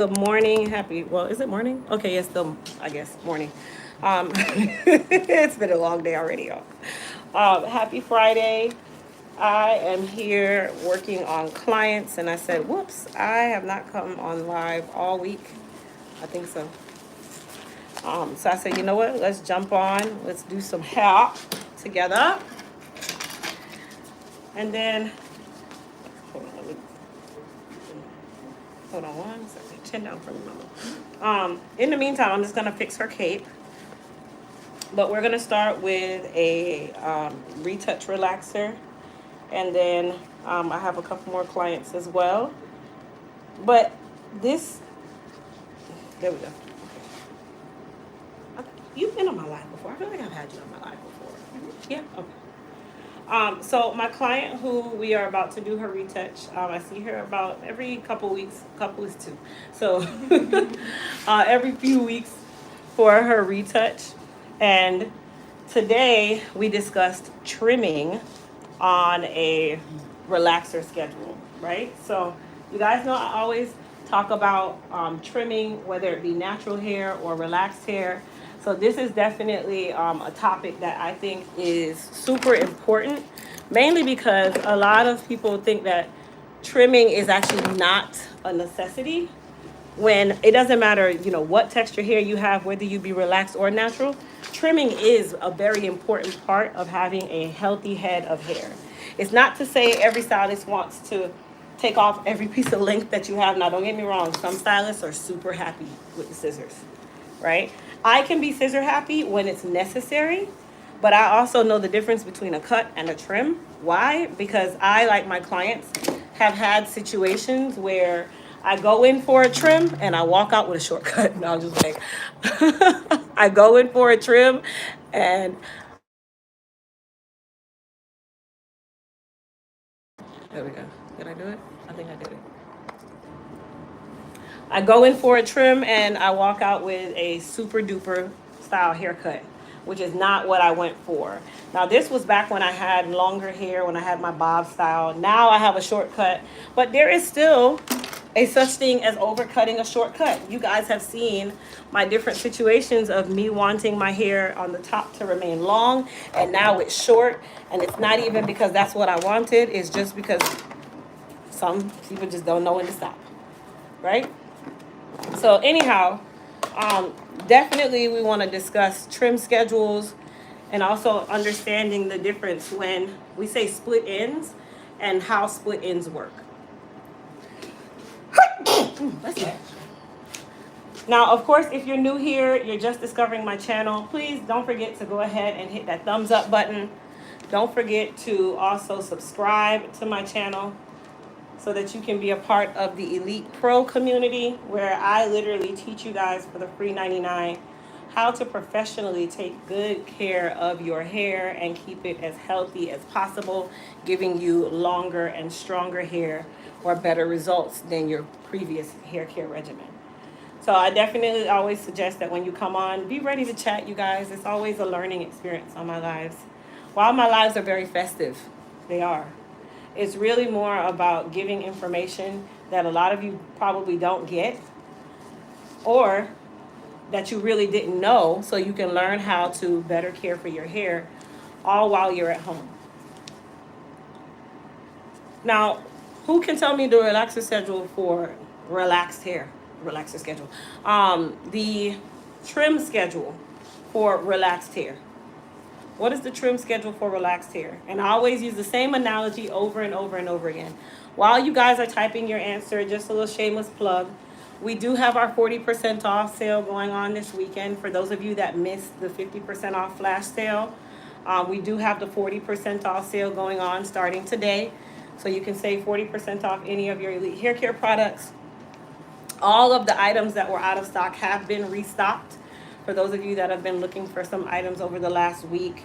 Good morning. Well, is it morning? Okay, it's still, I guess, morning. It's been a long day already, y'all. Happy Friday. I am here working on clients, and I said, whoops, I have not come on live all week. I think so. So I said, you know what? Let's jump on. Let's do some hair together. And then, hold on, hold on one second. Chin down for me, mama. In the meantime, I'm just gonna fix her cape. But we're gonna start with a retouch relaxer, and then I have a couple more clients as well. But this, there we go. You've been on my live before. I feel like I've had you on my live before. Yeah. Okay. So my client who we are about to do her retouch, I see her about every couple weeks. Couple is two, so every few weeks for her retouch. And today we discussed trimming on a relaxer schedule, right? So you guys know I always talk about trimming, whether it be natural hair or relaxed hair. So this is definitely a topic that I think is super important, mainly because a lot of people think that trimming is actually not a necessity, when it doesn't matter, what texture hair you have, whether you be relaxed or natural. Trimming is a very important part of having a healthy head of hair. It's not to say every stylist wants to take off every piece of length that you have. Now, don't get me wrong. Some stylists are super happy with the scissors, right? I can be scissor happy when it's necessary, but I also know the difference between a cut and a trim. Why? Because I, like my clients, have had situations where I go in for a trim and I walk out with a shortcut. No, I'm just like, I go in for a trim and there we go. Did I do it? I think I did it. I go in for a trim and I walk out with a super duper style haircut, which is not what I went for. Now, this was back when I had longer hair, when I had my bob style. Now I have a shortcut, but there is still a such thing as overcutting a shortcut. You guys have seen my different situations of me wanting my hair on the top to remain long, and now it's short. And it's not even because that's what I wanted, it's just because some people just don't know when to stop, right? So anyhow, definitely we want to discuss trim schedules and also understanding the difference when we say split ends and how split ends work. That's it. Now, of course, if you're new here, you're just discovering my channel, please don't forget to go ahead and hit that thumbs up button. Don't forget to also subscribe to my channel so that you can be a part of the Elite Pro community, where I literally teach you guys for the free 99 how to professionally take good care of your hair and keep it as healthy as possible, giving you longer and stronger hair or better results than your previous hair care regimen. So I definitely always suggest that when you come on, be ready to chat, you guys. It's always a learning experience on my lives. While my lives are very festive, they are. It's really more about giving information that a lot of you probably don't get, or that you really didn't know, so you can learn how to better care for your hair all while you're at home. Now, who can tell me the relaxer schedule for relaxed hair? Relaxer schedule. The trim schedule for relaxed hair. What is the trim schedule for relaxed hair? And I always use the same analogy over and over and over again. While you guys are typing your answer, just a little shameless plug, we do have our 40% off sale going on this weekend. For those of you that missed the 50% off flash sale, we do have the 40% off sale going on starting today. So you can save 40% off any of your Elite hair care products. All of the items that were out of stock have been restocked. For those of you that have been looking for some items over the last week,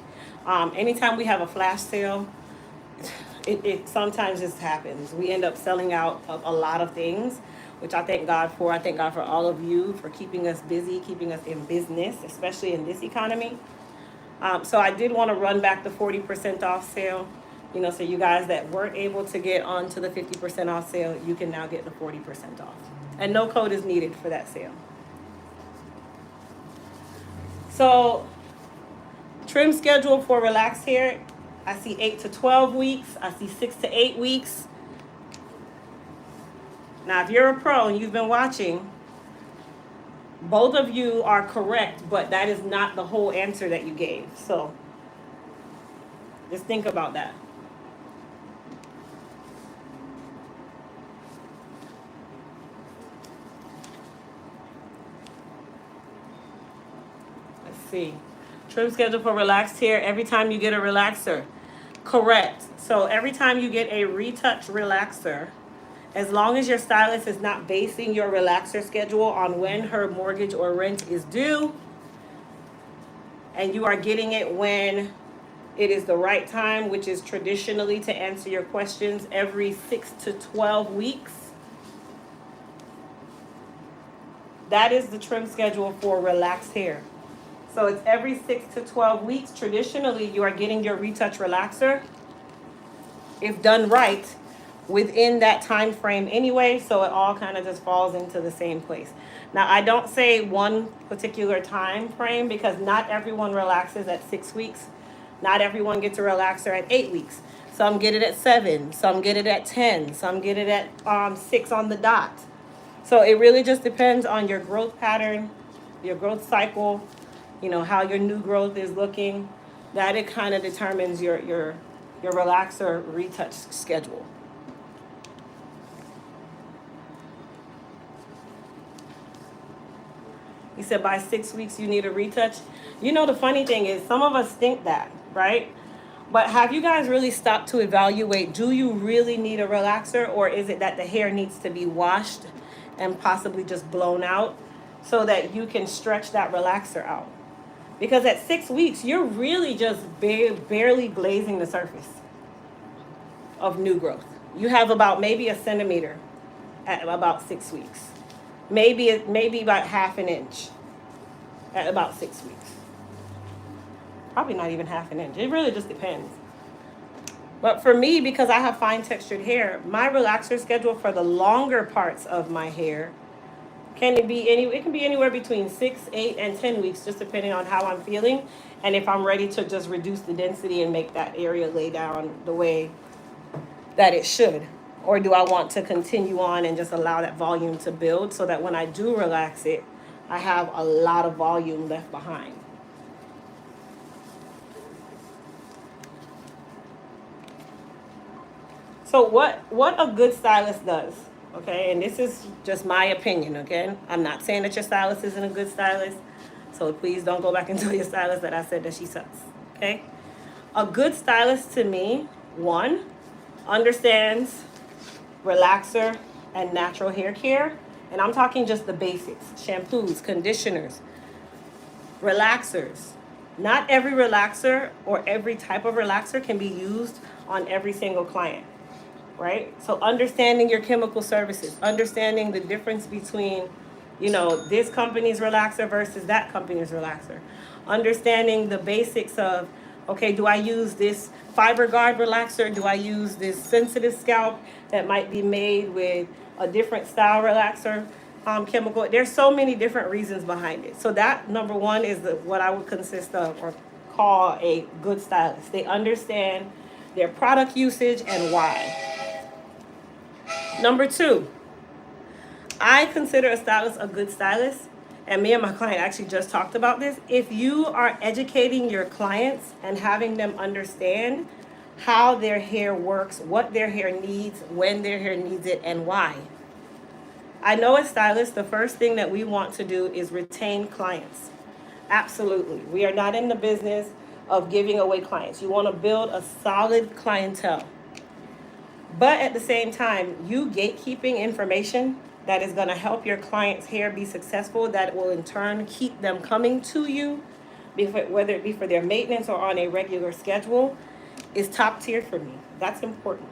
anytime we have a flash sale, it sometimes just happens. We end up selling out of a lot of things, which I thank God for. I thank God for all of you for keeping us busy, keeping us in business, especially in this economy. So I did want to run back the 40% off sale. So you guys that weren't able to get onto the 50% off sale, you can now get the 40% off. And no code is needed for that sale. So trim schedule for relaxed hair, I see 8 to 12 weeks. I see 6 to 8 weeks. Now, if you're a pro and you've been watching, both of you are correct, but that is not the whole answer that you gave. So just think about that. Let's see. Trim schedule for relaxed hair every time you get a relaxer. Correct. So every time you get a retouch relaxer, as long as your stylist is not basing your relaxer schedule on when her mortgage or rent is due, and you are getting it when it is the right time, which is traditionally, to answer your questions, every 6 to 12 weeks, that is the trim schedule for relaxed hair. So it's every 6 to 12 weeks. Traditionally, you are getting your retouch relaxer, if done right, within that time frame anyway, so it all kind of just falls into the same place. Now, I don't say one particular time frame because not everyone relaxes at 6 weeks. Not everyone gets a relaxer at 8 weeks. Some get it at 7, some get it at 10, some get it at 6 on the dot. So it really just depends on your growth pattern, your growth cycle, you know, how your new growth is looking. That it kind of determines your relaxer retouch schedule. He said by 6 weeks you need a retouch. You know, the funny thing is some of us think that, right? But have you guys really stopped to evaluate, do you really need a relaxer, or is it that the hair needs to be washed and possibly just blown out so that you can stretch that relaxer out? Because at 6 weeks, you're really just barely glazing the surface of new growth. You have about maybe a centimeter at about 6 weeks. Maybe about half an inch at about 6 weeks. Probably not even half an inch. It really just depends. But for me, because I have fine textured hair, my relaxer schedule for the longer parts of my hair can be anywhere between 6, 8, and 10 weeks, just depending on how I'm feeling and if I'm ready to just reduce the density and make that area lay down the way that it should. Or do I want to continue on and just allow that volume to build so that when I do relax it, I have a lot of volume left behind? So what a good stylist does, okay, and this is just my opinion, okay? I'm not saying that your stylist isn't a good stylist, so please don't go back and tell your stylist that I said that she sucks, okay? A good stylist to me, one, understands relaxer and natural hair care, and I'm talking just the basics: shampoos, conditioners, relaxers. Not every relaxer or every type of relaxer can be used on every single client, right? So understanding your chemical services, understanding the difference between, you know, this company's relaxer versus that company's relaxer, understanding the basics of, okay, do I use this fiber guard relaxer? Do I use this sensitive scalp that might be made with a different style relaxer chemical? There's so many different reasons behind it. So that, number one, is what I would consist of or call a good stylist. They understand their product usage and why. Number two, I consider a stylist a good stylist, and me and my client actually just talked about this. If you are educating your clients and having them understand how their hair works, what their hair needs, when their hair needs it, and why. I know as stylists, the first thing that we want to do is retain clients. Absolutely. We are not in the business of giving away clients. You want to build a solid clientele. But at the same time, you gatekeeping information that is going to help your client's hair be successful, that will in turn keep them coming to you, whether it be for their maintenance or on a regular schedule, is top tier for me. That's important.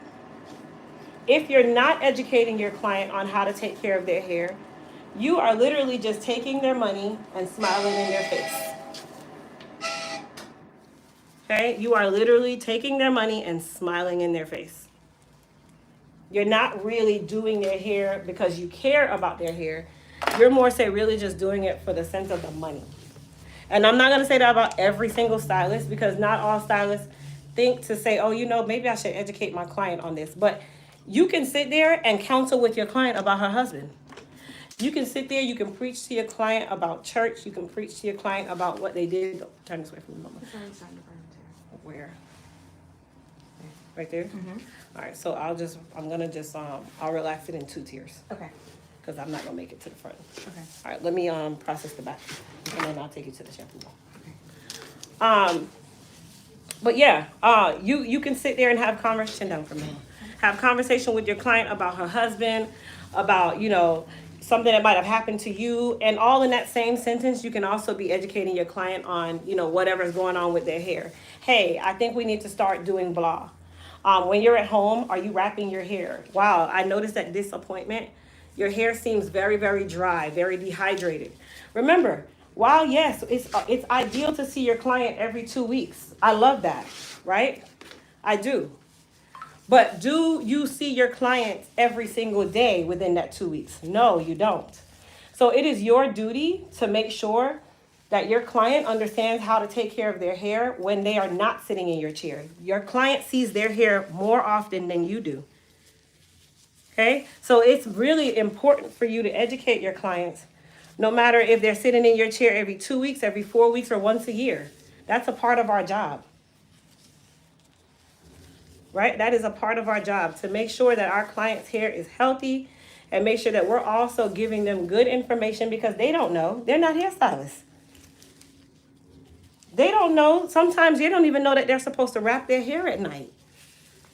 If you're not educating your client on how to take care of their hair, you are literally just taking their money and smiling in their face. Okay? You are literally taking their money and smiling in their face. You're not really doing their hair because you care about their hair. You're more say really just doing it for the sense of the money. And I'm not going to say that about every single stylist because not all stylists think to say, oh, you know, maybe I should educate my client on this. But you can sit there and counsel with your client about her husband. You can sit there, you can preach to your client about church. You can preach to your client about what they did. Turn this way from the mama. Where? Right there? Mm-hmm. All right, so I'm going to just, I'll relax it in 2 tiers. Okay. Because I'm not going to make it to the front. Okay. All right, let me process the back. And then I'll take you to the shampoo bowl. Okay. But yeah, you can sit there and have conversation down for me. Have conversation with your client about her husband, about, you know, something that might have happened to you. And all in that same sentence, you can also be educating your client on, you know, whatever's going on with their hair. Hey, I think we need to start doing blah. When you're at home, are you wrapping your hair? Wow, I noticed at this appointment, your hair seems very, very dry, very dehydrated. Remember, while yes, it's ideal to see your client every 2 weeks. I love that, right? I do. But do you see your clients every single day within that 2 weeks? No, you don't. So it is your duty to make sure that your client understands how to take care of their hair when they are not sitting in your chair. Your client sees their hair more often than you do. Okay? So it's really important for you to educate your clients, no matter if they're sitting in your chair every 2 weeks, every 4 weeks, or once a year. That's a part of our job. Right? That is a part of our job, to make sure that our client's hair is healthy and make sure that we're also giving them good information because they don't know. They're not hairstylists. They don't know. Sometimes they don't even know that they're supposed to wrap their hair at night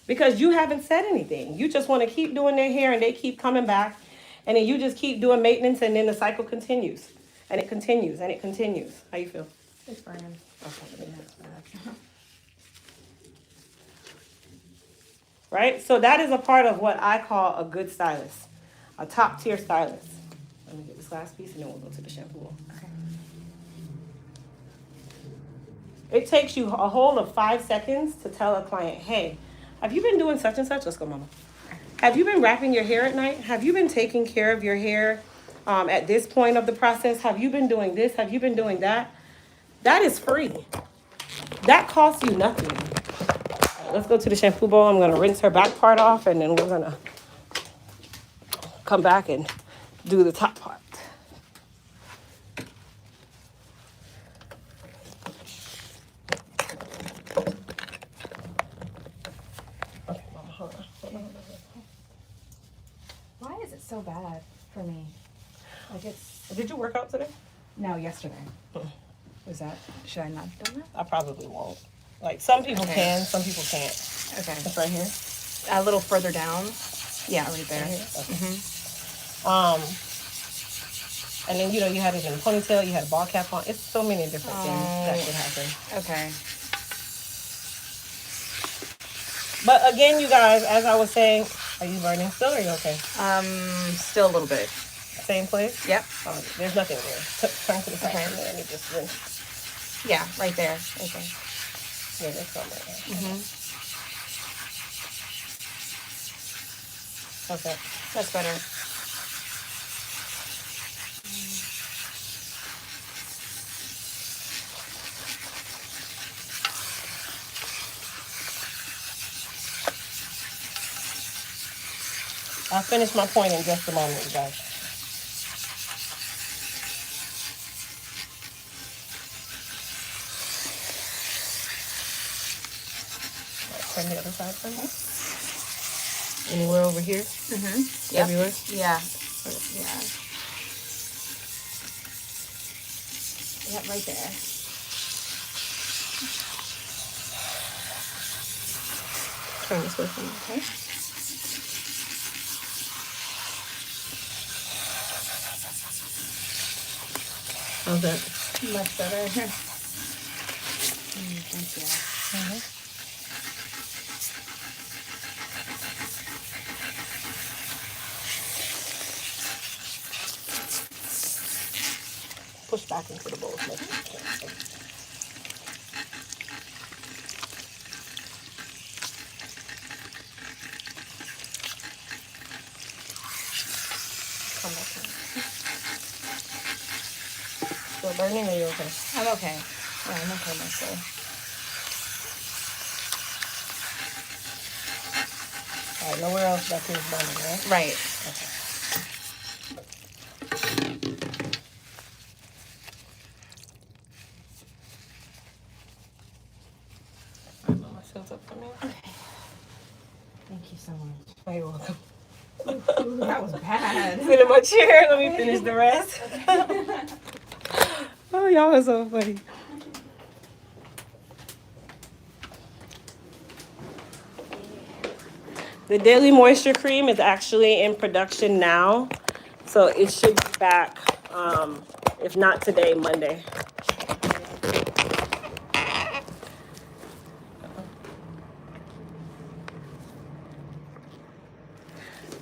because you haven't said anything. You just want to keep doing their hair and they keep coming back, and then you just keep doing maintenance, and then the cycle continues and it continues and it continues. How you feel? It's burning. Okay, let me have that. Right? So that is a part of what I call a good stylist, a top tier stylist. Let me get this last piece and then we'll go to the shampoo. Okay. It takes you a whole of 5 seconds to tell a client, hey, have you been doing such and such? Let's go, mama. Have you been wrapping your hair at night? Have you been taking care of your hair at this point of the process? Have you been doing this? Have you been doing that? That is free. That costs you nothing. Let's go to the shampoo bowl. I'm going to rinse her back part off, and then we're going to come back and do the top part. Okay, mama, hold on. Why is it so bad for me? Like it's. Did you work out today? No, yesterday. Was that? Should I not have done that? I probably won't. Like, some people can, some people can't. Okay. It's right here. A little further down. Yeah, right there. Right here? Okay. And then, you know, you had it in a ponytail, you had a ball cap on. It's so many different things that could happen. Okay. But again, you guys, as I was saying, are you burning still, or are you okay? Still a little bit. Same place? Yep. There's nothing there. Turn to the side. Okay. Let me just rinse. Yeah, right there. Right there. Yeah, there's some right there. Okay. That's better. I'll finish my point in just a moment, you guys. Turn the other side for me. Anywhere over here? Mm-hmm. Yep. Everywhere? Yeah. Yeah. Yep, right there. Turn this way for me, okay? How's that? Much better. Thank you. Mm-hmm. Push back into the bowl as much as you can. Still burning, or are you okay? I'm okay. Yeah, I'm okay mostly. All right, nowhere else that is burning, right? Right. Okay. All right, mama, tilt up for me. Okay. Thank you so much. Oh, you're welcome. Ooh, that was bad. Sit in my chair. Let me finish the rest. Oh, y'all are so funny. The Daily Moisture Cream is actually in production now, so it should be back, if not today, Monday.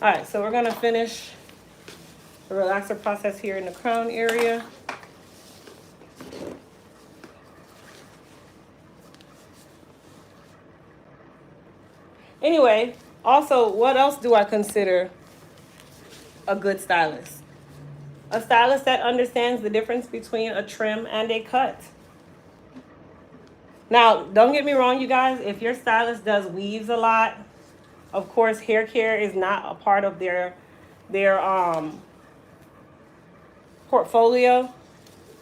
All right, so we're gonna finish the relaxer process here in the crown area. Anyway, also, what else do I consider a good stylist? A stylist that understands the difference between a trim and a cut. Now, don't get me wrong, you guys, if your stylist does weaves a lot, of course, hair care is not a part of their portfolio.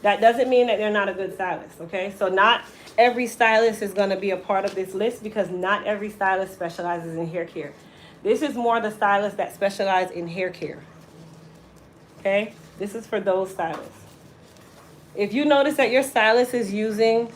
That doesn't mean that they're not a good stylist, okay? So not every stylist is going to be a part of this list because not every stylist specializes in hair care. This is more the stylists that specialize in hair care, okay? This is for those stylists. If you notice that your stylist is using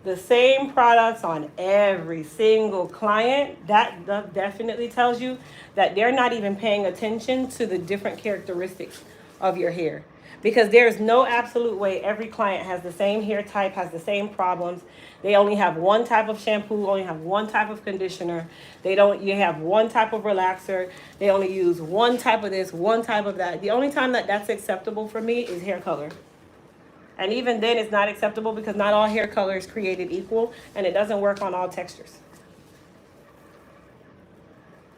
the same products on every single client, that definitely tells you that they're not even paying attention to the different characteristics of your hair. Because there's no absolute way every client has the same hair type, has the same problems. They only have one type of shampoo, only have one type of conditioner. You have one type of relaxer. They only use one type of this, one type of that. The only time that that's acceptable for me is hair color. And even then it's not acceptable because not all hair color is created equal and it doesn't work on all textures.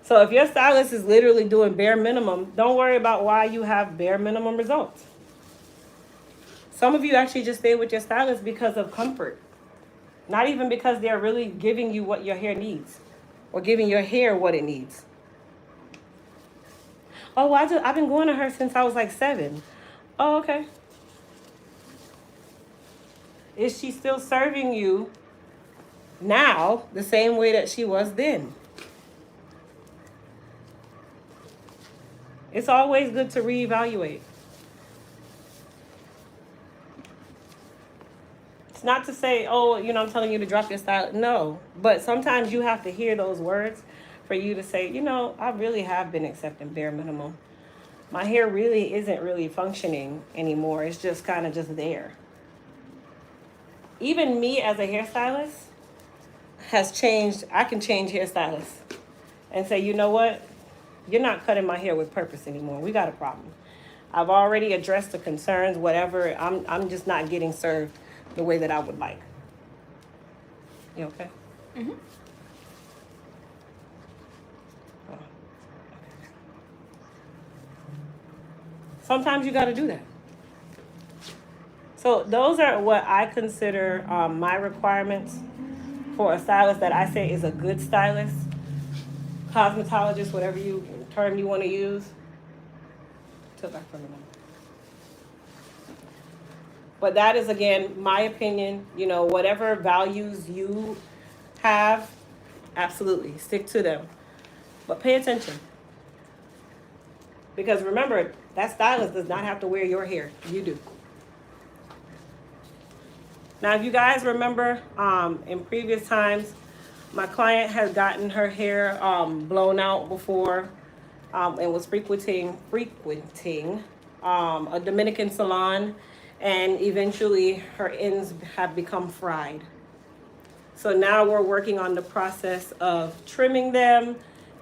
So if your stylist is literally doing bare minimum, don't worry about why you have bare minimum results. Some of you actually just stay with your stylist because of comfort. Not even because they're really giving you what your hair needs or giving your hair what it needs. Oh, I've been going to her since I was like 7. Oh, okay. Is she still serving you now the same way that she was then? It's always good to reevaluate. It's not to say, oh, I'm telling you to drop your style. No, but sometimes you have to hear those words for you to say, I really have been accepting bare minimum. My hair really isn't really functioning anymore. It's just kind of just there. Even me as a hairstylist has changed. I can change hairstylists and say, you know what? You're not cutting my hair with purpose anymore. We got a problem. I've already addressed the concerns, whatever. I'm just not getting served the way that I would like. You okay? Mm-hmm. Oh, okay. Sometimes you got to do that. So those are what I consider my requirements for a stylist that I say is a good stylist, cosmetologist, whatever term you want to use. Tilt back from the middle. But that is, again, my opinion. Whatever values you have, absolutely, stick to them. But pay attention. Because remember, that stylist does not have to wear your hair. You do. Now, if you guys remember, in previous times, my client had gotten her hair blown out before and was frequenting a Dominican salon. And eventually her ends have become fried. So now we're working on the process of trimming them,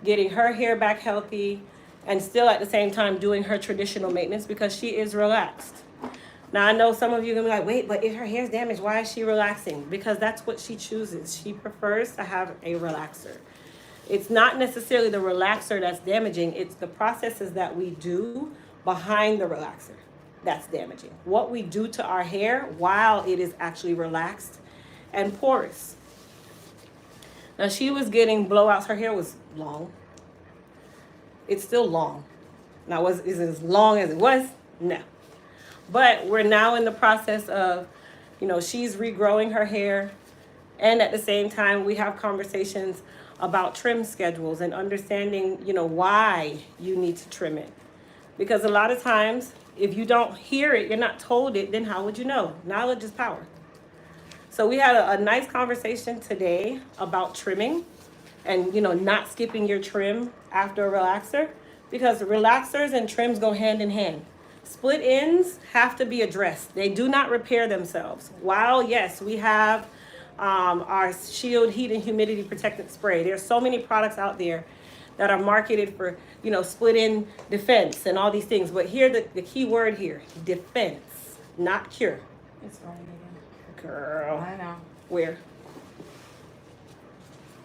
getting her hair back healthy, and still at the same time doing her traditional maintenance because she is relaxed. Now I know some of you are gonna be like, wait, but if her hair's damaged, why is she relaxing? Because that's what she chooses. She prefers to have a relaxer. It's not necessarily the relaxer that's damaging, it's the processes that we do behind the relaxer. that's damaging. What we do to our hair while it is actually relaxed and porous. Now she was getting blowouts. Her hair was long. It's still long. Now, is it as long as it was? No. But we're now in the process of, she's regrowing her hair. And at the same time, we have conversations about trim schedules and understanding, why you need to trim it. Because a lot of times, if you don't hear it, you're not told it, then how would you know? Knowledge is power. So we had a nice conversation today about trimming and, not skipping your trim after a relaxer, because relaxers and trims go hand in hand. Split ends have to be addressed. They do not repair themselves. While, yes, we have our Shield Heat and Humidity Protectant Spray. There's so many products out there that are marketed for, split end defense and all these things. But here, the key word here, defense, not cure. It's going again. Girl. I know. Where?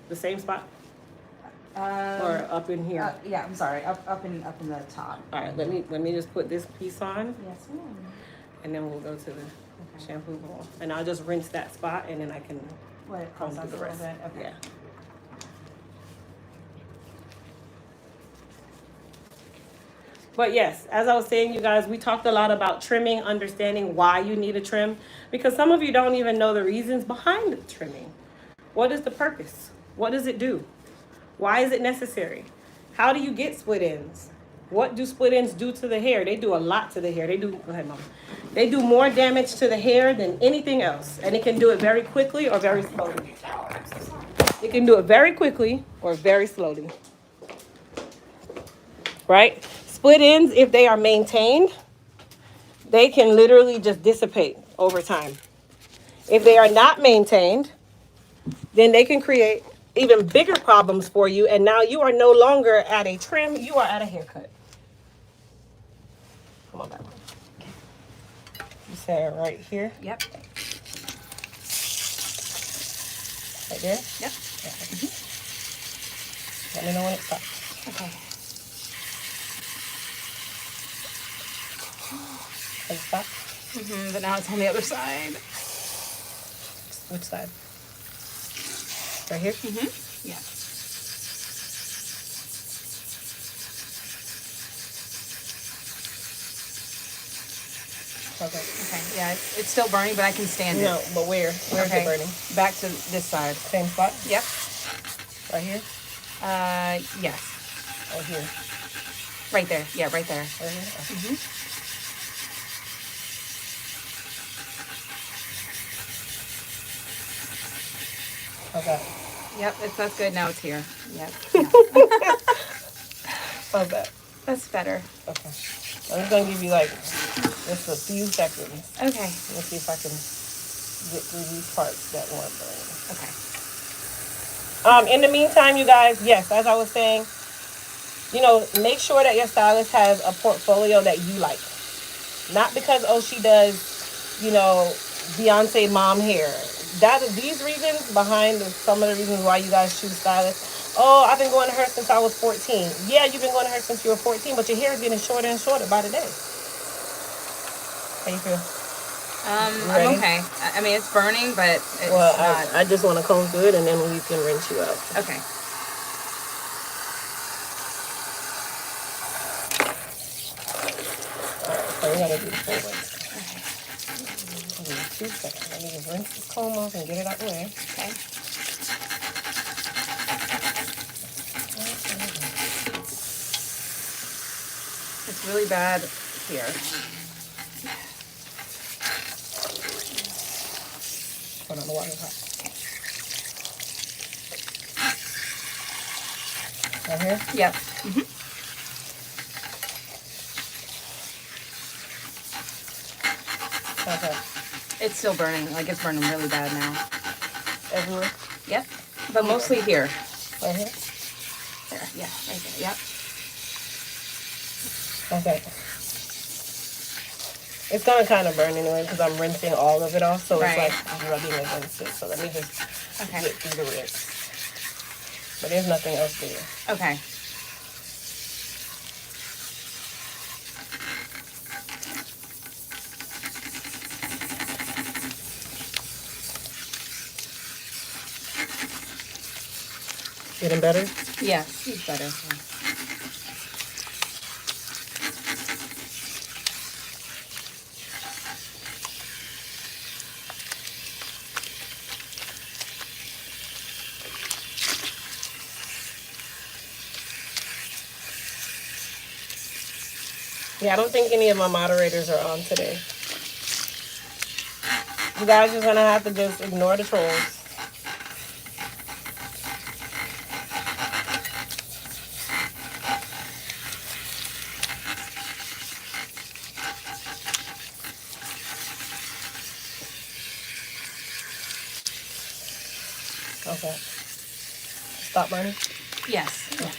The same spot? Or up in here? Yeah, I'm sorry. Up in the top. All right, let me just put this piece on, Yes, ma'am. and then we'll go to the shampoo bowl. And I'll just rinse that spot, and then I can Let it comb process through a the little rest. bit. Okay. Yeah. But yes, as I was saying, you guys, we talked a lot about trimming, understanding why you need a trim, because some of you don't even know the reasons behind the trimming. What is the purpose? What does it do? Why is it necessary? How do you get split ends? What do split ends do to the hair? They do a lot to the hair. Go ahead, Mom. They do more damage to the hair than anything else. And it can do it very quickly or very slowly. It can do it very quickly or very slowly. Right? Split ends, if they are maintained, they can literally just dissipate over time. If they are not maintained, then they can create even bigger problems for you. And now you are no longer at a trim, you are at a haircut. Come on back. You said right here? Yep. Right there? Yep. Let me know when it stops. Okay. Has it stopped? But now it's on the other side. Which side? Right here? Yeah. Okay. Okay. Yeah, it's still burning, but I can stand it. No, but where? Where's it burning? Back to this side. Same spot? Yep. Right here? Yes. Or here? Right there. Yeah, right there. Right here? Okay. Okay. Yep, that's good. Now it's here. Yep. How's that? That's better. Okay. I'm just gonna give you like just a few seconds. Okay. Let's see if I can get through these parts that weren't burning. Okay. In the meantime, you guys, yes, as I was saying, make sure that your stylist has a portfolio that you like. Not because, she does, Beyonce mom hair. These reasons behind some of the reasons why you guys choose stylists. Oh, I've been going to her since I was 14. Yeah, you've been going to her since you were 14, but your hair is getting shorter and shorter by the day. How you feel? I'm okay. I mean, it's burning, but it's not. I just want to comb through it, and then we can rinse you out. Okay. So we gotta do the full rinse. Give me 2 seconds. Let me just rinse this comb off and get it out the way. Okay. It's really bad here. Hold on, the water's hot. Right here? Yep. Okay. It's still burning. Like, it's burning really bad now. Everywhere? Yep. But mostly here. Right here? There. Yeah, right there. Yep. Okay. It's gonna kind of burn anyway because I'm rinsing all of it off, so Right. it's like rubbing against it. So let me just Okay. get through the rinse. But there's nothing else there. Okay. Getting better? Yes, it's better. Yeah. Yeah, I don't think any of my moderators are on today. You guys are gonna have to just ignore the trolls. Okay. Stop burning? Yes. Yeah.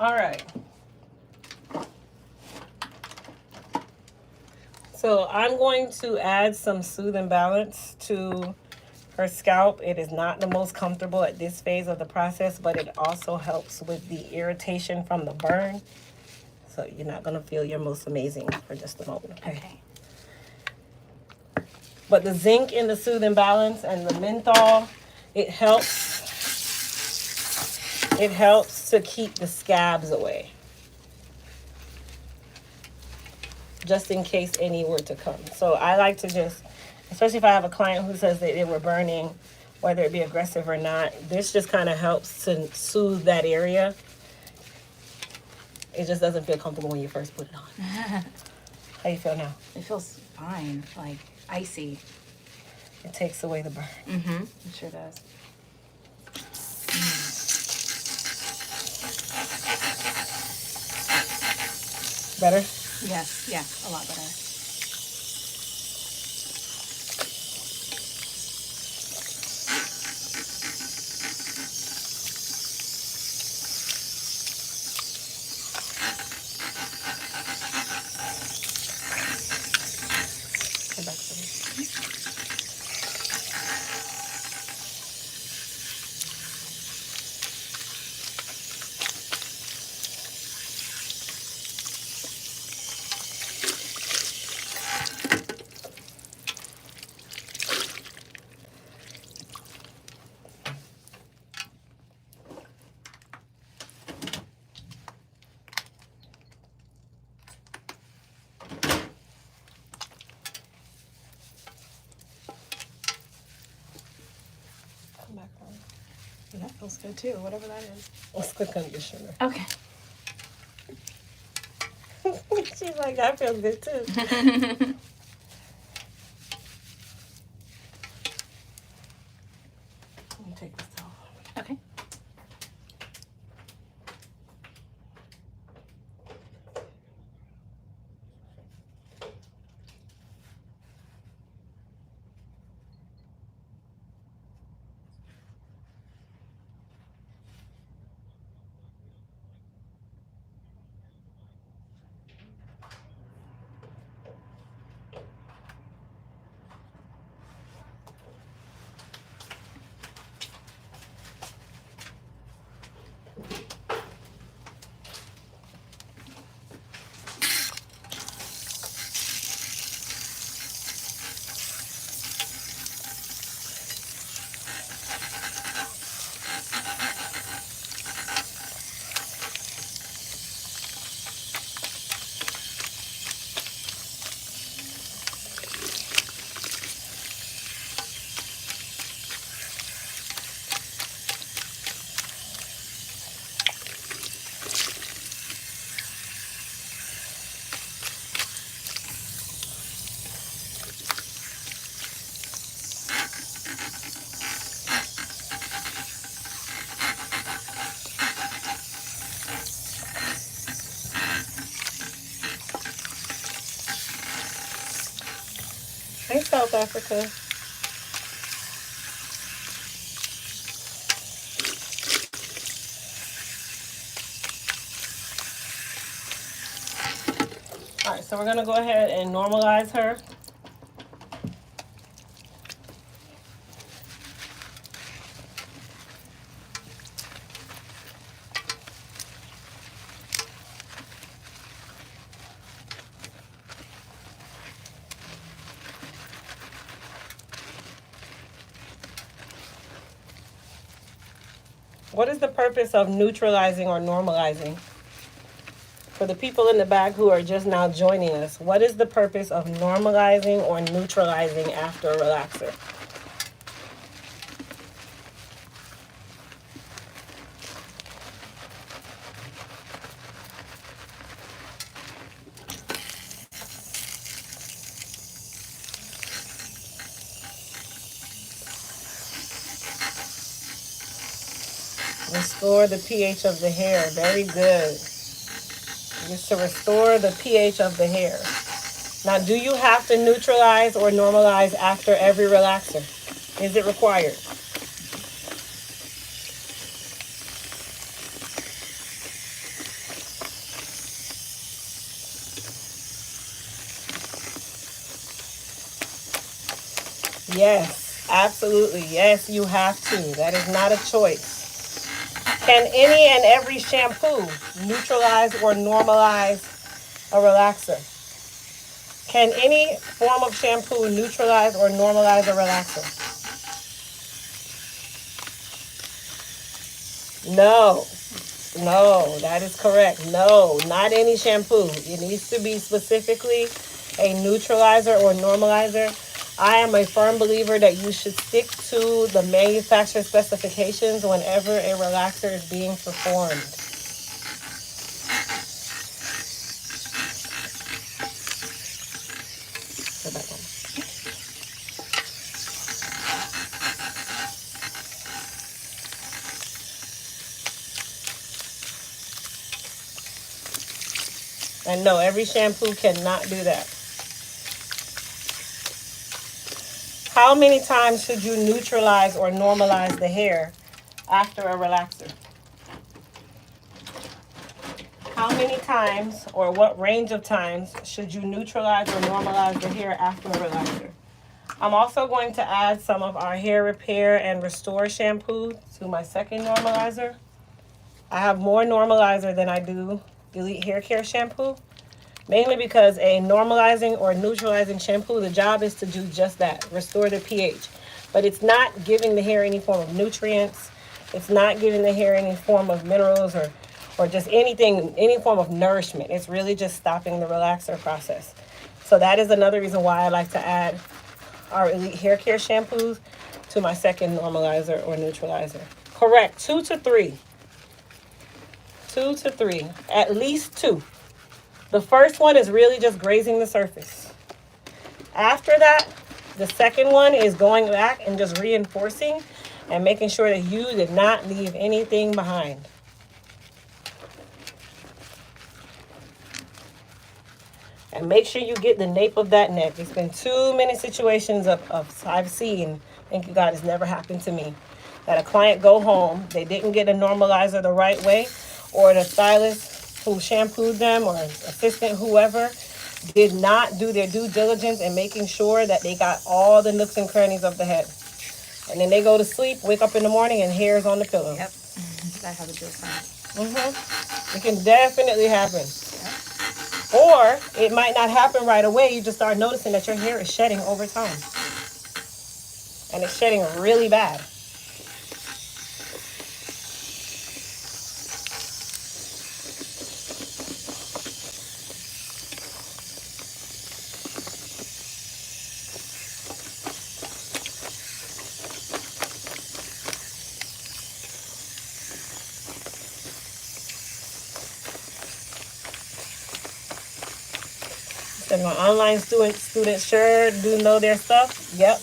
All right. So I'm going to add some Soothe and Balance to her scalp. It is not the most comfortable at this phase of the process, but it also helps with the irritation from the burn. So you're not going to feel your most amazing for just a moment, okay? But the zinc in the Soothe and Balance and the menthol, it helps to keep the scabs away, just in case any were to come. So I like to just, especially if I have a client who says that they were burning, whether it be aggressive or not, this just kind of helps to soothe that area. It just doesn't feel comfortable when you first put it on. How you feel now? It feels fine, like icy. It takes away the burn. Mm-hmm. It sure does. Better? Yes, yeah, a lot better. Come back to me. Come back on. That feels good too, whatever that is. What's the conditioner? Okay. She's like, that feels good too. Let me take this off. Okay. South Africa. All right, so we're gonna go ahead and normalize her. What is the purpose of neutralizing or normalizing? For the people in the back who are just now joining us, what is the purpose of normalizing or neutralizing after a relaxer? Restore the pH of the hair. Very good. Just to restore the pH of the hair. Now, do you have to neutralize or normalize after every relaxer? Is it required? Yes, absolutely. Yes, you have to. That is not a choice. Can any and every shampoo neutralize or normalize a relaxer? Can any form of shampoo neutralize or normalize a relaxer? No. No, that is correct. No, not any shampoo. It needs to be specifically a neutralizer or normalizer. I am a firm believer that you should stick to the manufacturer specifications whenever a relaxer is being performed. Go back on. And no, every shampoo cannot do that. How many times should you neutralize or normalize the hair after a relaxer? How many times or what range of times should you neutralize or normalize the hair after a relaxer? I'm also going to add some of our hair repair and restore shampoo to my second normalizer. I have more normalizer than I do Elite Hair Care shampoo. Mainly because a normalizing or neutralizing shampoo, the job is to do just that, restore the pH. But it's not giving the hair any form of nutrients. It's not giving the hair any form of minerals or just anything, any form of nourishment. It's really just stopping the relaxer process. So that is another reason why I like to add our Elite Hair Care shampoos to my second normalizer or neutralizer. Correct, 2 to 3. 2 to 3, at least 2. The first one is really just grazing the surface. After that, the second one is going back and just reinforcing and making sure that you did not leave anything behind. And make sure you get the nape of that neck. There's been too many situations of I've seen, thank you God, it's never happened to me, that a client go home, they didn't get a normalizer the right way, or the stylist who shampooed them or assistant, whoever, did not do their due diligence in making sure that they got all the nooks and crannies of the head. And then they go to sleep, wake up in the morning, and hair is on the pillow. Yep, that happens to a client. It can definitely happen. Yep. Or it might not happen right away. You just start noticing that your hair is shedding over time. And it's shedding really bad. And my online students sure do know their stuff. Yep.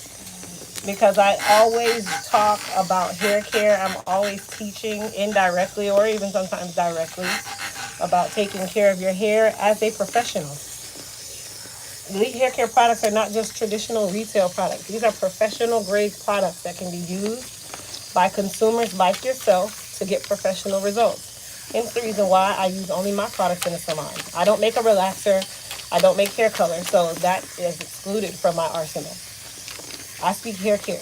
Because I always talk about hair care. I'm always teaching indirectly or even sometimes directly about taking care of your hair as a professional. Elite hair care products are not just traditional retail products. These are professional grade products that can be used by consumers like yourself to get professional results. Hence the reason why I use only my products in the salon. I don't make a relaxer. I don't make hair color, so that is excluded from my arsenal. I speak hair care.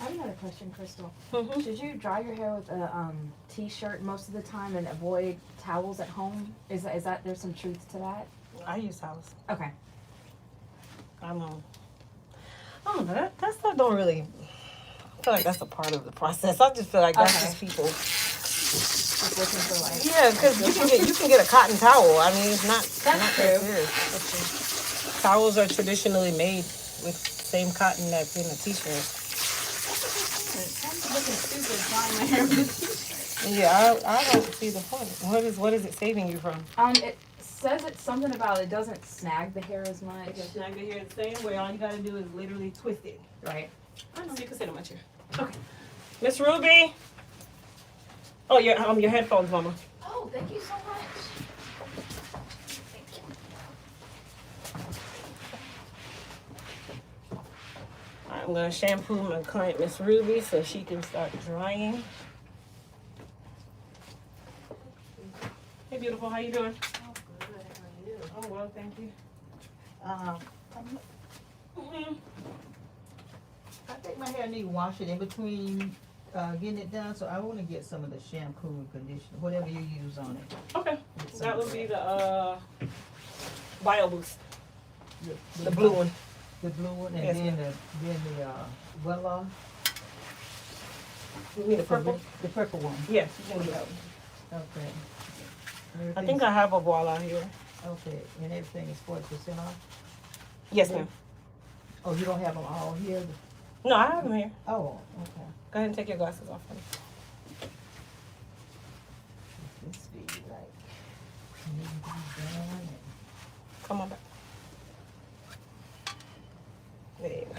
I have another question, Crystal. Mm-hmm. Should you dry your hair with a t-shirt most of the time and avoid towels at home? Is that there's some truth to that? I use towels. Okay. I don't know. That stuff don't really. I feel like that's a part of the process. I just feel like that's Okay. just people. Just looking for like. Yeah, because you can get a cotton towel. I mean, it's not That's not true. that serious. Towels are traditionally made with same cotton that's in a t-shirt. I'm looking stupid drying my hair with a t-shirt. Yeah, I don't see the point. What is it saving you from? It says it's something about it doesn't snag the hair as much. It can snag the hair the same way. All you gotta do is literally twist it. Right. I know you can sit in my chair. Okay, Miss Ruby. Oh, your headphones, Mama. Oh, thank you so much. I'm gonna shampoo my client, Miss Ruby, so she can start drying. Hey, beautiful, how you doing? Oh, good. How are you? Oh, well, thank you. I think my hair need washing in between getting it done, so I want to get some of the shampoo and conditioner, whatever you use on it. Okay, Get some that of would be the Bio Boost, The the blue one. The blue one, and Yes, then the Wella. You mean the purple? The purple one. Yes, you can do that one. Okay. I think I have a voila here. Okay, and everything is 40% off? Yes, ma'am. Oh, you don't have them all here? No, I have them here. Oh, okay. Go ahead and take your glasses off for me. This be like, need to be done and Come on back. There you go.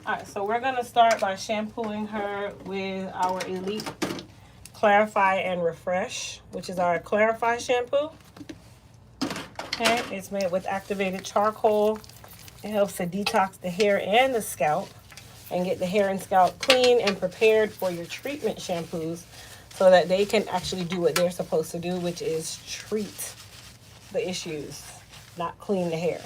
Alright, so we're gonna start by shampooing her with our Elite Clarify and Refresh, which is our Clarify shampoo. Okay, it's made with activated charcoal. It helps to detox the hair and the scalp and get the hair and scalp clean and prepared for your treatment shampoos so that they can actually do what they're supposed to do, which is treat the issues, not clean the hair.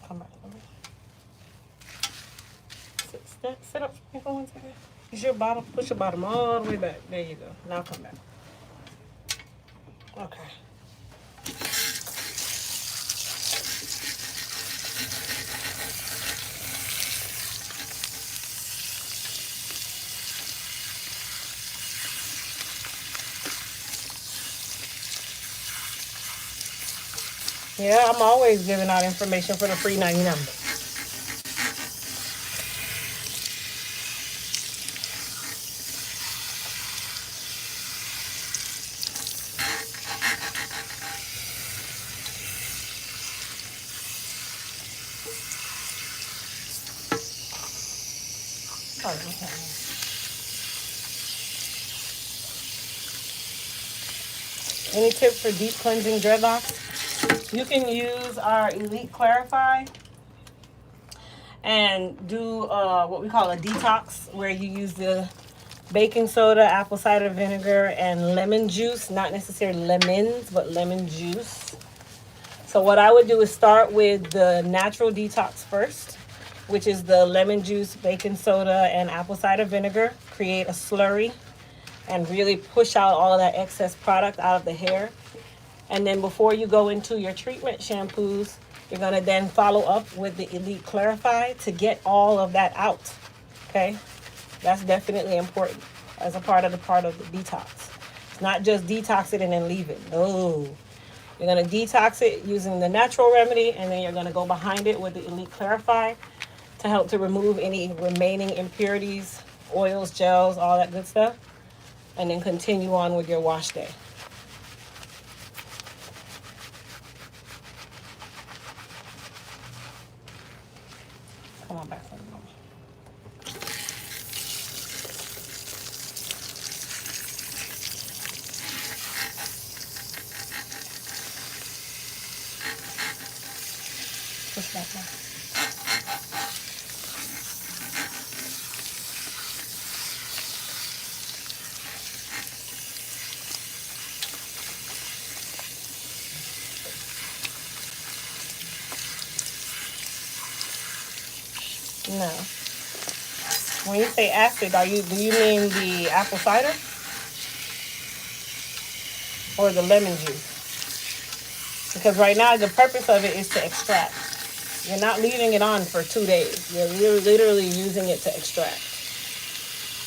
Come back. Sit up for 1 second. Push your bottom all the way back. There you go. Now come back. Okay. Yeah, I'm always giving out information for the free 99. Oh, okay. Any tips for deep cleansing dreadlocks? You can use our Elite Clarify and do what we call a detox, where you use the baking soda, apple cider vinegar, and lemon juice. Not necessarily lemons, but lemon juice. So what I would do is start with the natural detox first, which is the lemon juice, baking soda, and apple cider vinegar. Create a slurry and really push out all of that excess product out of the hair. And then before you go into your treatment shampoos, you're going to then follow up with the Elite Clarify to get all of that out. Okay? That's definitely important as a part of the detox. It's not just detox it and then leave it. No. You're going to detox it using the natural remedy, and then you're going to go behind it with the Elite Clarify to help to remove any remaining impurities, oils, gels, all that good stuff. And then continue on with your wash day. Come on back. Push back now. No. When you say acid, do you mean the apple cider or the lemon juice? Because right now the purpose of it is to extract. You're not leaving it on for 2 days. You're literally using it to extract.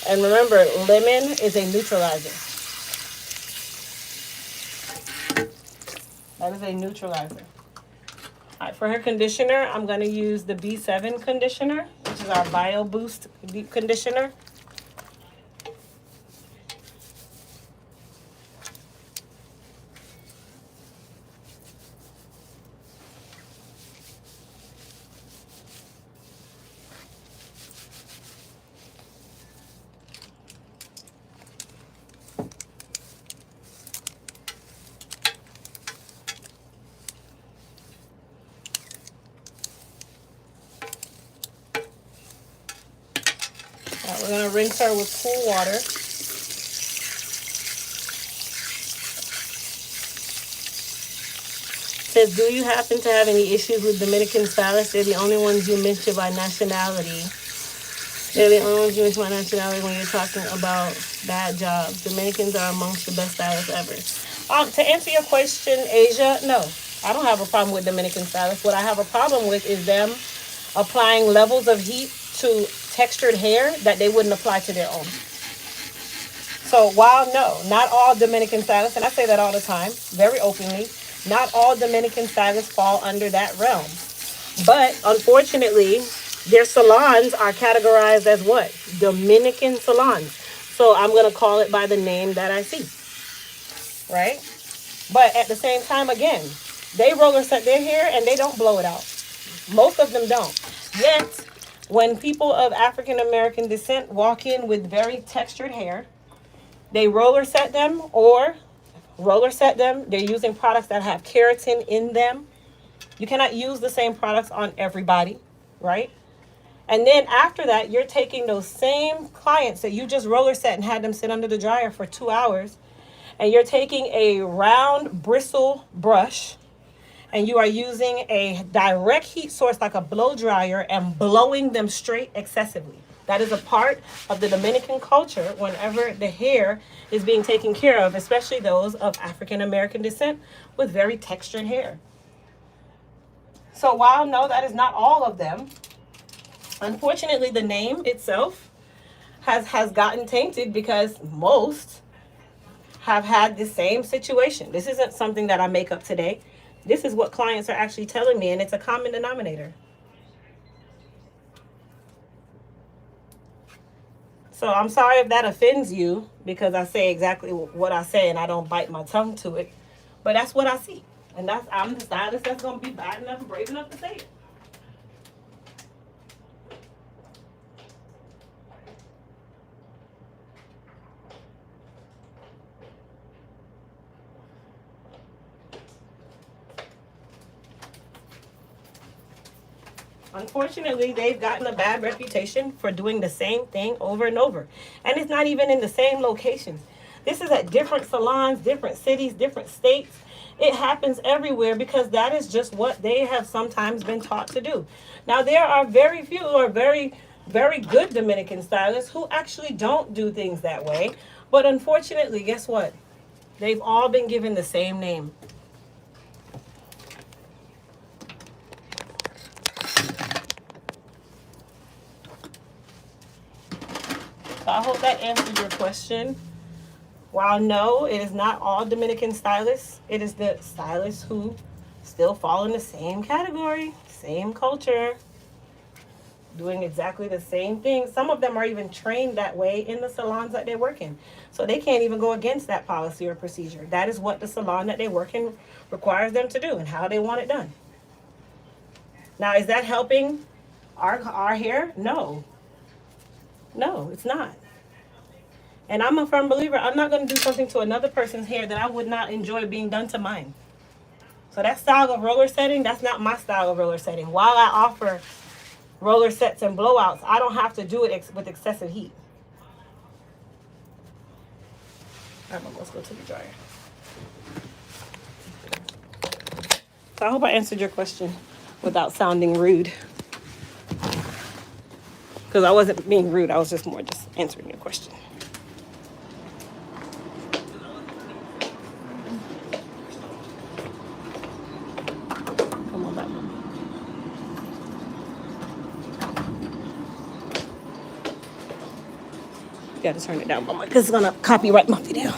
And remember, lemon is a neutralizer. That is a neutralizer. All right, for her conditioner, I'm going to use the B7 conditioner, which is our Bio Boost Deep Conditioner. We're going to rinse her with cool water. Says, do you happen to have any issues with Dominican stylists? They're the only ones you mention by nationality. They're the only ones you mention by nationality when you're talking about bad jobs. Dominicans are amongst the best stylists ever. To answer your question, Asia, no. I don't have a problem with Dominican stylists. What I have a problem with is them applying levels of heat to textured hair that they wouldn't apply to their own. So while no, not all Dominican stylists, and I say that all the time, very openly, not all Dominican stylists fall under that realm. But unfortunately, their salons are categorized as what? Dominican salons. So I'm going to call it by the name that I see. Right? But at the same time, again, they roller set their hair and they don't blow it out. Most of them don't. Yet, when people of African American descent walk in with very textured hair, they roller set them, they're using products that have keratin in them. You cannot use the same products on everybody, right? And then after that, you're taking those same clients that you just roller set and had them sit under the dryer for 2 hours, and you're taking a round bristle brush, and you are using a direct heat source like a blow dryer and blowing them straight excessively. That is a part of the Dominican culture whenever the hair is being taken care of, especially those of African American descent with very textured hair. So while no, that is not all of them, unfortunately the name itself has gotten tainted because most have had the same situation. This isn't something that I make up today. This is what clients are actually telling me, and it's a common denominator. So I'm sorry if that offends you, because I say exactly what I say and I don't bite my tongue to it. But that's what I see. And I'm the stylist that's going to be bad enough and brave enough to say it. Unfortunately, they've gotten a bad reputation for doing the same thing over and over. And it's not even in the same locations. This is at different salons, different cities, different states. It happens everywhere because that is just what they have sometimes been taught to do. Now, there are very few or very, very good Dominican stylists who actually don't do things that way. But unfortunately, guess what? They've all been given the same name. So I hope that answered your question. While no, it is not all Dominican stylists. It is the stylists who still fall in the same category, same culture, doing exactly the same thing. Some of them are even trained that way in the salons that they work in. So they can't even go against that policy or procedure. That is what the salon that they work in requires them to do and how they want it done. Now, is that helping our hair? No. No, it's not. And I'm a firm believer, I'm not going to do something to another person's hair that I would not enjoy being done to mine. So that style of roller setting, that's not my style of roller setting. While I offer roller sets and blowouts, I don't have to do it with excessive heat. All right, Mom, let's go to the dryer. So I hope I answered your question without sounding rude. Because I wasn't being rude, I was just more just answering your question. Come on back, Mom. You gotta turn it down, Mama, because it's gonna copyright my video.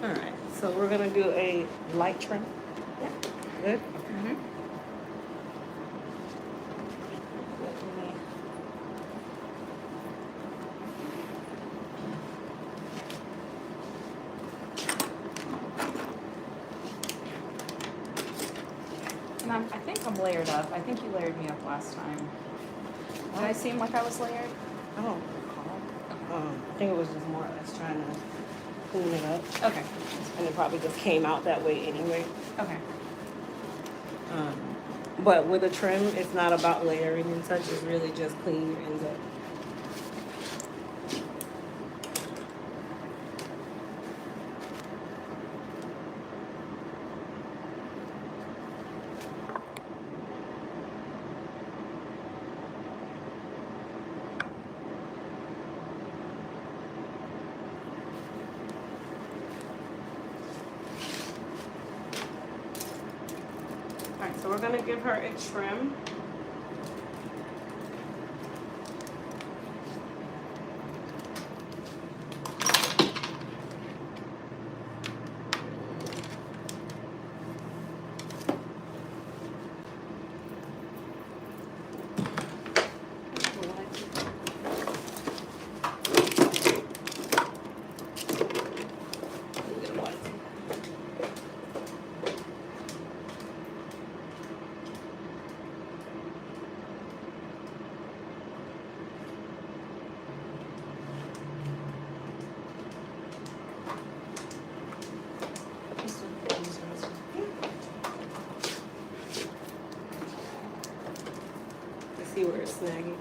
All right, so we're gonna do a light trim. Yeah, good. And I think I'm layered up. I think you layered me up last time. Did I seem like I was layered? I don't recall. I think it was just more or less trying to clean it up. Okay. And it probably just came out that way anyway. Okay. But with a trim, it's not about layering and such. It's really just clean your ends up. Alright, so we're gonna give her a trim. See where it's snagging.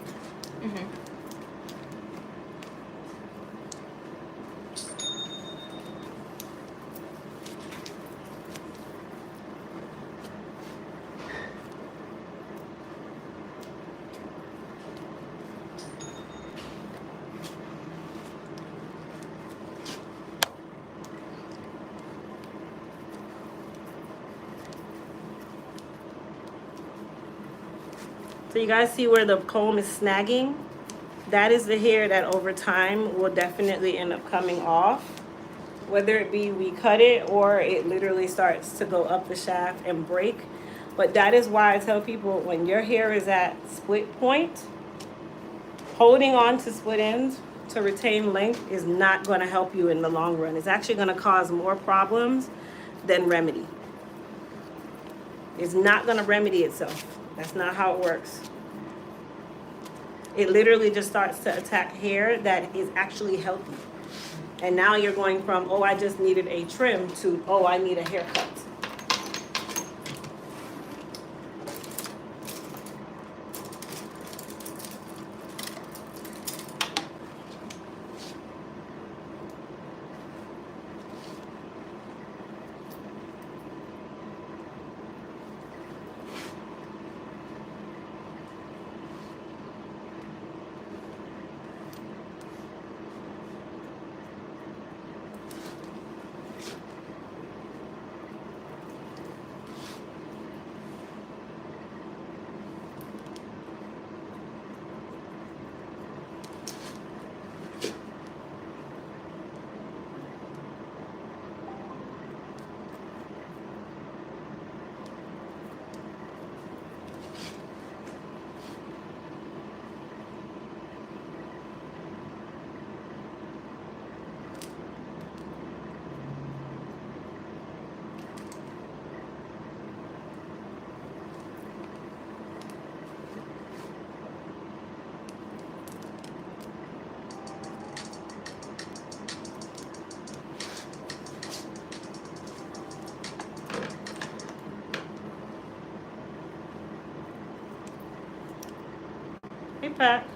So you guys see where the comb is snagging? That is the hair that over time will definitely end up coming off. Whether it be we cut it or it literally starts to go up the shaft and break. But that is why I tell people when your hair is at split point, holding on to split ends to retain length is not going to help you in the long run. It's actually going to cause more problems than remedy. It's not going to remedy itself. That's not how it works. It literally just starts to attack hair that is actually healthy. And now you're going from, oh, I just needed a trim to, oh, I need a haircut. Hey, Pat.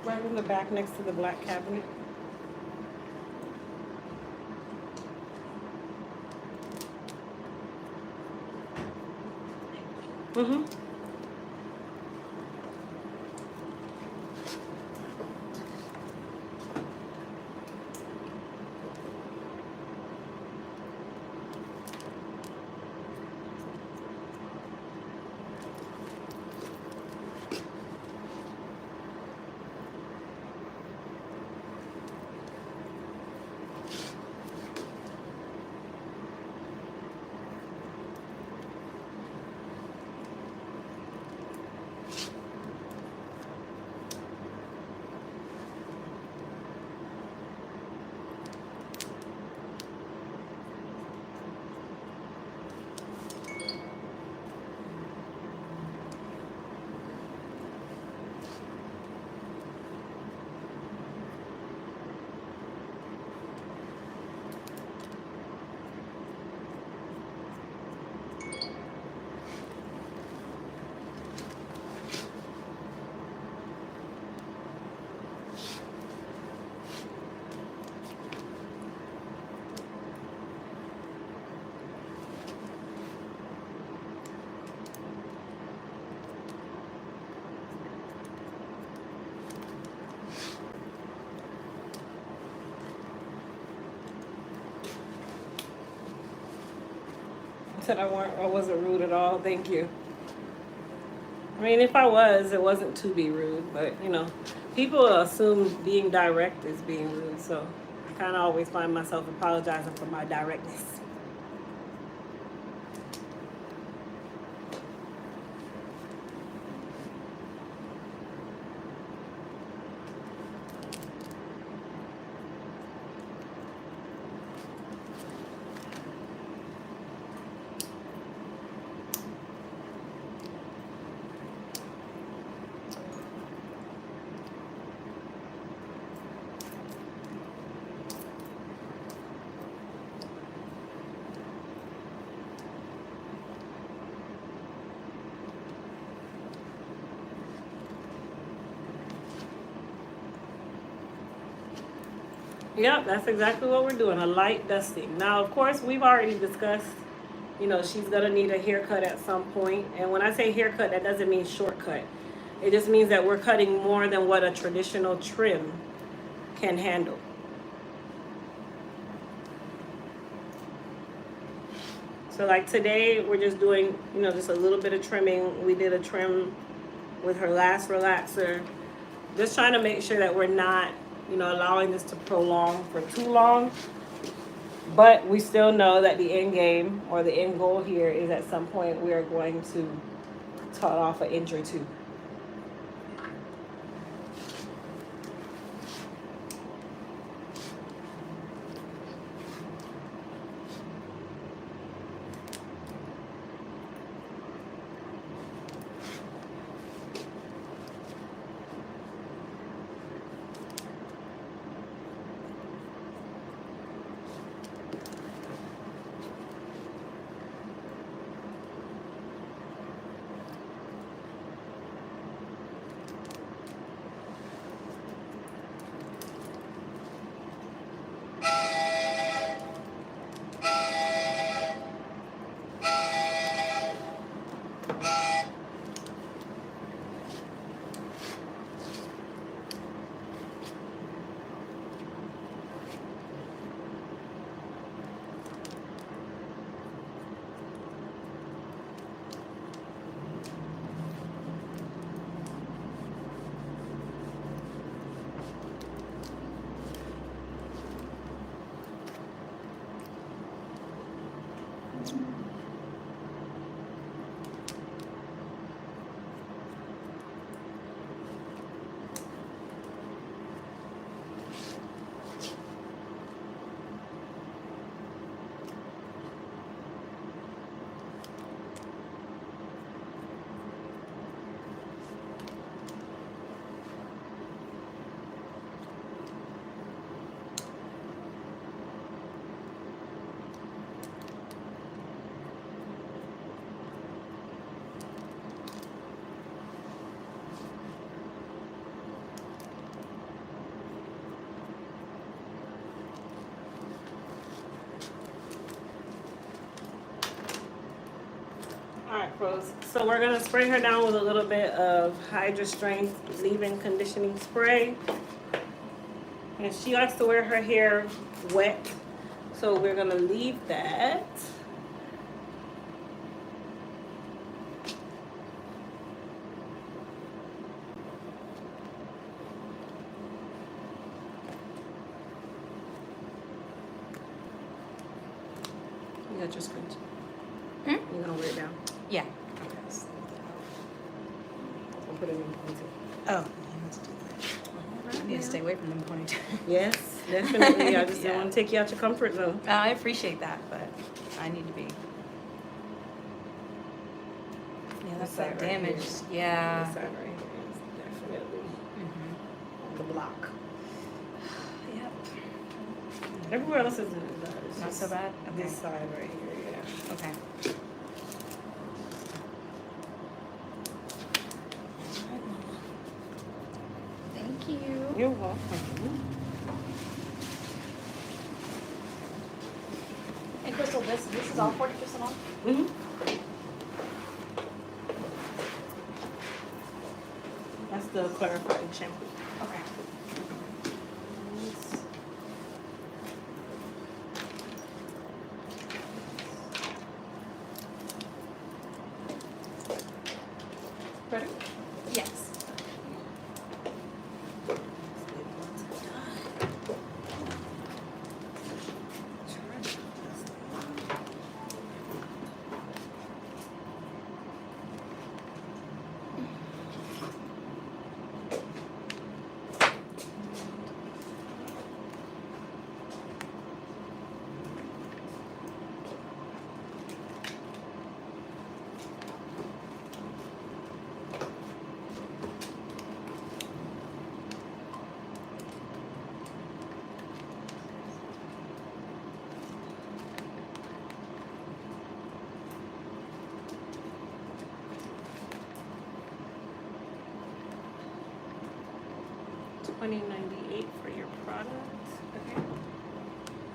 Right in the back next to the black cabinet. Mm-hmm. said I wasn't rude at all. Thank you. I mean, if I was, it wasn't to be rude, but you know, people assume being direct is being rude, so I kind of always find myself apologizing for my directness. Yep, that's exactly what we're doing, a light dusting. Now, of course, we've already discussed, you know, she's gonna need a haircut at some point. And when I say haircut, that doesn't mean shortcut. It just means that we're cutting more than what a traditional trim can handle. So like today, we're just doing, you know, just a little bit of trimming. We did a trim with her last relaxer. Just trying to make sure that we're not, you know, allowing this to prolong for too long. But we still know that the end game or the end goal here is at some point we are going to cut off an inch or two. Alright, pros. So we're gonna spray her down with a little bit of Hydra Strength leave-in conditioning spray. And she likes to wear her hair wet, so we're gonna leave that. You got your scrunchie. Hmm? You're gonna wear it down. Yeah. I'll put it in ponytail. Oh, I need to stay away from them ponytails. Yes, definitely. I just don't want to take you out your comfort zone. I appreciate that, but I need to be. Yeah, that's side that right damage. here. Yeah. This side right here is definitely Mm-hmm. on the block. Yep. Everywhere else isn't bad. It's Not just so bad? Okay. This side right here, yeah. Okay. Thank you. You're welcome. And Crystal, this is all 40% off? Mm-hmm. That's the clarifying shampoo. Okay. better? Yes. $20.98 for your product. Okay.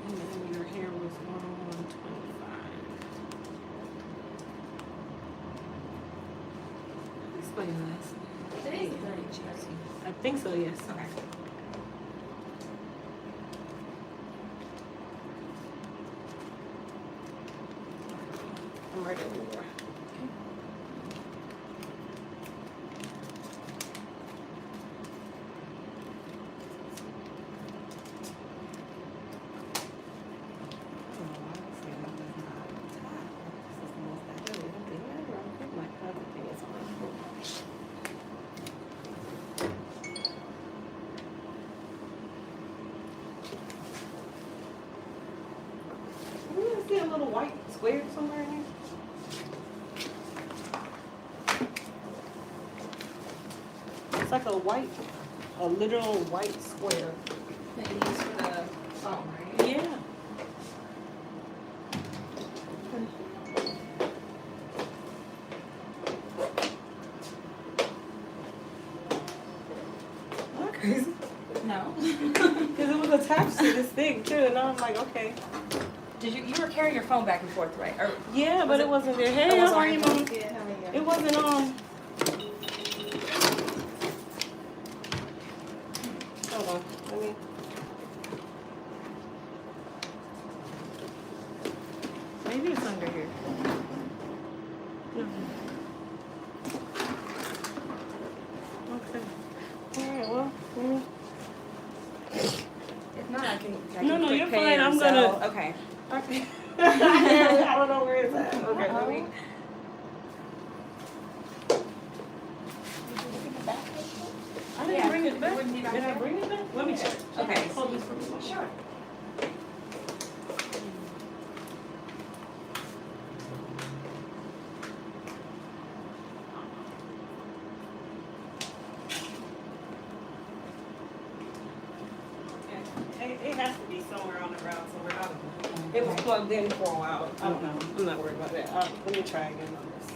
And then your hair was $125. Explain this. Today's the 30th. I think so, yes. Okay. I'm ready when you are. See a little white square somewhere in here? It's like a literal white square. That you use for the phone, right? Yeah. Not crazy. No. Because it was attached to this thing too, and I'm like, okay. You were carrying your phone back and forth, right? Or Yeah, but it wasn't there. Hey, it how wasn't are on you, your Mom? phone? Yeah, how many? It wasn't on. Hold on. Let me. Maybe it's under here. No. Okay. All right. Well. if not, I can No, click you're pay fine. or I'm Zelle. gonna- Okay. Okay. I don't know where it's at. Okay. Let me. I didn't Yeah, bring it back. wouldn't be back Did I there? bring it back? Let me check. Okay. Hold this for me. Sure. It has to be somewhere on the route somewhere. I don't know. It was plugged in for a while. I don't know. I'm not worried about that. Let me try again on this.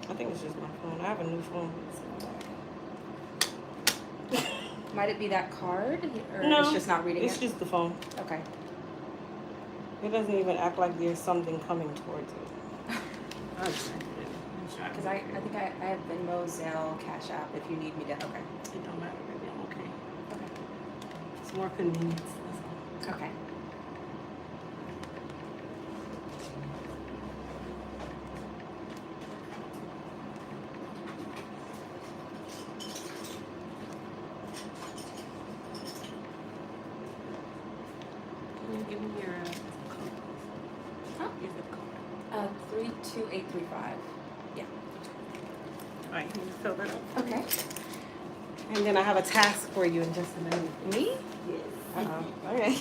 I think it's just my phone. I have a new phone. Might it be that card, or No, it's just not reading It's it? just the phone. Okay. It doesn't even act like there's something coming towards it. I'm sorry. Because I think I have Venmo, Zelle, Cash App. If you need me to. Okay. It don't matter, baby. I'm okay. Okay. It's more convenience. That's all. Okay. Can you give me your code? Huh? Your zip code. 32835. All right, can you fill that out? Okay. And then I have a task for you in just a minute. Me? Yes. Okay.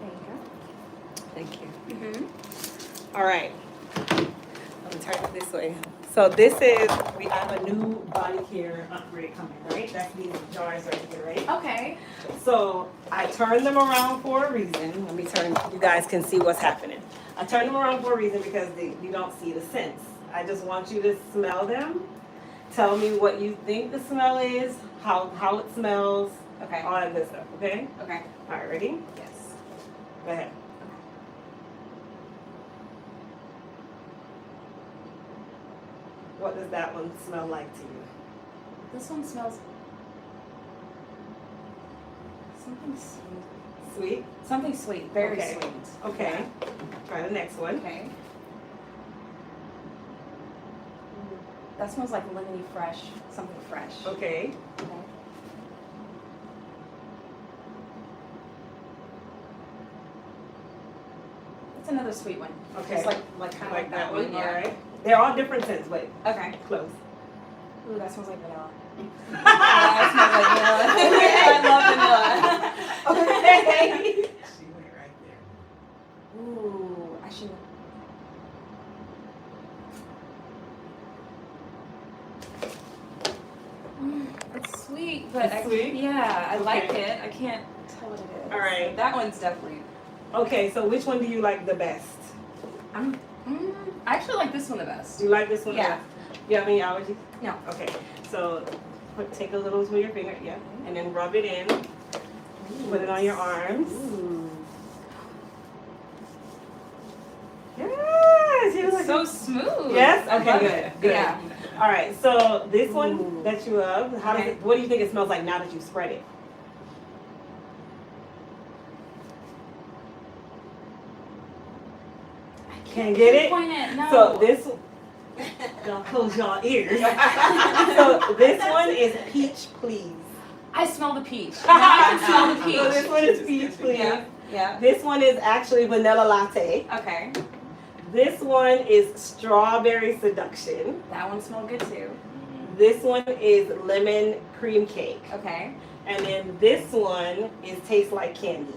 There you Thank you. go. Mm-hmm. All right. Let me turn it this way. So this is, we have a new body care upgrade coming, right? That's these jars right here, right? Okay. So I turned them around for a reason. Let me turn, you guys can see what's happening. I turned them around for a reason because you don't see the scents. I just want you to smell them. Tell me what you think the smell is, how it smells, Okay. all that good stuff, okay? Okay. All right, ready? Yes. Go ahead. What does that one smell like to you? This one smells something sweet. Sweet? Something sweet, very Okay. sweet. Okay. Try the next one. Okay. That smells like lemony fresh, something fresh. Okay. Okay. That's another sweet one. Okay. It's like kind of like that one. All Yeah. right. They're all different scents, but Okay. close. Ooh, that smells like vanilla. Yeah, that smells like vanilla. I love vanilla. Okay. She went right there. Ooh, I should. It's sweet, but It's sweet? yeah, I like Okay. it. I can't tell what it is. All right. That one's definitely. Okay, so which one do you like the best? I actually like this one the best. Do you like this one? Yeah. the best? You have any allergies? No. Okay, so take a little with your finger, yeah, and then rub it in. Put it on your arms. Ooh. Yes, you It's like so smooth. Yes? I Okay, love good, it. good. Yeah. All right, so this Ooh. one that you love, how does Okay. it? What do you think it smells like now that you've spread it? Can't get it? Point it. No. So this, y'all close y'all ears. So this one is peach please. I smell the peach. Now I can smell the peach. So this one is peach please. Yeah. Yeah. This one is actually vanilla latte. Okay. This one is strawberry seduction. That one smelled good too. This one is lemon cream cake. Okay. And then this one is taste like candy.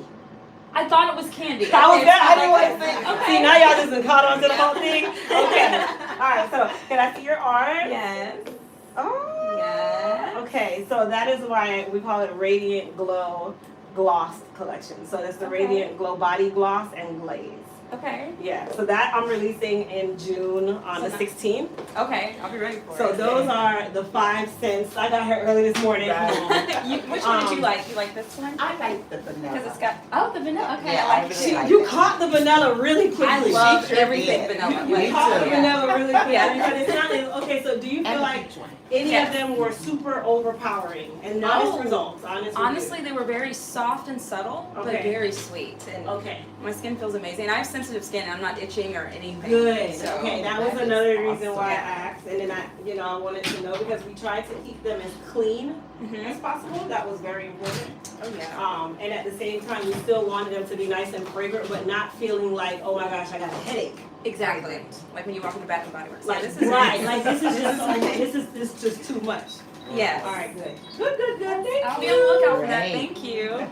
I thought it was candy. I was Okay, there. I so didn't want to say. Okay. See, now y'all just been caught on to the whole thing. Okay. All right. So can I see your arm? Yes. Oh. Yes. Okay. So that is why we call it Radiant Glow Gloss Collection. So that's the Okay. Radiant Glow Body Gloss and Glaze. Okay. Yeah. So that I'm releasing in June on the So 16th. Okay. I'll be ready for So it. those are the 5 scents. I got here early this morning. Which one did you like? You like this one? I like the vanilla. Because it's got the vanilla. Okay, Yeah, I I like really it. like You caught the vanilla really quickly. I love sure everything did. vanilla. You Me caught the too. vanilla really quickly. Yeah. Because it's not, okay, so do you feel And the like peach one. any Yes. of them were super overpowering and honest Oh. results? Honest Honestly, they were very soft and subtle, but Okay. very sweet. And reviews? Okay. my skin feels amazing. I have sensitive skin. And I'm not itching or anything. Good. So Okay, that was that is another reason awesome. why I asked, and then I wanted to know because we tried to keep them as clean Mhm. as possible. That was very important. Oh yeah. And at the same time, we still wanted them to be nice and fragrant, but not feeling like, oh my gosh, I got a headache. Exactly. Like when you walk in the Bath and Body Works. Like, Yeah, this is right, nice. like this is just this is just too much. Yes. All right, good. Good. Thank I'll be you. on the lookout for that. Great. Thank you.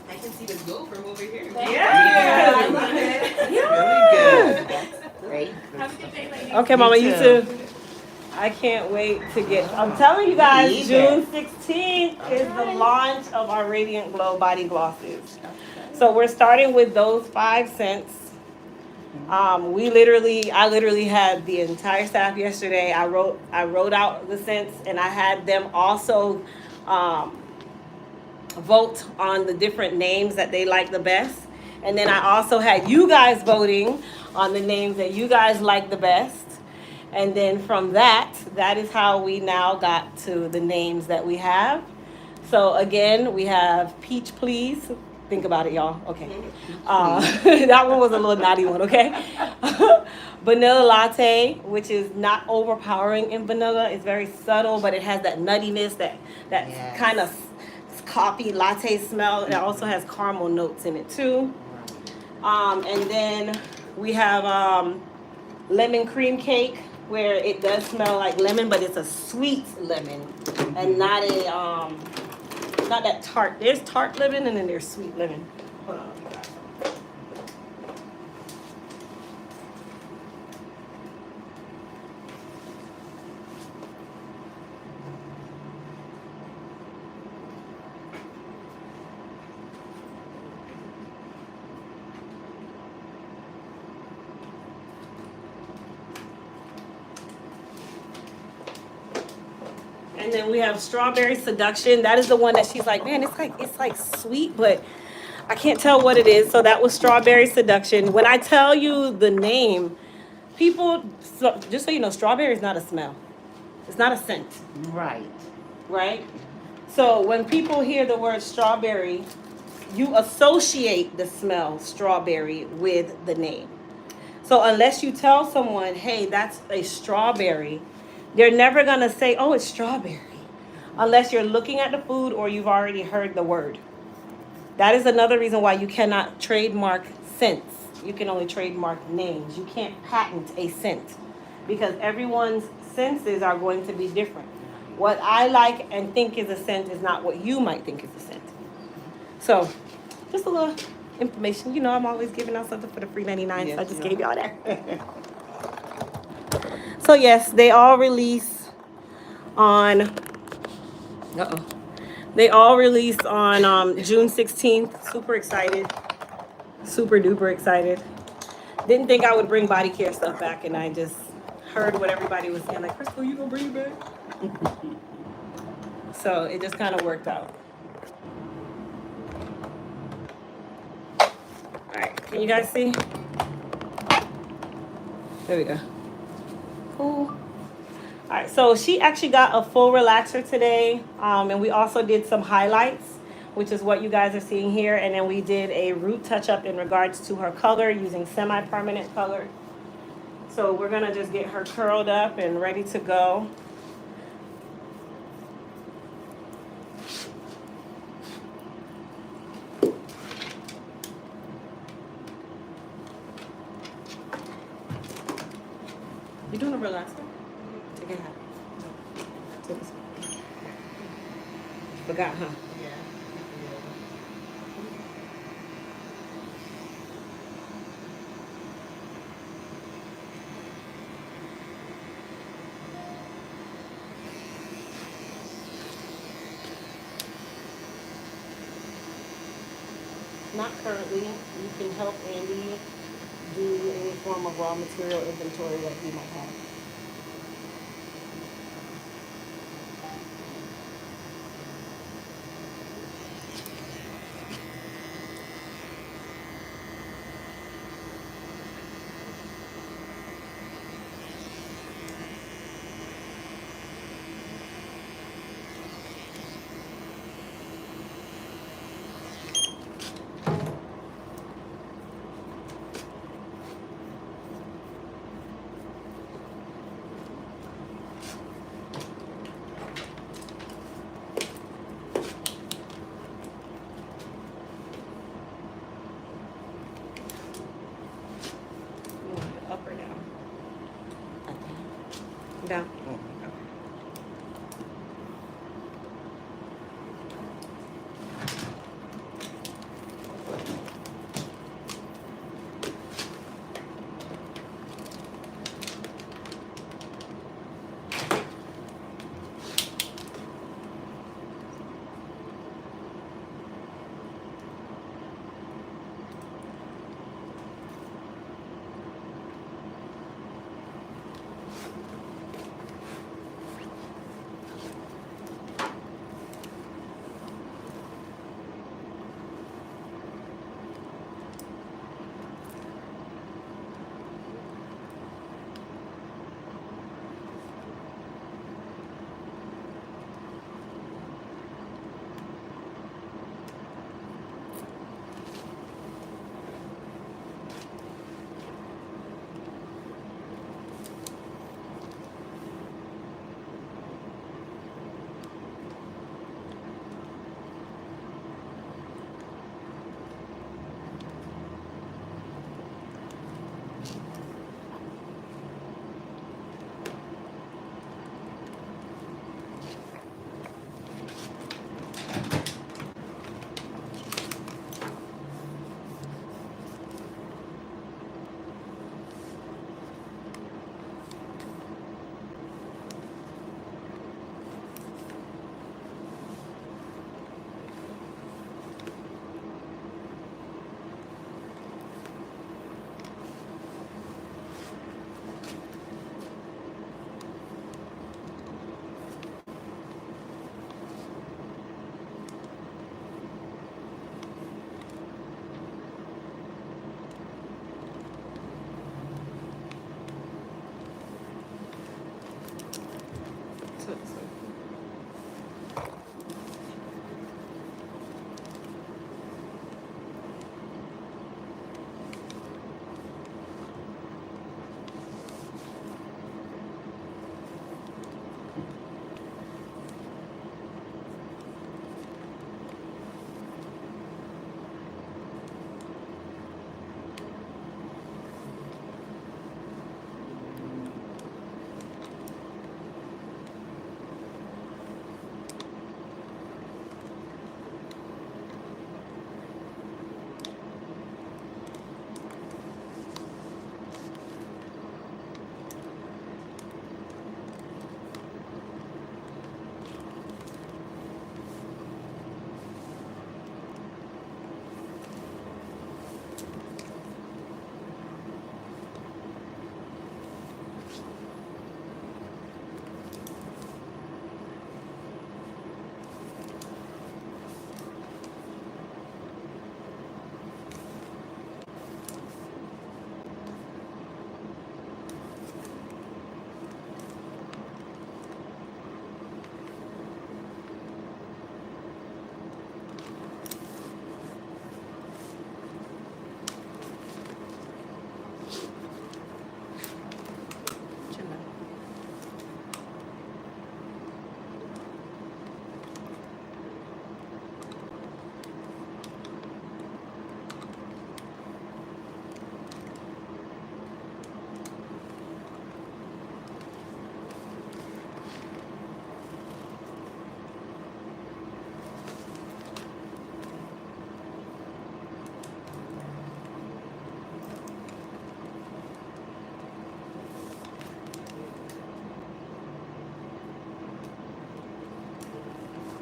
I can see the glow from over here. Thank Yeah. you. I love it. Really good. That's great. Have a good day, ladies. Okay, Mama, Me you too. too. I can't wait to get. I'm telling you guys, Me June 16th is the launch of our Radiant Glow body glosses. So we're starting with those 5 scents. I literally had the entire staff yesterday. I wrote out the scents, and I had them also vote on the different names that they like the best. And then I also had you guys voting on the names that you guys like the best. And then from that is how we now got to the names that we have. So again, we have Peach Please. Think about it, y'all. Okay. That one was a little naughty one, okay? Vanilla Latte, which is not overpowering in vanilla. It's very subtle, but it has that nuttiness, that Yes. kind of coffee latte smell. It also has caramel notes in it too. And then we have lemon cream cake, where it does smell like lemon, but it's a sweet lemon and not that tart. There's tart lemon and then there's sweet lemon. Hold on. And then we have Strawberry Seduction. That is the one that she's like, man, it's like sweet, but I can't tell what it is. So that was Strawberry Seduction. When I tell you the name, people, so, just so you know, strawberry is not a smell. It's not a scent, Right. right? So when people hear the word strawberry, you associate the smell strawberry with the name. So unless you tell someone, hey, that's a strawberry, they're never going to say, oh, it's strawberry. Unless you're looking at the food or you've already heard the word. That is another reason why you cannot trademark scents. You can only trademark names. You can't patent a scent because everyone's senses are going to be different. What I like and think is a scent is not what you might think is a scent. So, just a little information. You know, I'm always giving out something for the free 99, so I just gave y'all that. So, yes, they all release on... They all released on June 16th. Super excited. Super duper excited. Didn't think I would bring body care stuff back, and I just heard what everybody was saying. Like, Crystal, you gonna bring it back? So it just kind of worked out. All right, can you guys see? There we go. Cool. All right, so she actually got a full relaxer today, and we also did some highlights, which is what you guys are seeing here, and then we did a root touch-up in regards to her color using semi-permanent color. So we're gonna just get her curled up and ready to go. You doing a relaxer? Take a hat. Take this. Forgot, huh? Not currently. You can help Andy do any form of raw material inventory that he might have. You want it up or down? Down.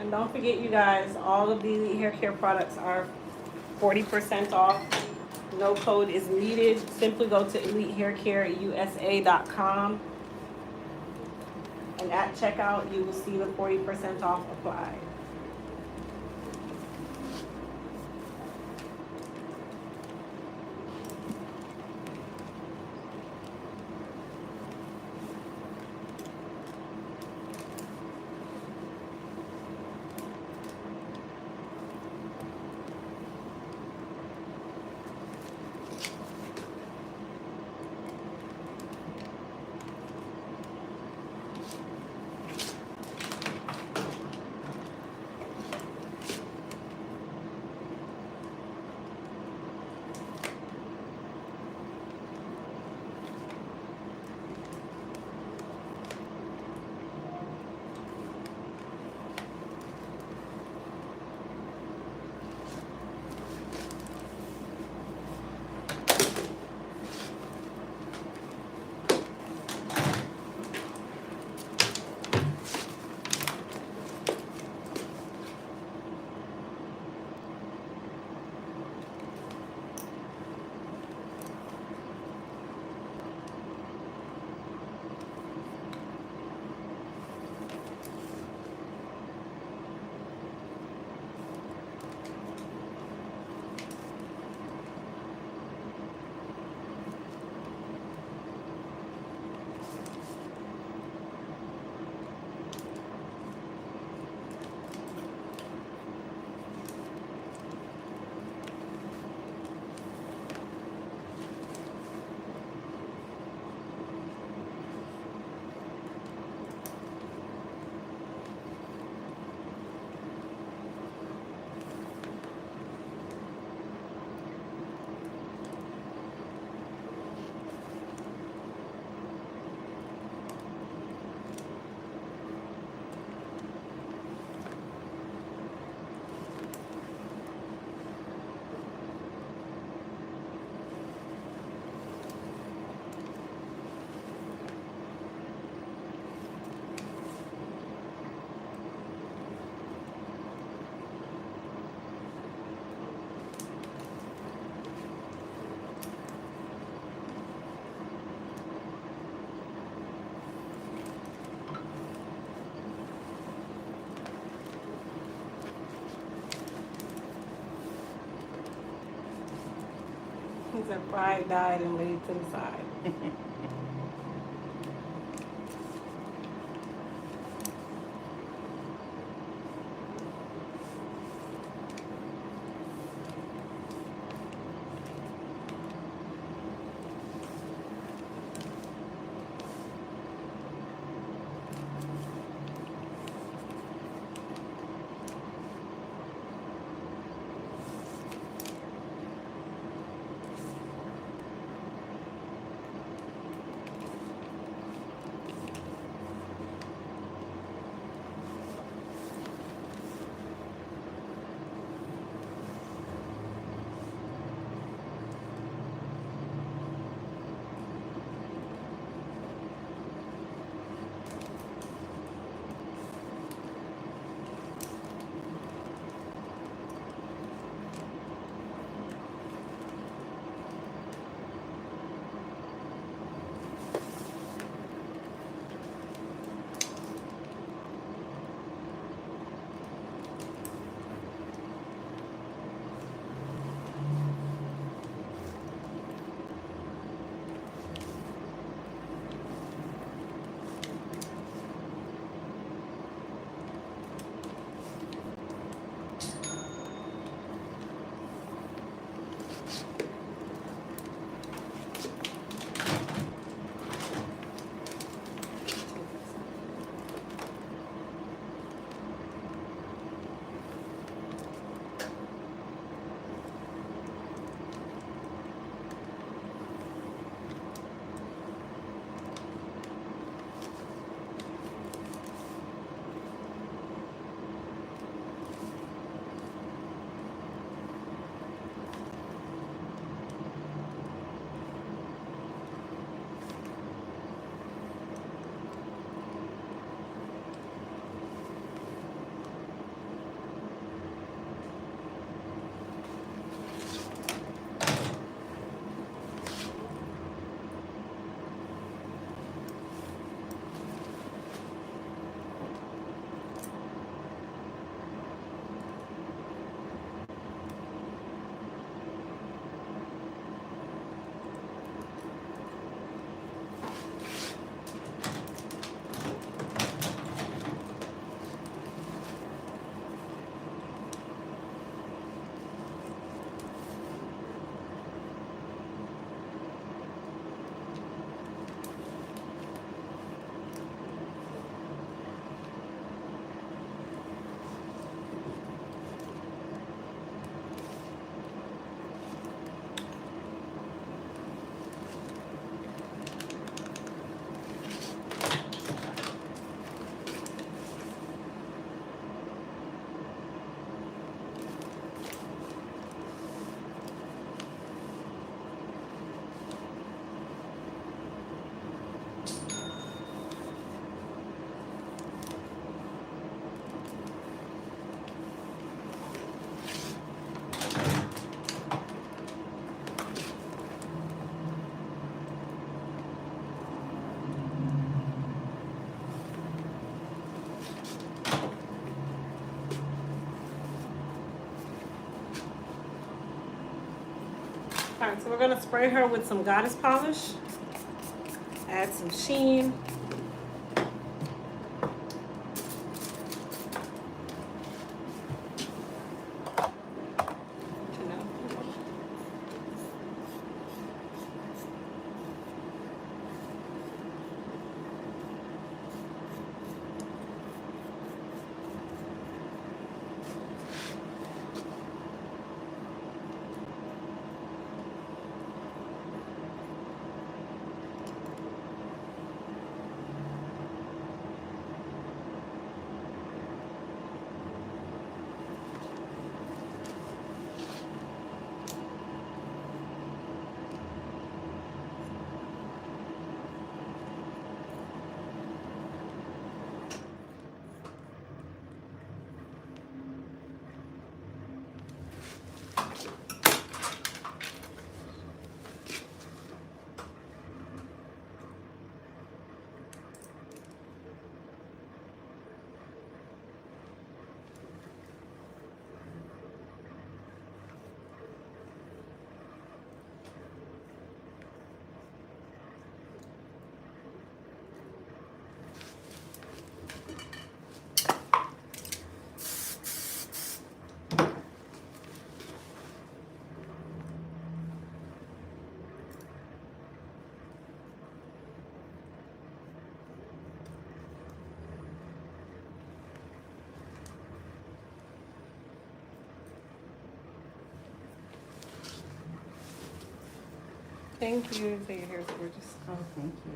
And don't forget, you guys, all of the Elite Hair Care products are 40% off. No code is needed. Simply go to elitehaircareusa.com. And at checkout, you will see the 40% off applied. He said pride died and laid to the side. Alright, so we're gonna spray her with some goddess polish. Add some sheen. Thank you. Say your hair is gorgeous. Oh, thank you.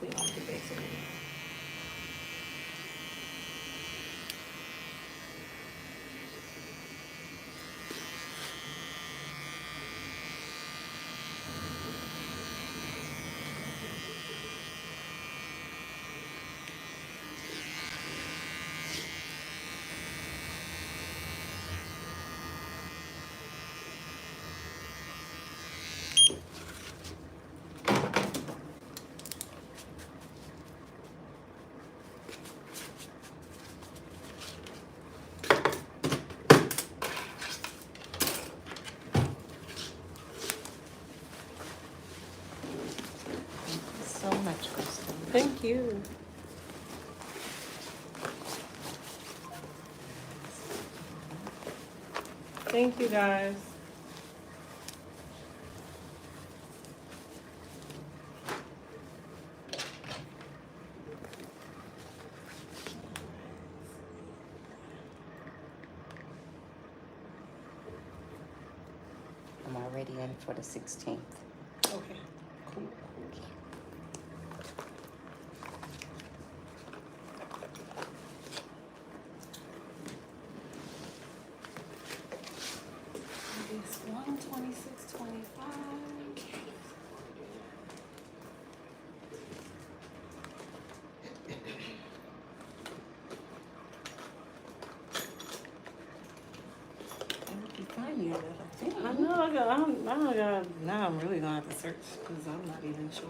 Clean off the base of it. So much, Kristen. Thank you. Thank you, guys. I'm already in for the 16th. Okay. Cool. It's 126.25. You find you another thing. I know. Now I'm really gonna have to search because I'm not even sure.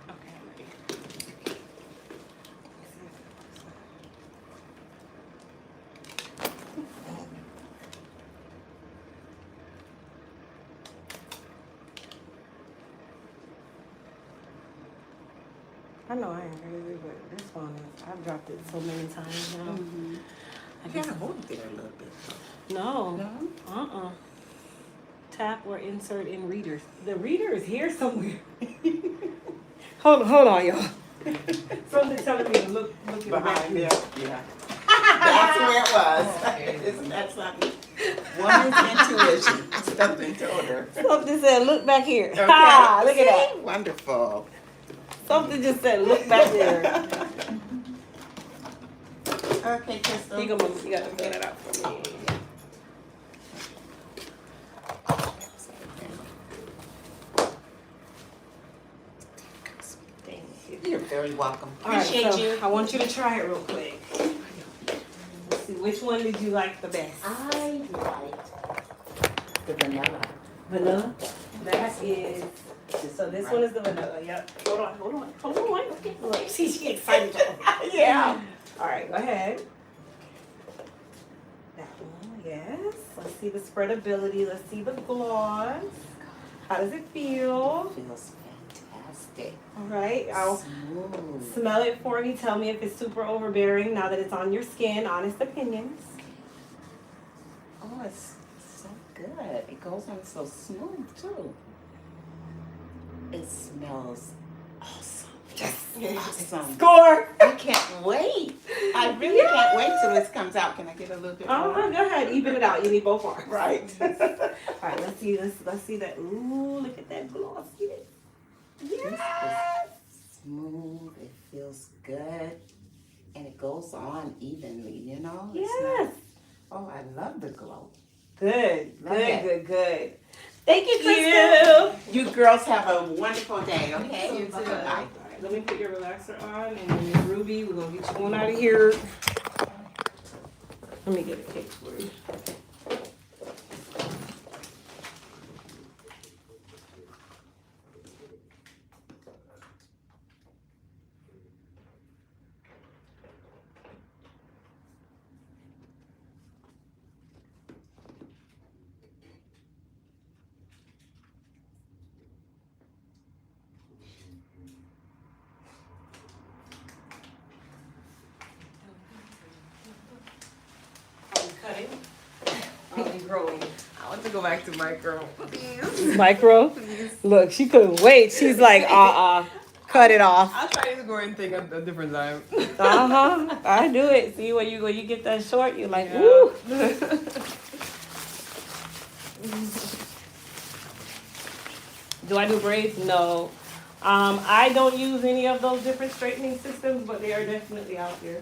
Okay, I'm ready. I know I ain't crazy, but this one, I've dropped it so many times now. I You guess gotta hold it there a little bit. no. No? Tap or insert in readers. The reader is here somewhere. hold on, y'all. Something telling me to look in the back. Behind there? Yeah. That's where it was. Isn't that something? Woman's intuition. Something told her. Something said, look back here. Okay. Ha! Look at that. See? Wonderful. Something just said, look back there. Okay, Crystal. You gotta fill that out for me. Thank you. You're very welcome. All right, Appreciate so you. I want you to try it real quick. Let's see, which one did you like the best? I liked the vanilla. Vanilla? That is, so this one is the vanilla, yep. Hold on. Okay, look, see, she excited. Yeah. All right, go ahead. That one, yes. Let's see the spreadability. Let's see the gloss. How does it feel? Feels fantastic. All right, I'll Smooth. smell it for me. Tell me if it's super overbearing now that it's on your skin. Honest opinions. Oh, it's so good. It goes on so smooth too. It smells awesome. Yes. Awesome. Score. I can't wait. I really can't wait till this comes out. Can I get a little bit more? Go ahead. Even it out. You need both arms. Right. All right. Let's see. Let's see that. Ooh, look at that glossiness. Yes. This is smooth. It feels good, and it goes on evenly. You know. It's Yes. not- oh, I love the glow. Good. Love it. Good. Thank you, Crystal. You girls have a wonderful day. Okay. You too. Bye. All right, let me put your relaxer on, and then your Ruby. We're gonna get you on out of here. Let me get a cake for you. Are you cutting? Are you growing? I want to go back to micro. Please. Micro? Look, she couldn't wait. She's like, cut it off. I'll try this growing thing at a different time. I do it. See, when you get that short, you're like, Yeah. woo. Do I do braids? No. I don't use any of those different straightening systems, but they are definitely out there.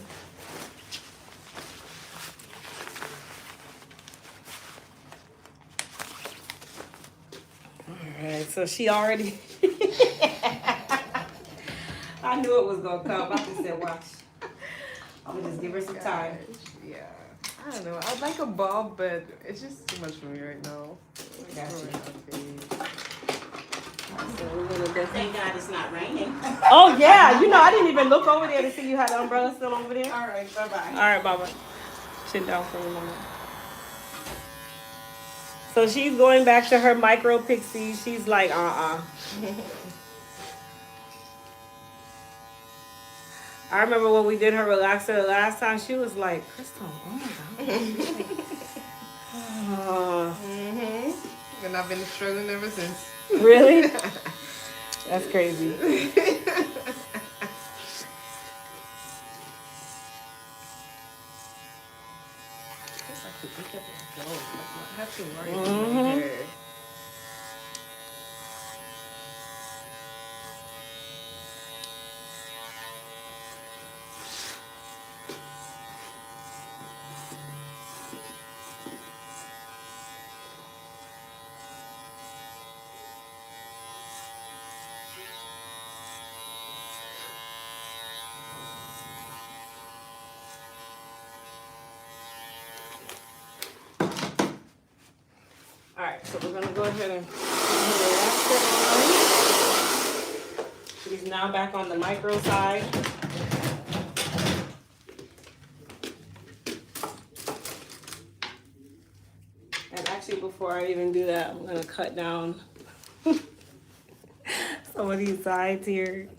Alright, so she already I knew it was gonna come. I just said watch. I'm gonna just give her some time. Yeah. I don't know. I'd like a bob, but it's just too much for me right now. Got you. Okay. So we're gonna definitely. Thank God it's not raining. Oh yeah, I didn't even look over there to see you had the umbrella still over there. All right. Bye bye. Alright, Baba. Sit down for a moment. So she's going back to her micro pixie. She's like, I remember when we did her relaxer the last time, she was like, Crystal, oh my God. And I've been struggling ever since. Really? That's crazy. Guess I could pick up and go. I have to worry about my hair. Alright, so we're gonna go ahead and put her relaxer on. She's now back on the micro side. And actually, before I even do that, I'm gonna cut down some of these sides here.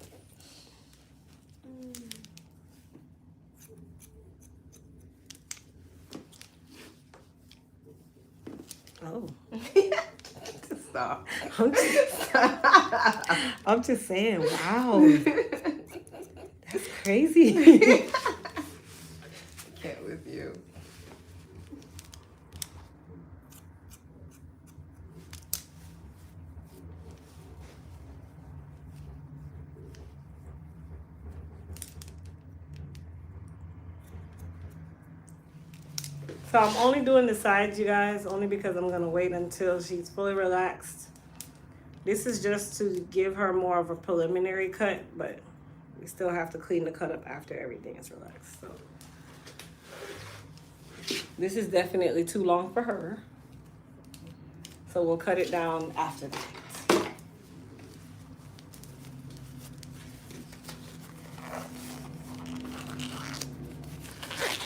Oh. Stop. I'm just saying, wow. That's crazy. Can't with you. So I'm only doing the sides, you guys, only because I'm gonna wait until she's fully relaxed. This is just to give her more of a preliminary cut, but we still have to clean the cut up after everything is relaxed. So this is definitely too long for her. So we'll cut it down after that.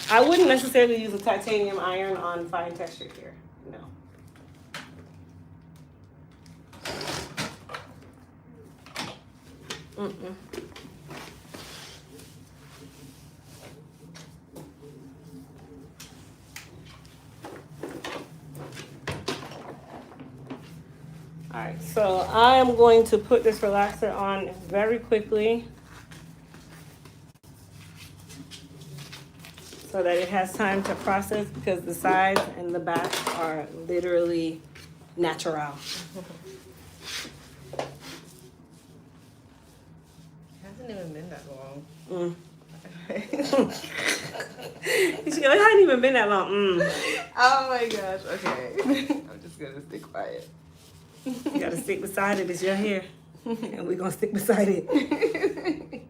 I wouldn't necessarily use a titanium iron on fine texture here. No. Mm-mm. Alright, so I am going to put this relaxer on very quickly so that it has time to process, because the sides and the back are literally natural. Hasn't even been that long. She goes, it hasn't even been that long. Oh my gosh, okay. I'm just gonna stay quiet. You gotta stick beside it. It's your hair. And we're gonna stick beside it.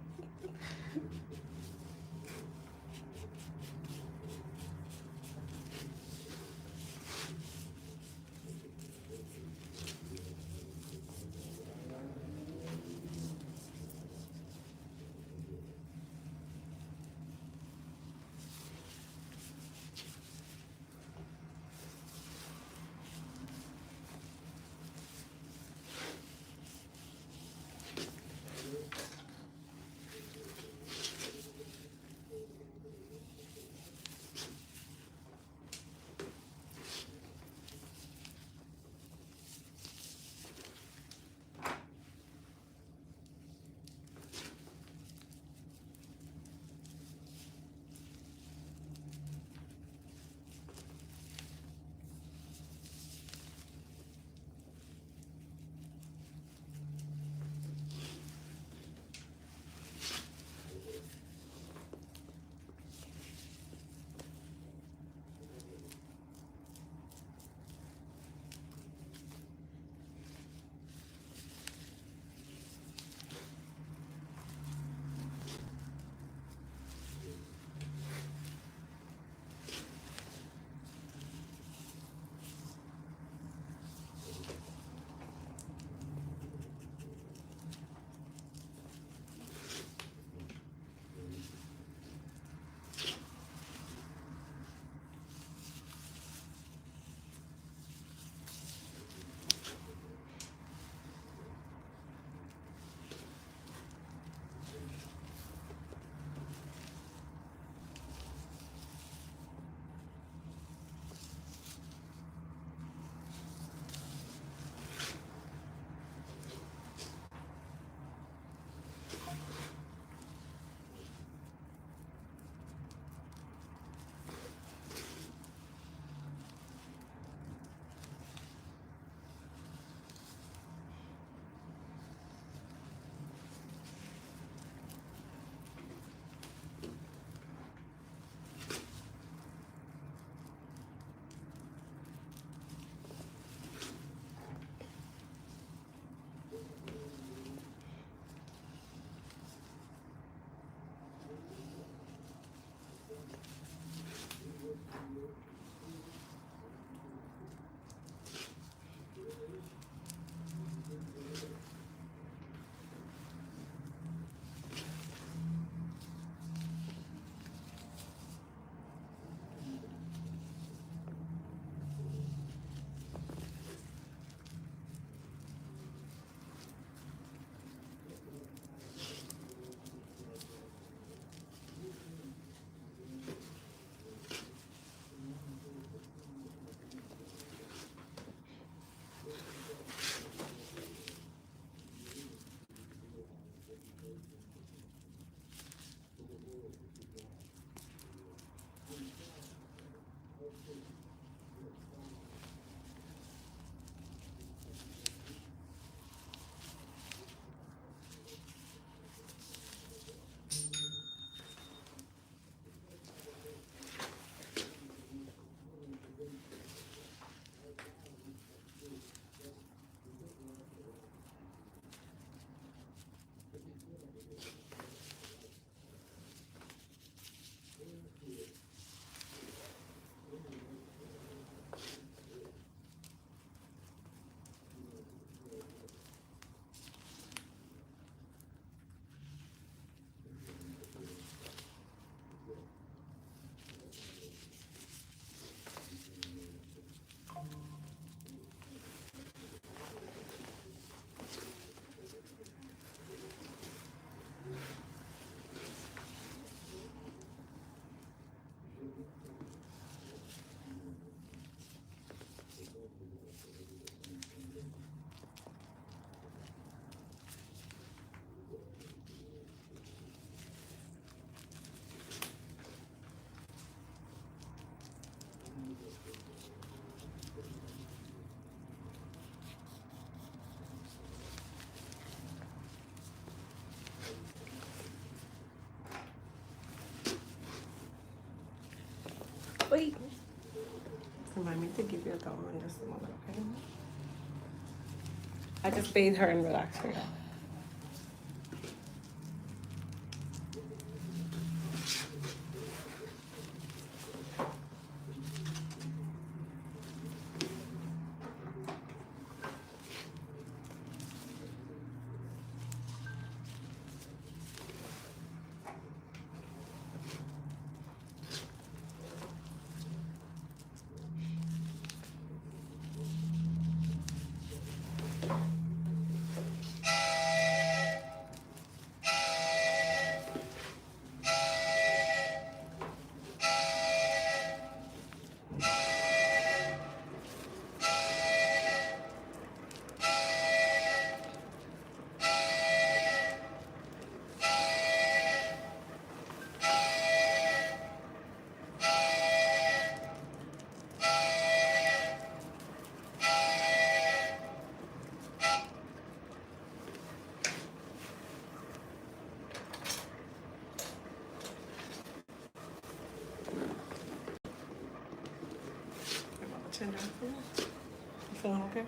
Remind me to give you a dollar in just a moment, okay? I just bathed her and relaxed her. Chin down for me. You feeling okay?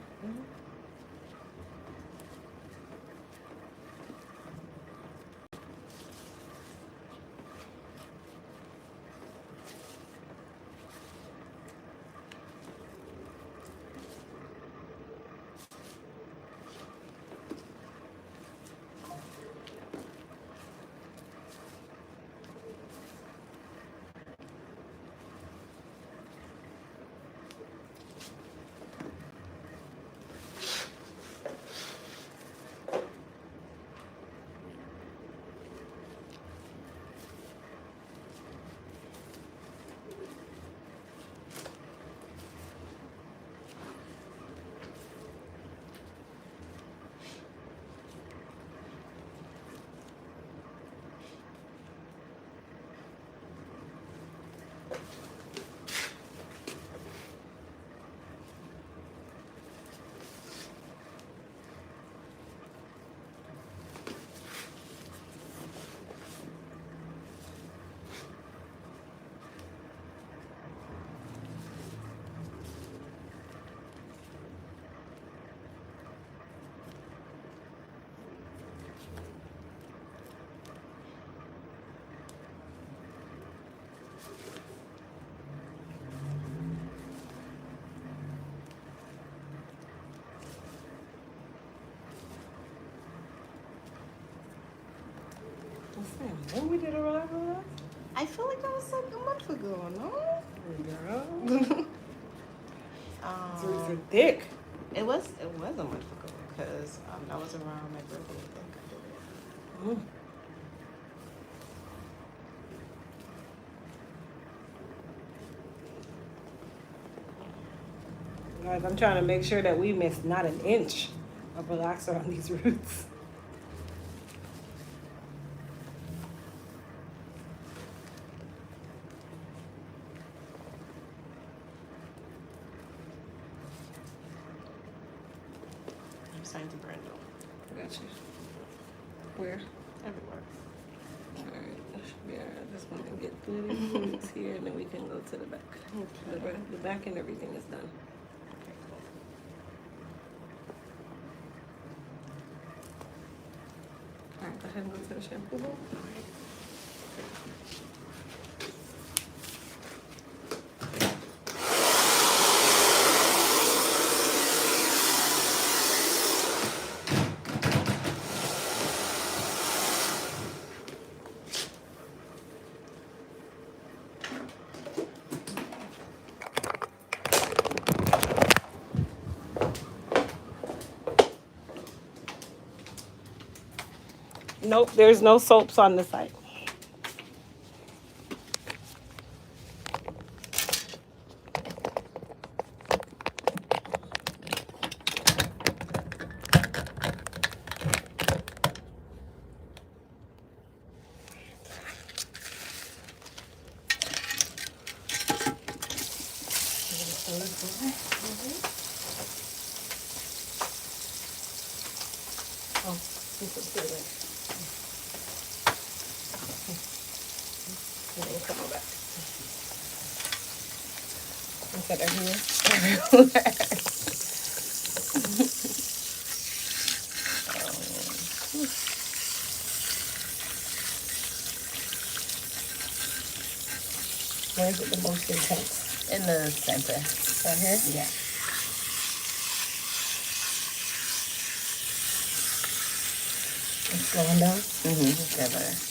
When we did a live on that? I feel like that was like a month ago, no? Girl. Um, Thick. it was a month ago because that was around my birthday. I think I did it. Guys, I'm trying to make sure that we miss not an inch of relaxer on these roots. I'm starting to burn though. Got you. Where? Everywhere. Alright, that should be alright. I just want to get through these roots here and then we can go to the back. Okay. The back and everything is done. Okay, cool. Alright, go ahead and go to the shampoo bowl. Nope, there's no soaps on the site. Oh, this is good. And then come on back. said everywhere. Where's it the most intense? In the center. Right here? Yeah. It's slowing down. Feel better.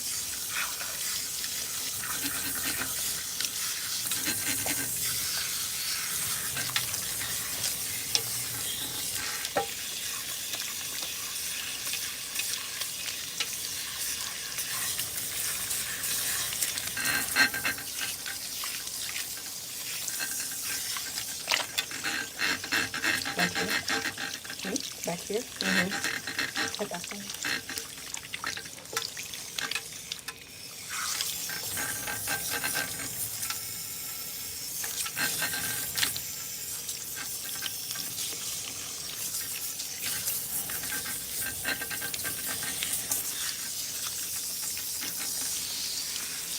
Back here? Put that one.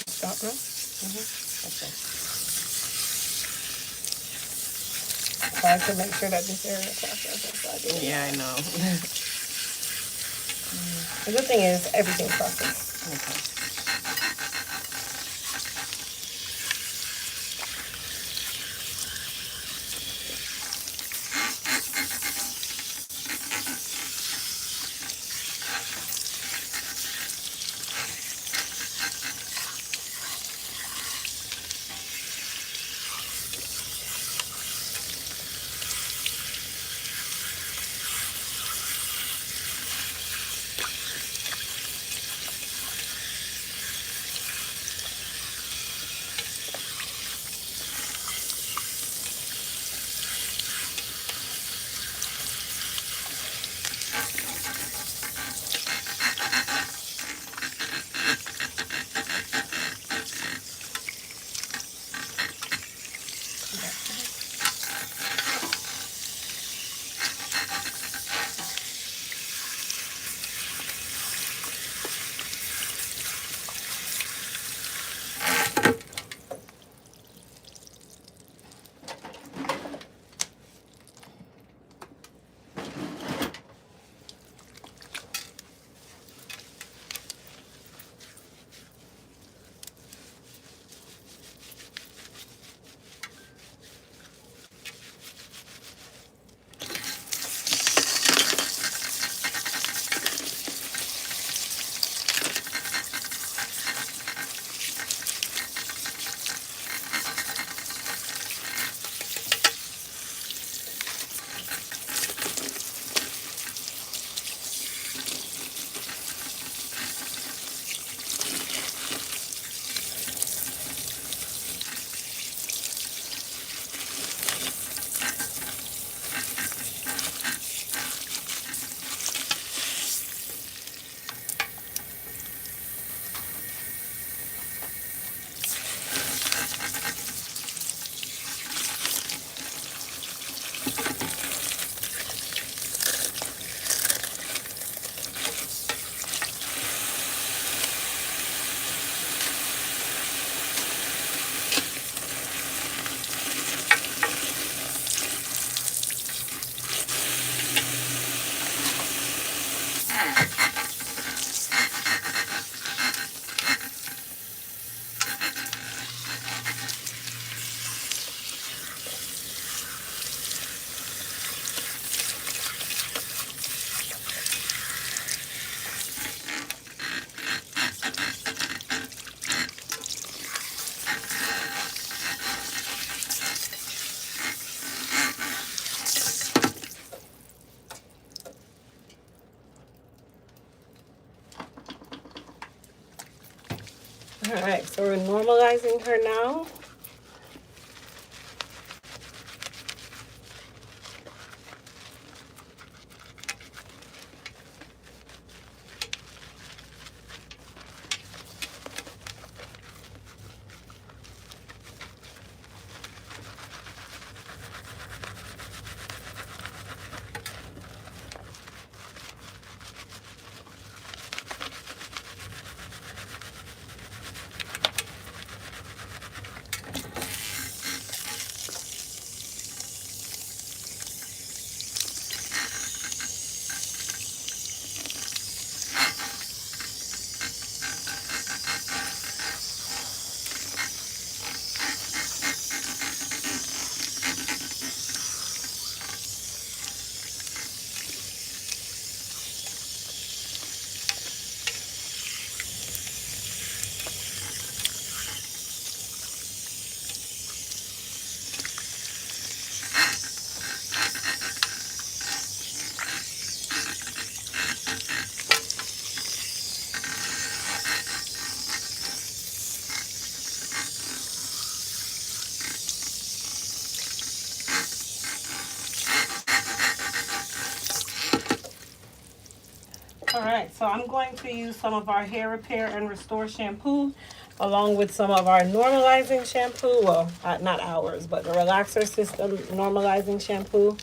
Stop now? Okay. Try to make sure that this area processes. Yeah, I know. The good thing is everything's processed. Okay. All right, so we're normalizing her now. to use some of our hair repair and restore shampoo along with some of our normalizing shampoo. Well, not ours, but the relaxer system normalizing shampoo.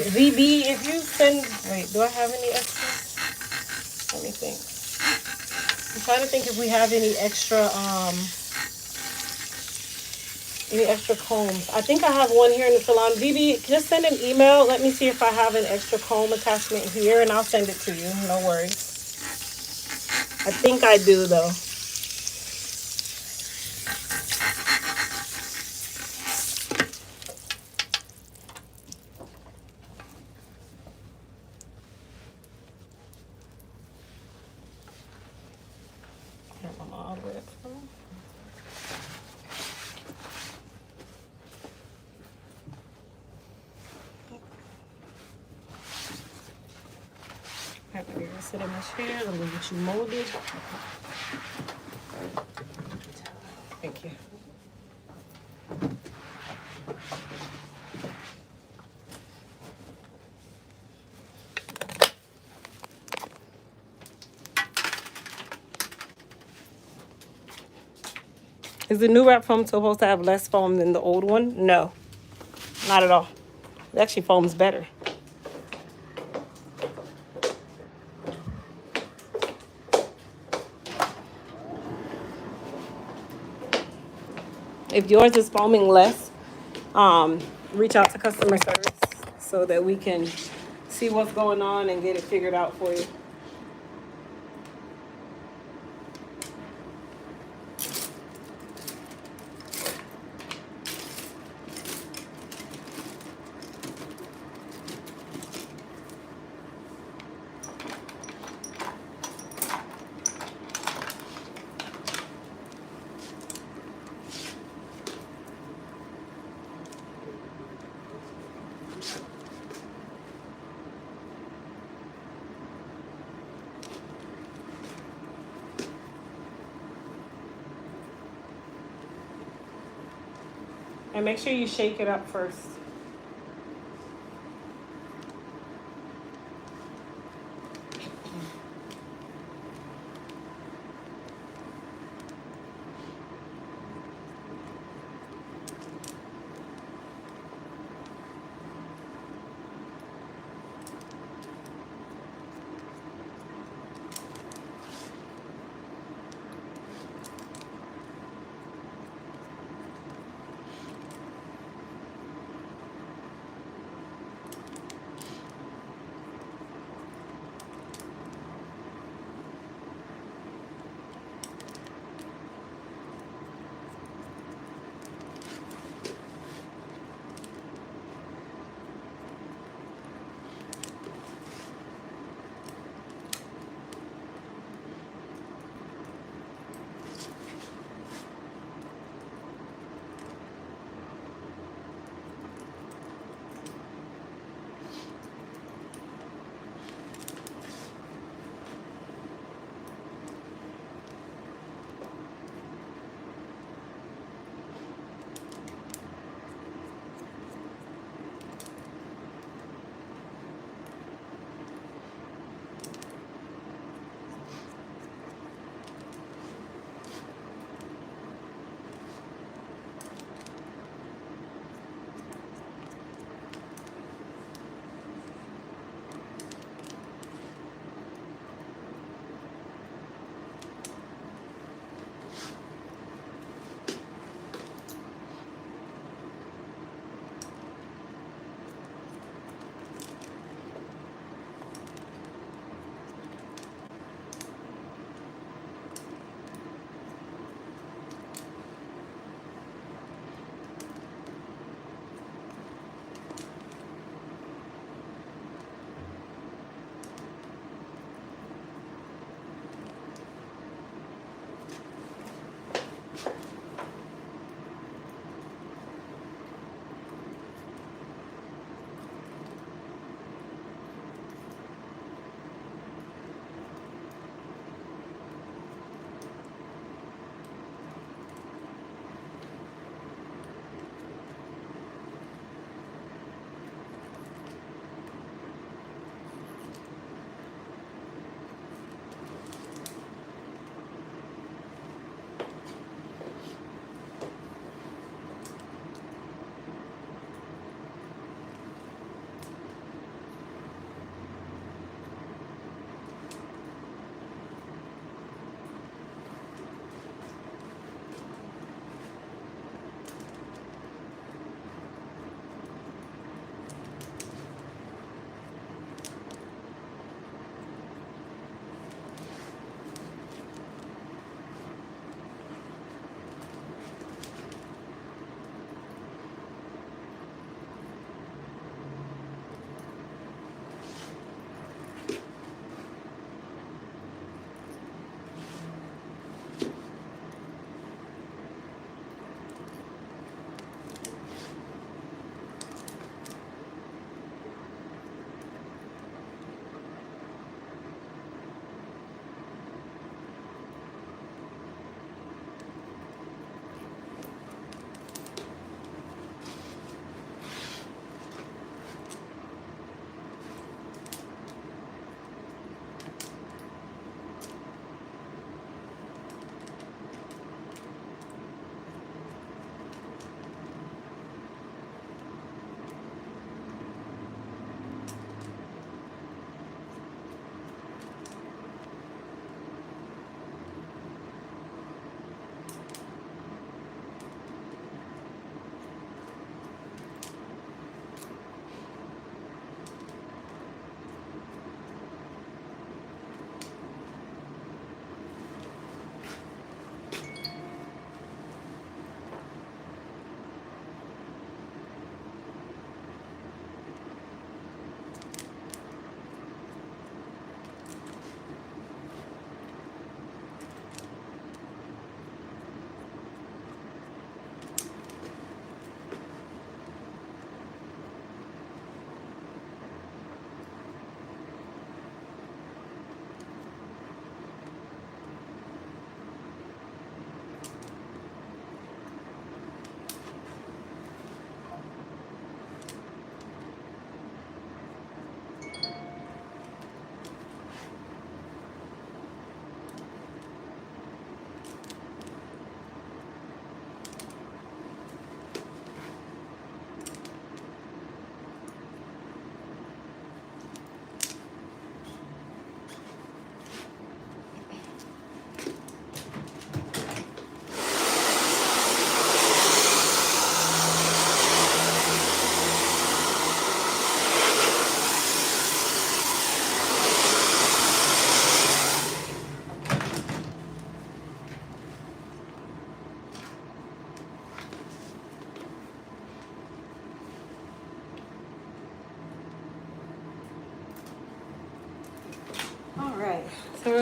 VB, if you send, wait, do I have any extra? Let me think. I'm trying to think if we have any extra combs. I think I have one here in the salon. VB, just send an email. Let me see if I have an extra comb attachment here, and I'll send it to you. No worries. I think I do, though. Sit in this chair. I'm gonna get you molded. Thank you. Is the new wrap foam supposed to have less foam than the old one? No, not at all. It actually foams better. If yours is foaming less, reach out to customer service so that we can see what's going on and get it figured out for you. And make sure you shake it up first.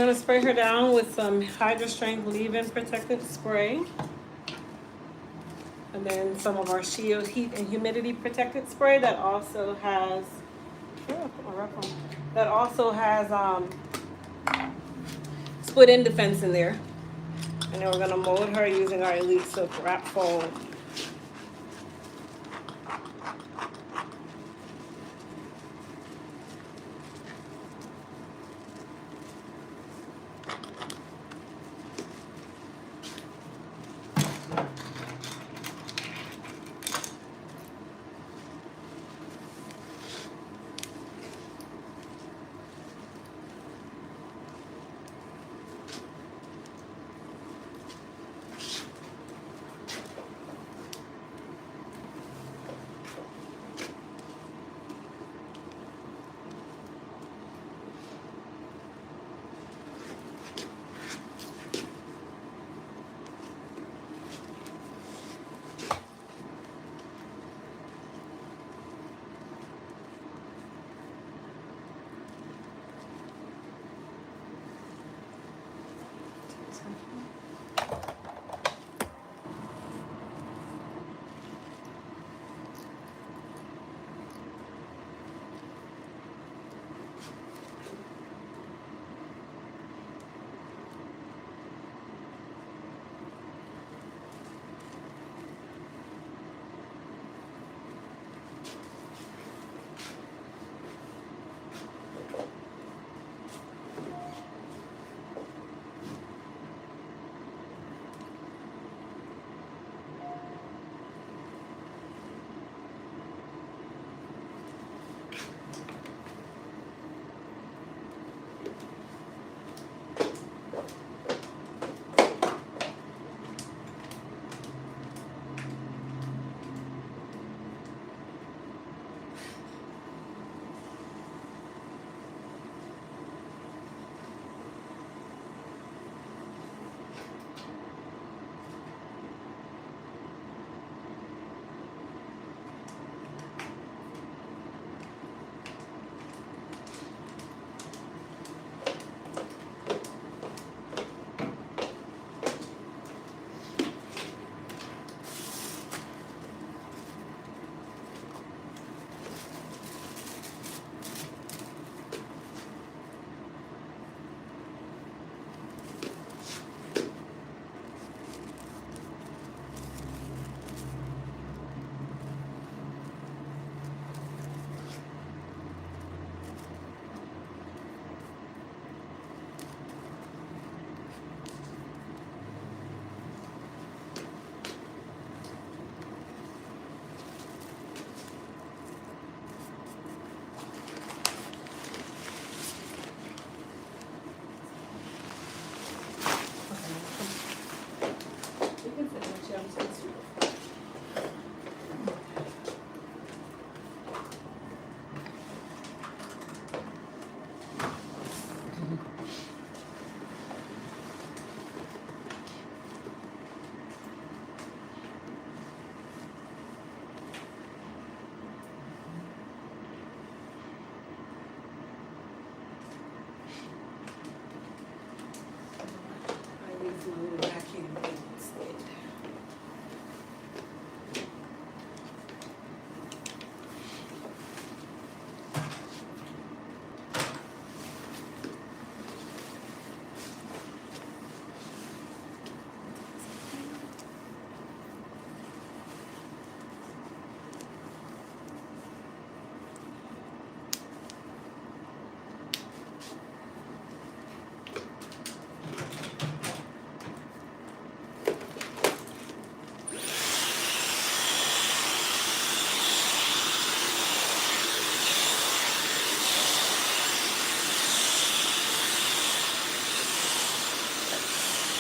gonna spray her down with some Hydra Strength Leave-In Protectant Spray. And then some of our Shield Heat and Humidity Protectant Spray that also has, that also has split end defense in there. And then we're gonna mold her using our Elite Silk Wrap Foam.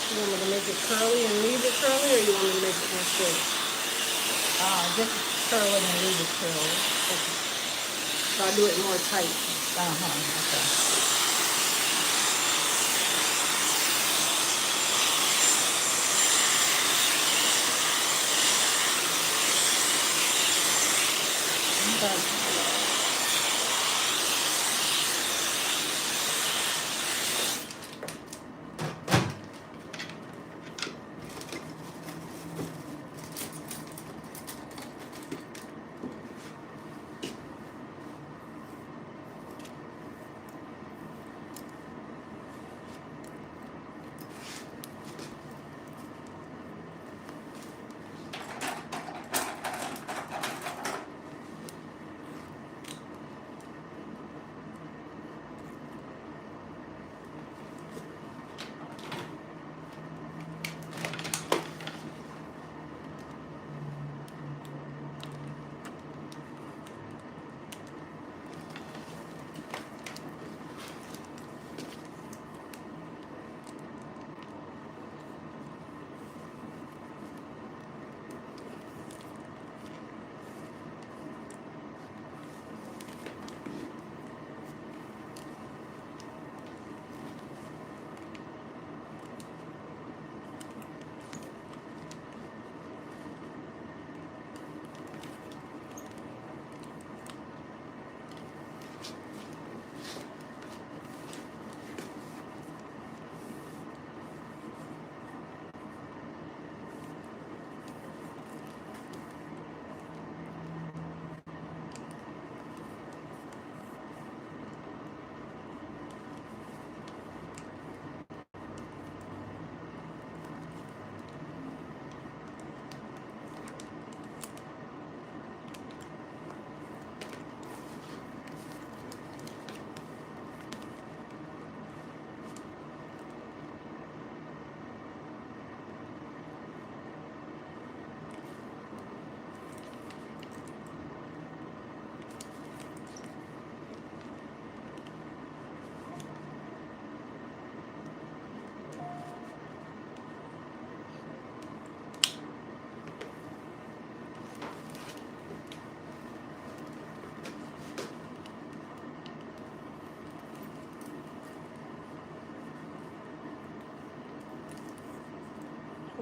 You want me to make it curly and leave it curly, or you want me to make it more straight? Just curl it and leave it curly. So I do it more tight. Okay.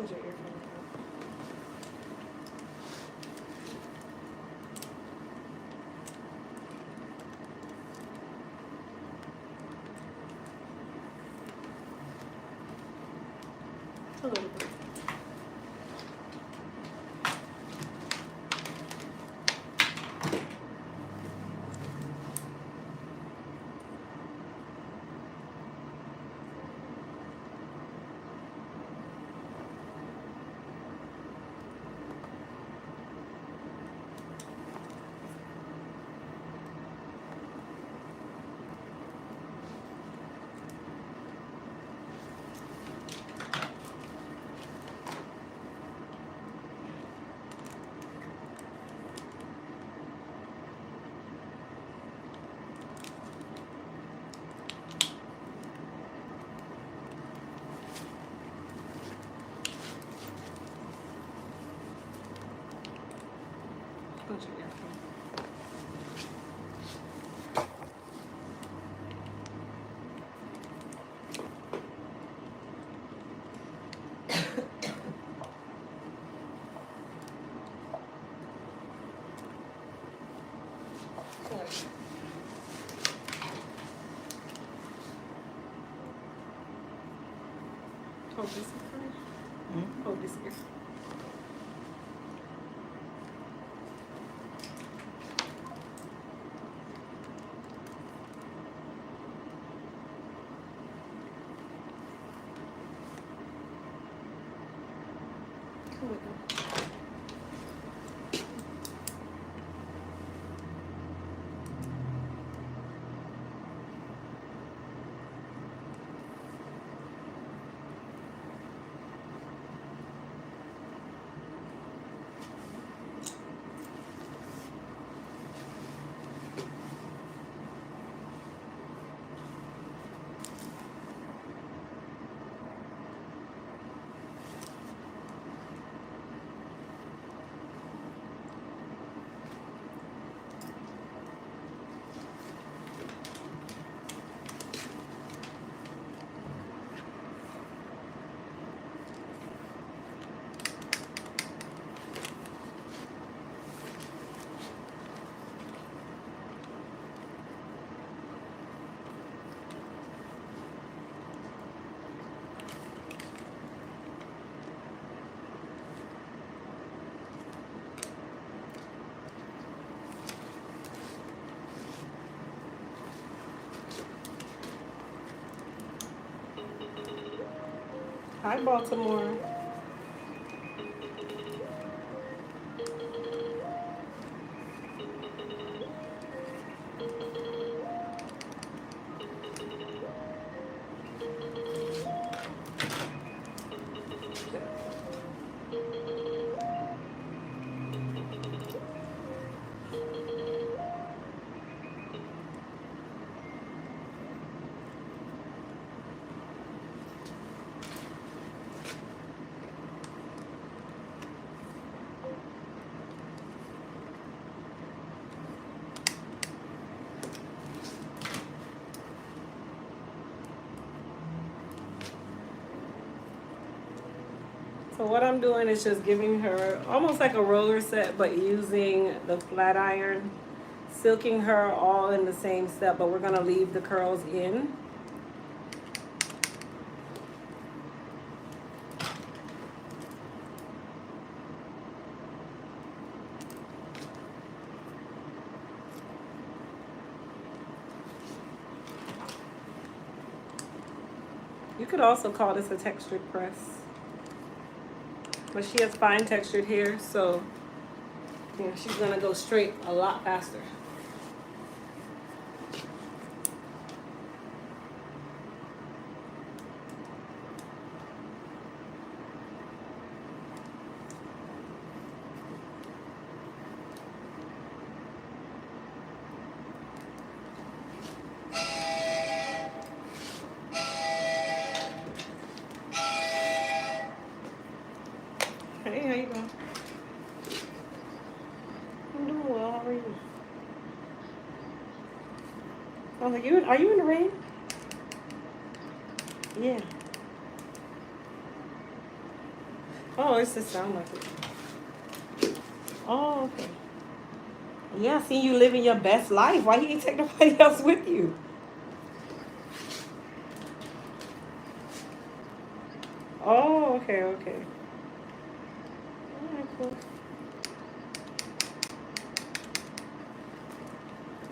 Close your earphone. A little bit. Close your earphone. Hold this ear. Hold this ear. Come with me. Hi, Baltimore. So what I'm doing is just giving her almost like a roller set, but using the flat iron, silking her all in the same step, but we're gonna leave the curls in. You could also call this a textured press. But she has fine textured hair, so yeah, she's gonna go straight a lot faster. Hey, how you doing? I'm doing well. How are you? I was like, are you in the rain? Yeah. Oh, it's just sound like it. Oh, okay. Yeah, see you living your best life. Why you ain't take nobody else with you? Oh, okay, okay. All right, cool.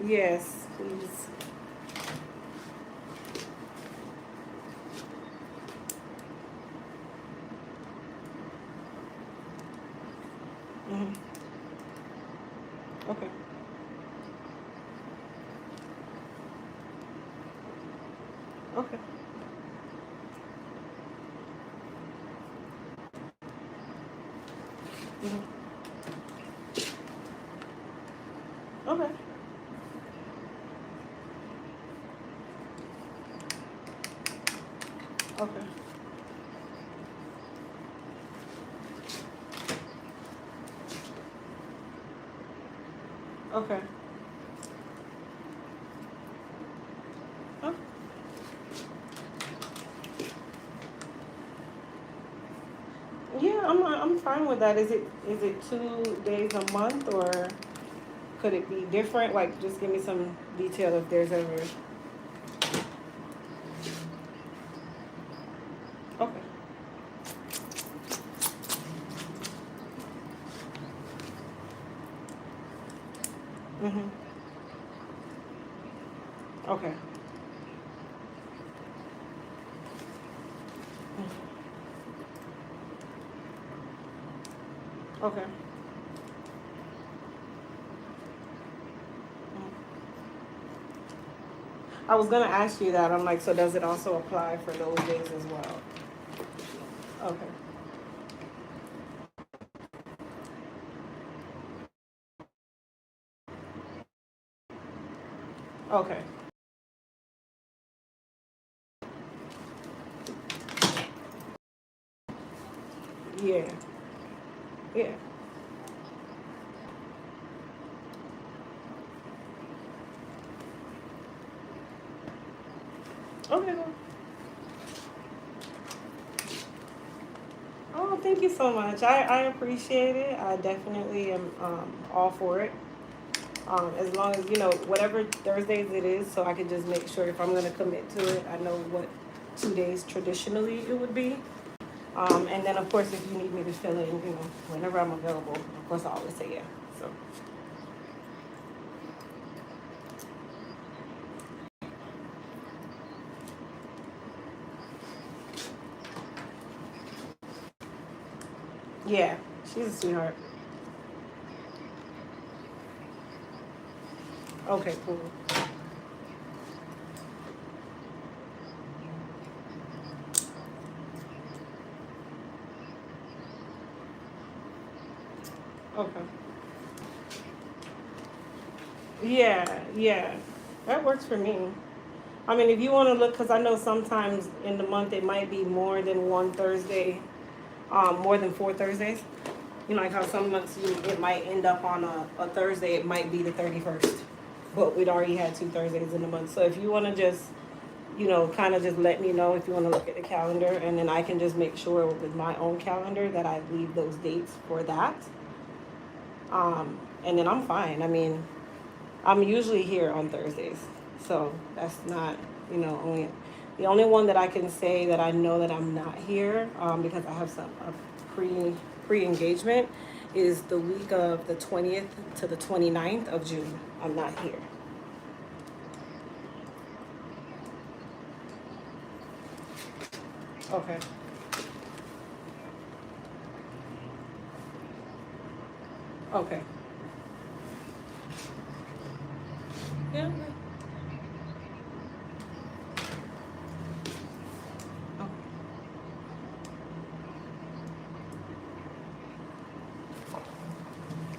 Yes, please. Hmm. Okay. Okay. Hmm. Okay. Okay. Okay. Oh, yeah, I'm fine with that. Is it 2 days a month or could it be different? Like, just give me some detail if there's ever. Okay. Mhm. Okay. Mhm. Okay. Mhm. I was gonna ask you that. I'm like, so does it also apply for those days as well? Okay. Okay. Yeah. Yeah. Okay. Well, oh, thank you so much. I appreciate it. I definitely am all for it. As long as whatever Thursdays it is, so I can just make sure if I'm gonna commit to it, I know what 2 days traditionally it would be. And then of course if you need me to fill in, whenever I'm available, of course I always say yeah. So yeah, she's a sweetheart. Okay, cool. Okay. Yeah, yeah, that works for me. I mean, if you want to look, because I know sometimes in the month it might be more than one Thursday, more than 4 Thursdays. Like how some months it might end up on a Thursday, it might be the 31st, but we'd already had 2 Thursdays in the month. So if you want to just, kind of just let me know if you want to look at the calendar, and then I can just make sure with my own calendar that I leave those dates for that. And then I'm fine. I mean, I'm usually here on Thursdays, so that's not, only the only one that I can say that I know that I'm not here because I have some a pre engagement is the week of the 20th to the 29th of June. I'm not here. Okay. Okay. Yeah.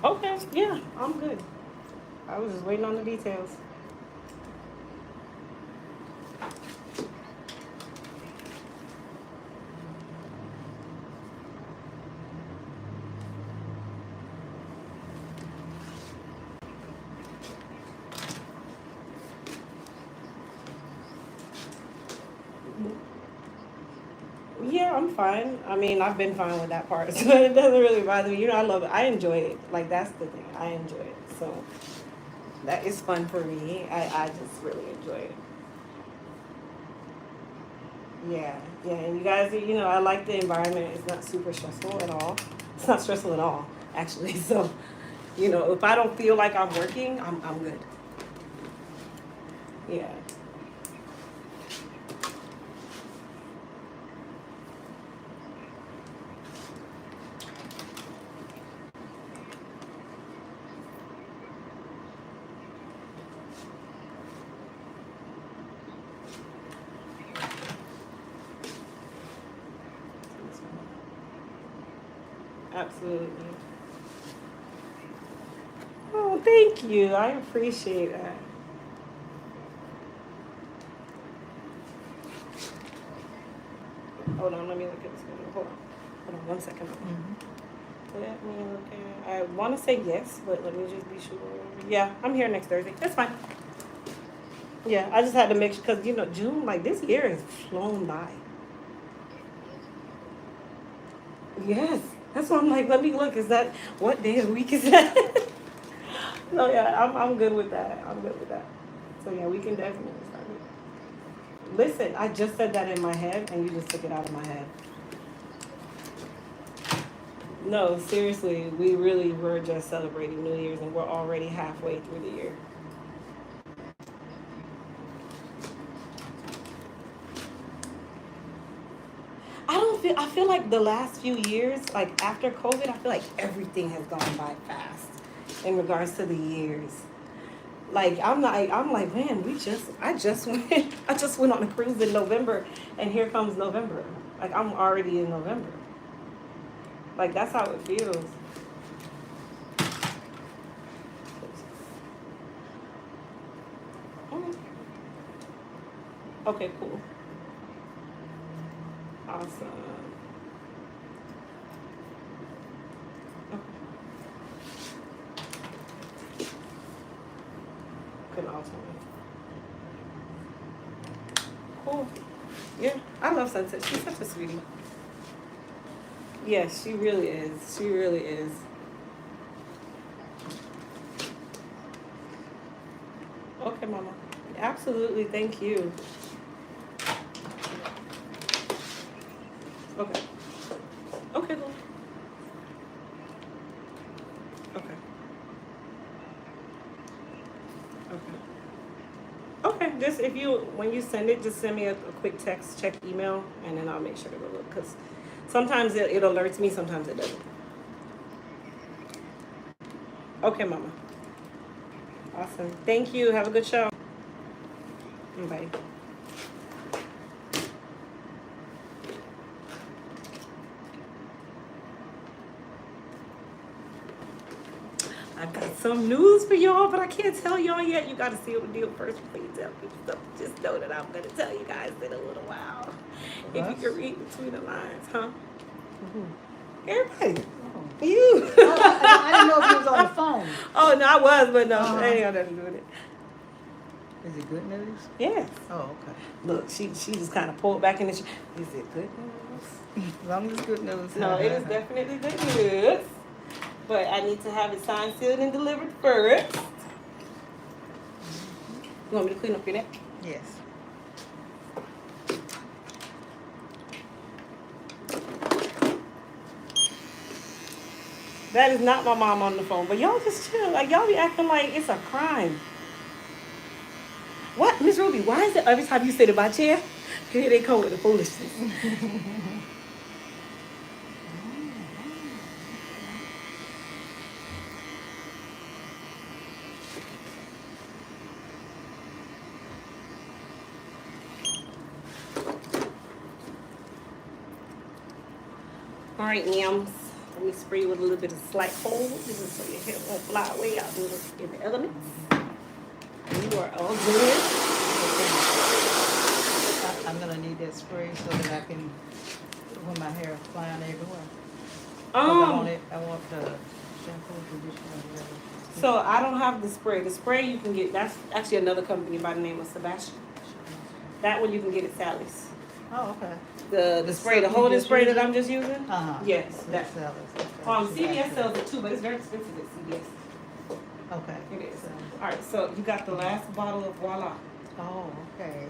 Okay. Yeah, I'm good. I was just waiting on the details. Yeah, I'm fine. I mean, I've been fine with that part, so it doesn't really bother me. You know, I love it. I enjoy it. Like, that's the thing. I enjoy it. So that is fun for me. I just really enjoy it. Yeah, yeah. And you guys, you know, I like the environment. It's not super stressful at all. It's not stressful at all, actually. So, you know, if I don't feel like I'm working, I'm good. Yeah. Absolutely. Oh, thank you. I appreciate that. Hold on, let me look at this one. Hold on 1 second. Let me look at. I want to say yes, but let me just be sure. Yeah, I'm here next Thursday. That's fine. Yeah, I just had to make sure because you know June, like this year, has flown by. Yes, that's why I'm like, let me look. Is that what day of the week is that? No, yeah, I'm good with that. I'm good with that. So yeah, we can definitely start it. Listen, I just said that in my head, and you just took it out of my head. No, seriously, we really were just celebrating New Year's, and we're already halfway through the year. I feel like the last few years, like after COVID, I feel like everything has gone by fast in regards to the years. Like I'm like, man, I just went on a cruise in November, and here comes November. Like I'm already in November. Like that's how it feels. Okay, cool. Awesome. Couldn't alternate. Cool. Yeah, I love Sunset. She's such a sweetie. Yes, she really is. She really is. Okay, Mama. Absolutely. Thank you. Okay. Okay, cool. Okay. Okay. Okay, just if you, when you send it, just send me a quick text, check email, and then I'll make sure to go look. Because sometimes it alerts me, sometimes it doesn't. Okay, Mama. Awesome. Thank you. Have a good show. Bye. I got some news for y'all, but I can't tell y'all yet. You got to seal the deal first before you tell me. So just know that I'm going to tell you guys in a little while. If you can read between the lines, huh? Everybody. You. I didn't know if you was on the phone. Oh, no, I was, but no. That ain't got nothing to do with it. Is it good news? Yes. Oh, okay. Look, she just kind of pulled back in the Is it good news? As long as it's good news. No, it is definitely good news. But I need to have it signed, sealed, and delivered first. You want me to clean up your neck? Yes. That is not my mom on the phone, but y'all just chill. Like, y'all be acting like it's a crime. What? Miss Ruby, why is it every time you sit in my chair, here they come with the foolishness? All right, yams. Let me spray you with a little bit of slight hold. This is so your hair won't fly away out in the elements. You are all good. I'm gonna need that spray so that I can, when my hair is flying everywhere. 'Cause I want the shampoo, conditioner, whatever. So I don't have the spray. The spray you can get, that's actually another company by the name of Sebastian. That one you can get at Sally's. Oh, okay. The spray, the holding spray that I'm just using? Uh-huh. Yes, That that. sells. CVS sells it too, but it's very expensive at CVS. Okay. It is. Alright, so you got the last bottle of Voila. Oh, okay.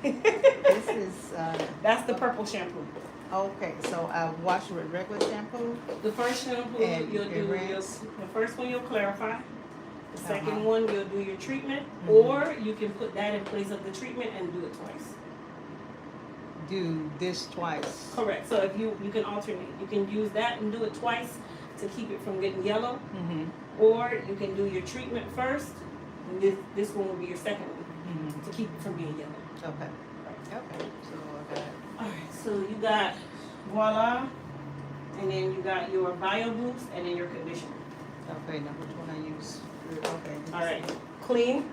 This is, That's the purple shampoo. okay, so I wash with regular shampoo? The first shampoo And you'll do, rinse. the first one you'll clarify. The second Uh-huh. one you'll do your treatment, Mhm. or you can put that in place of the treatment and do it twice. Do this twice. Correct. So if you can alternate, you can use that and do it twice to keep it from getting yellow, Mm-hmm. or you can do your treatment first, and this one will be your second one Mm-hmm. to keep it from being yellow. Okay. Okay, so I got, Alright, so you got Voila, and then you got your Bio Boost, and then your conditioner. okay, now which one I use? Okay. Alright, clean.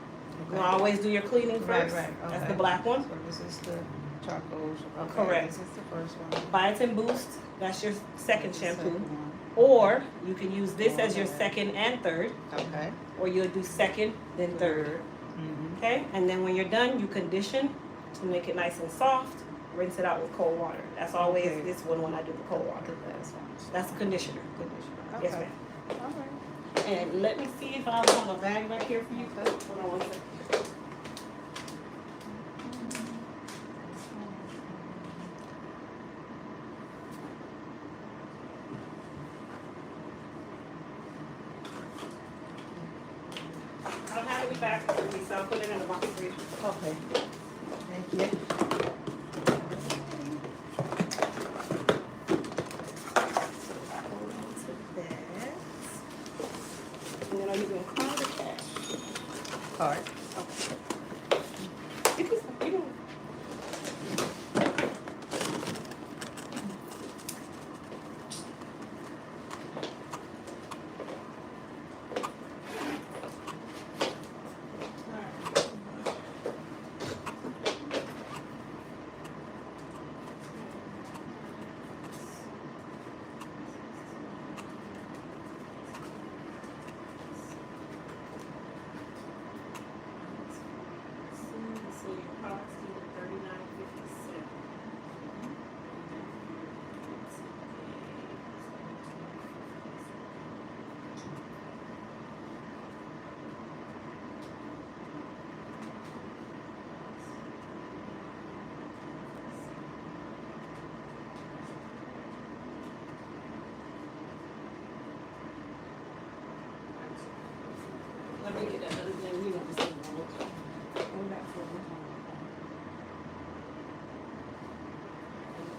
You always do your cleaning Right, first. right, That's okay. the black one. So this is the charcoal. Okay, Correct. this is the first one. Biotin Boost, that's your second shampoo. Second one. Or you can use this as your second and third, Okay. or you'll do second, then third. Mm-hmm. Okay? And then when you're done, you condition to make it nice and soft. Rinse it out with cold water. That's always Okay. this one when I do the cold water. The last one. That's the conditioner. Conditioner. Yes, Okay. ma'am. All right. And let me see if I have a bag back here for you. Hold on one second. I don't have any back for me, so I'll put it in the box for you. Okay. Thank you. Hold on to that. And then are you gonna card or cash? Card. You can. So your product's either $39.57. Let me get that other thing, you know, this thing one more time. Go back for one more time.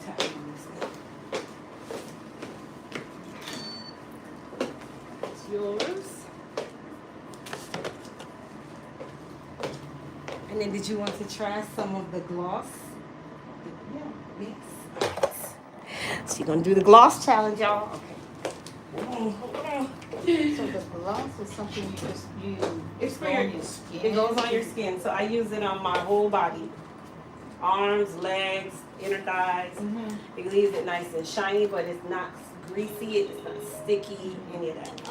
Tap on this thing. It's yours. And then did you want to try some of the gloss? Yeah. Yes. So you're gonna do the gloss challenge, y'all. Okay. Hold on. So the gloss is something you just use. It's for on your skin. It goes on your skin, so I use it on my whole body. Arms, legs, inner thighs. Mm-hmm. It leaves it nice and shiny, but it's not greasy, it's not sticky, any of that.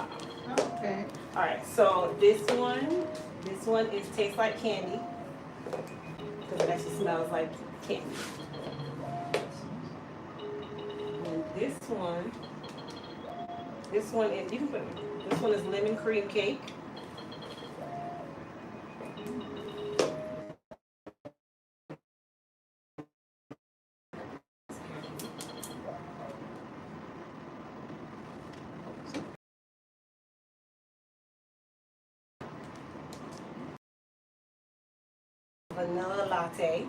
Okay. Alright, so this one is tastes like candy. Because it actually smells like candy. And this one is, you can put, this one is lemon cream cake. Vanilla latte.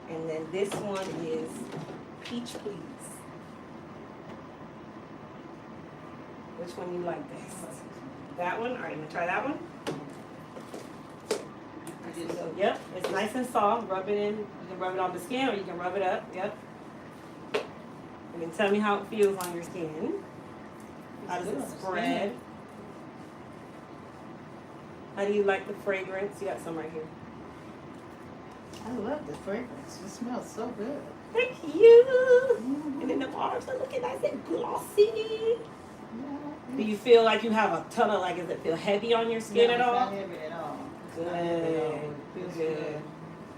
And then this one is peach please. Which one you like best? That one? Alright, you gonna try that one? So, yep, it's nice and soft. Rub it in. You can rub it on the skin or you can rub it up. Yep. And then tell me how it feels on your skin. How does it spread? How do you like the fragrance? You got some right here. I love the fragrance. It smells so good. Thank you. And then the arms are looking nice and glossy. Do you feel like you have a ton of, like, does it feel heavy on your skin at all? Not heavy at all. It's not heavy at all. Good. It feels Good. good.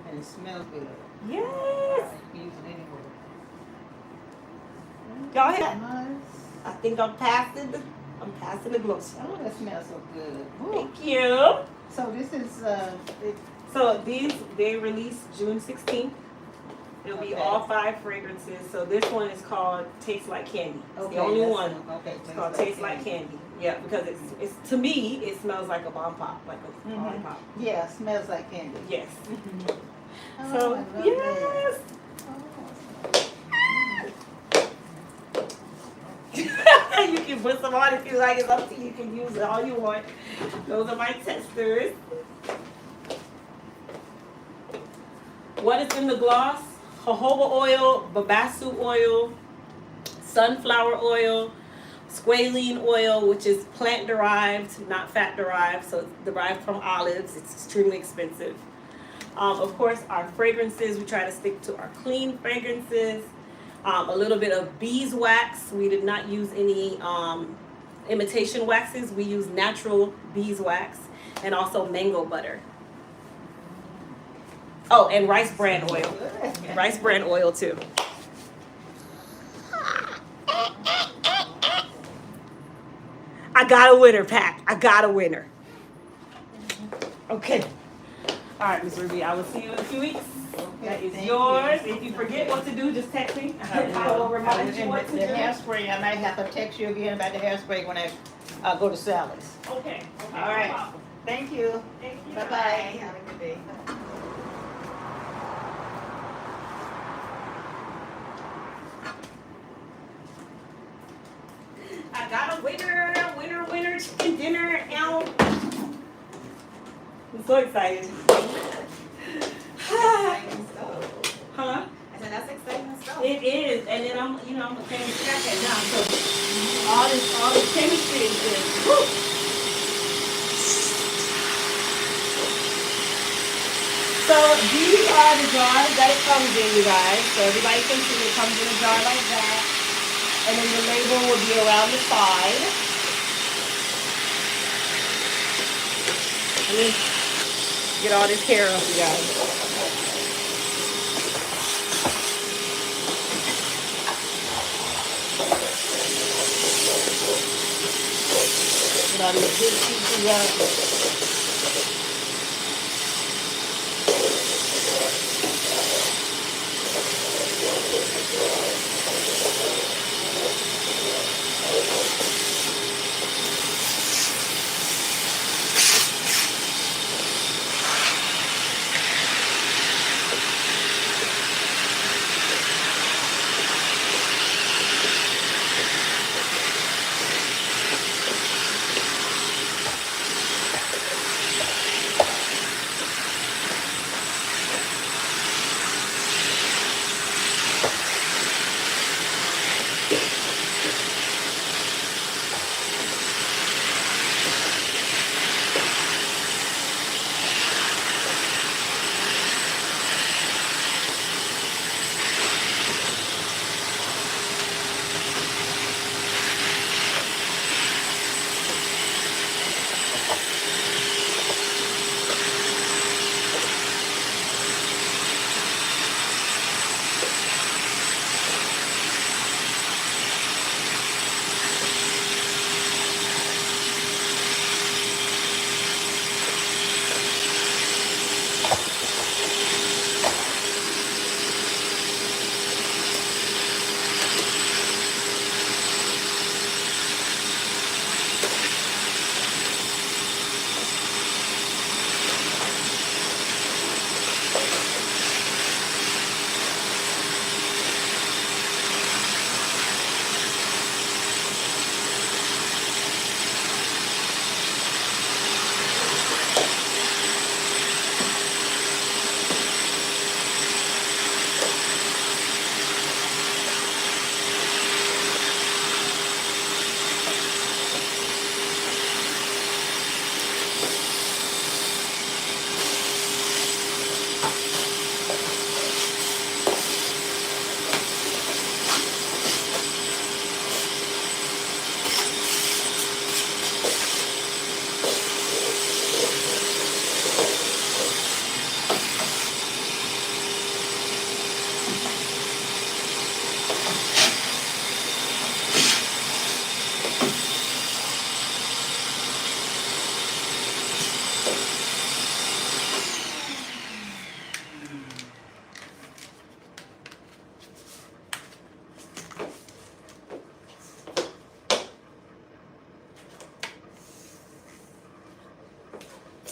And it smells good. Yes. Use it anywhere. Y'all hear that? Nice. I think I'm passing the gloss. Oh, that smells so good. Ooh. Thank you. So this is, So they released June 16th. It'll be Okay. all 5 fragrances. So this one is called Taste Like Candy. It's okay, the only that's- one. Okay. It's called Taste Like Candy. Yeah, because it's to me it smells like a bomb pop, like a Mhm. lollipop. Yeah, smells like candy. Yes. Oh, So I love yes. that. You can put some on if you like. It's up to you. You can use it all you want. Those are my testers. What is in the gloss? Jojoba oil, babassu oil, sunflower oil, squalene oil, which is plant derived, not fat derived, so it's derived from olives. It's extremely expensive. Of course, our fragrances, we try to stick to our clean fragrances. A little bit of beeswax. We did not use any imitation waxes. We use natural beeswax, and also mango butter. Oh, and rice bran oil. Rice bran oil too. I got a winner, Pat. I got a winner. Okay. All right, Miss Ruby, I will see you in a few weeks. That is thank yours. you. If you forget what to do, just text me. I will remind you and what the to do. hairspray, I might have to text you again about the hairspray when I go to Sally's. Okay. All right. Thank you. Thank you. Bye-bye. Have a good day. I got a winner, winner, chicken dinner. Ow. I'm so excited. Huh? I said, that's exciting stuff. It is, and then I'm a famous crackhead now, so all this chemistry is good. Woo! So these are the jars that it comes in, you guys. So everybody can see it comes in a jar like that, and then the label will be around the side. Let me get all this hair off, you guys. Get all these big pieces up.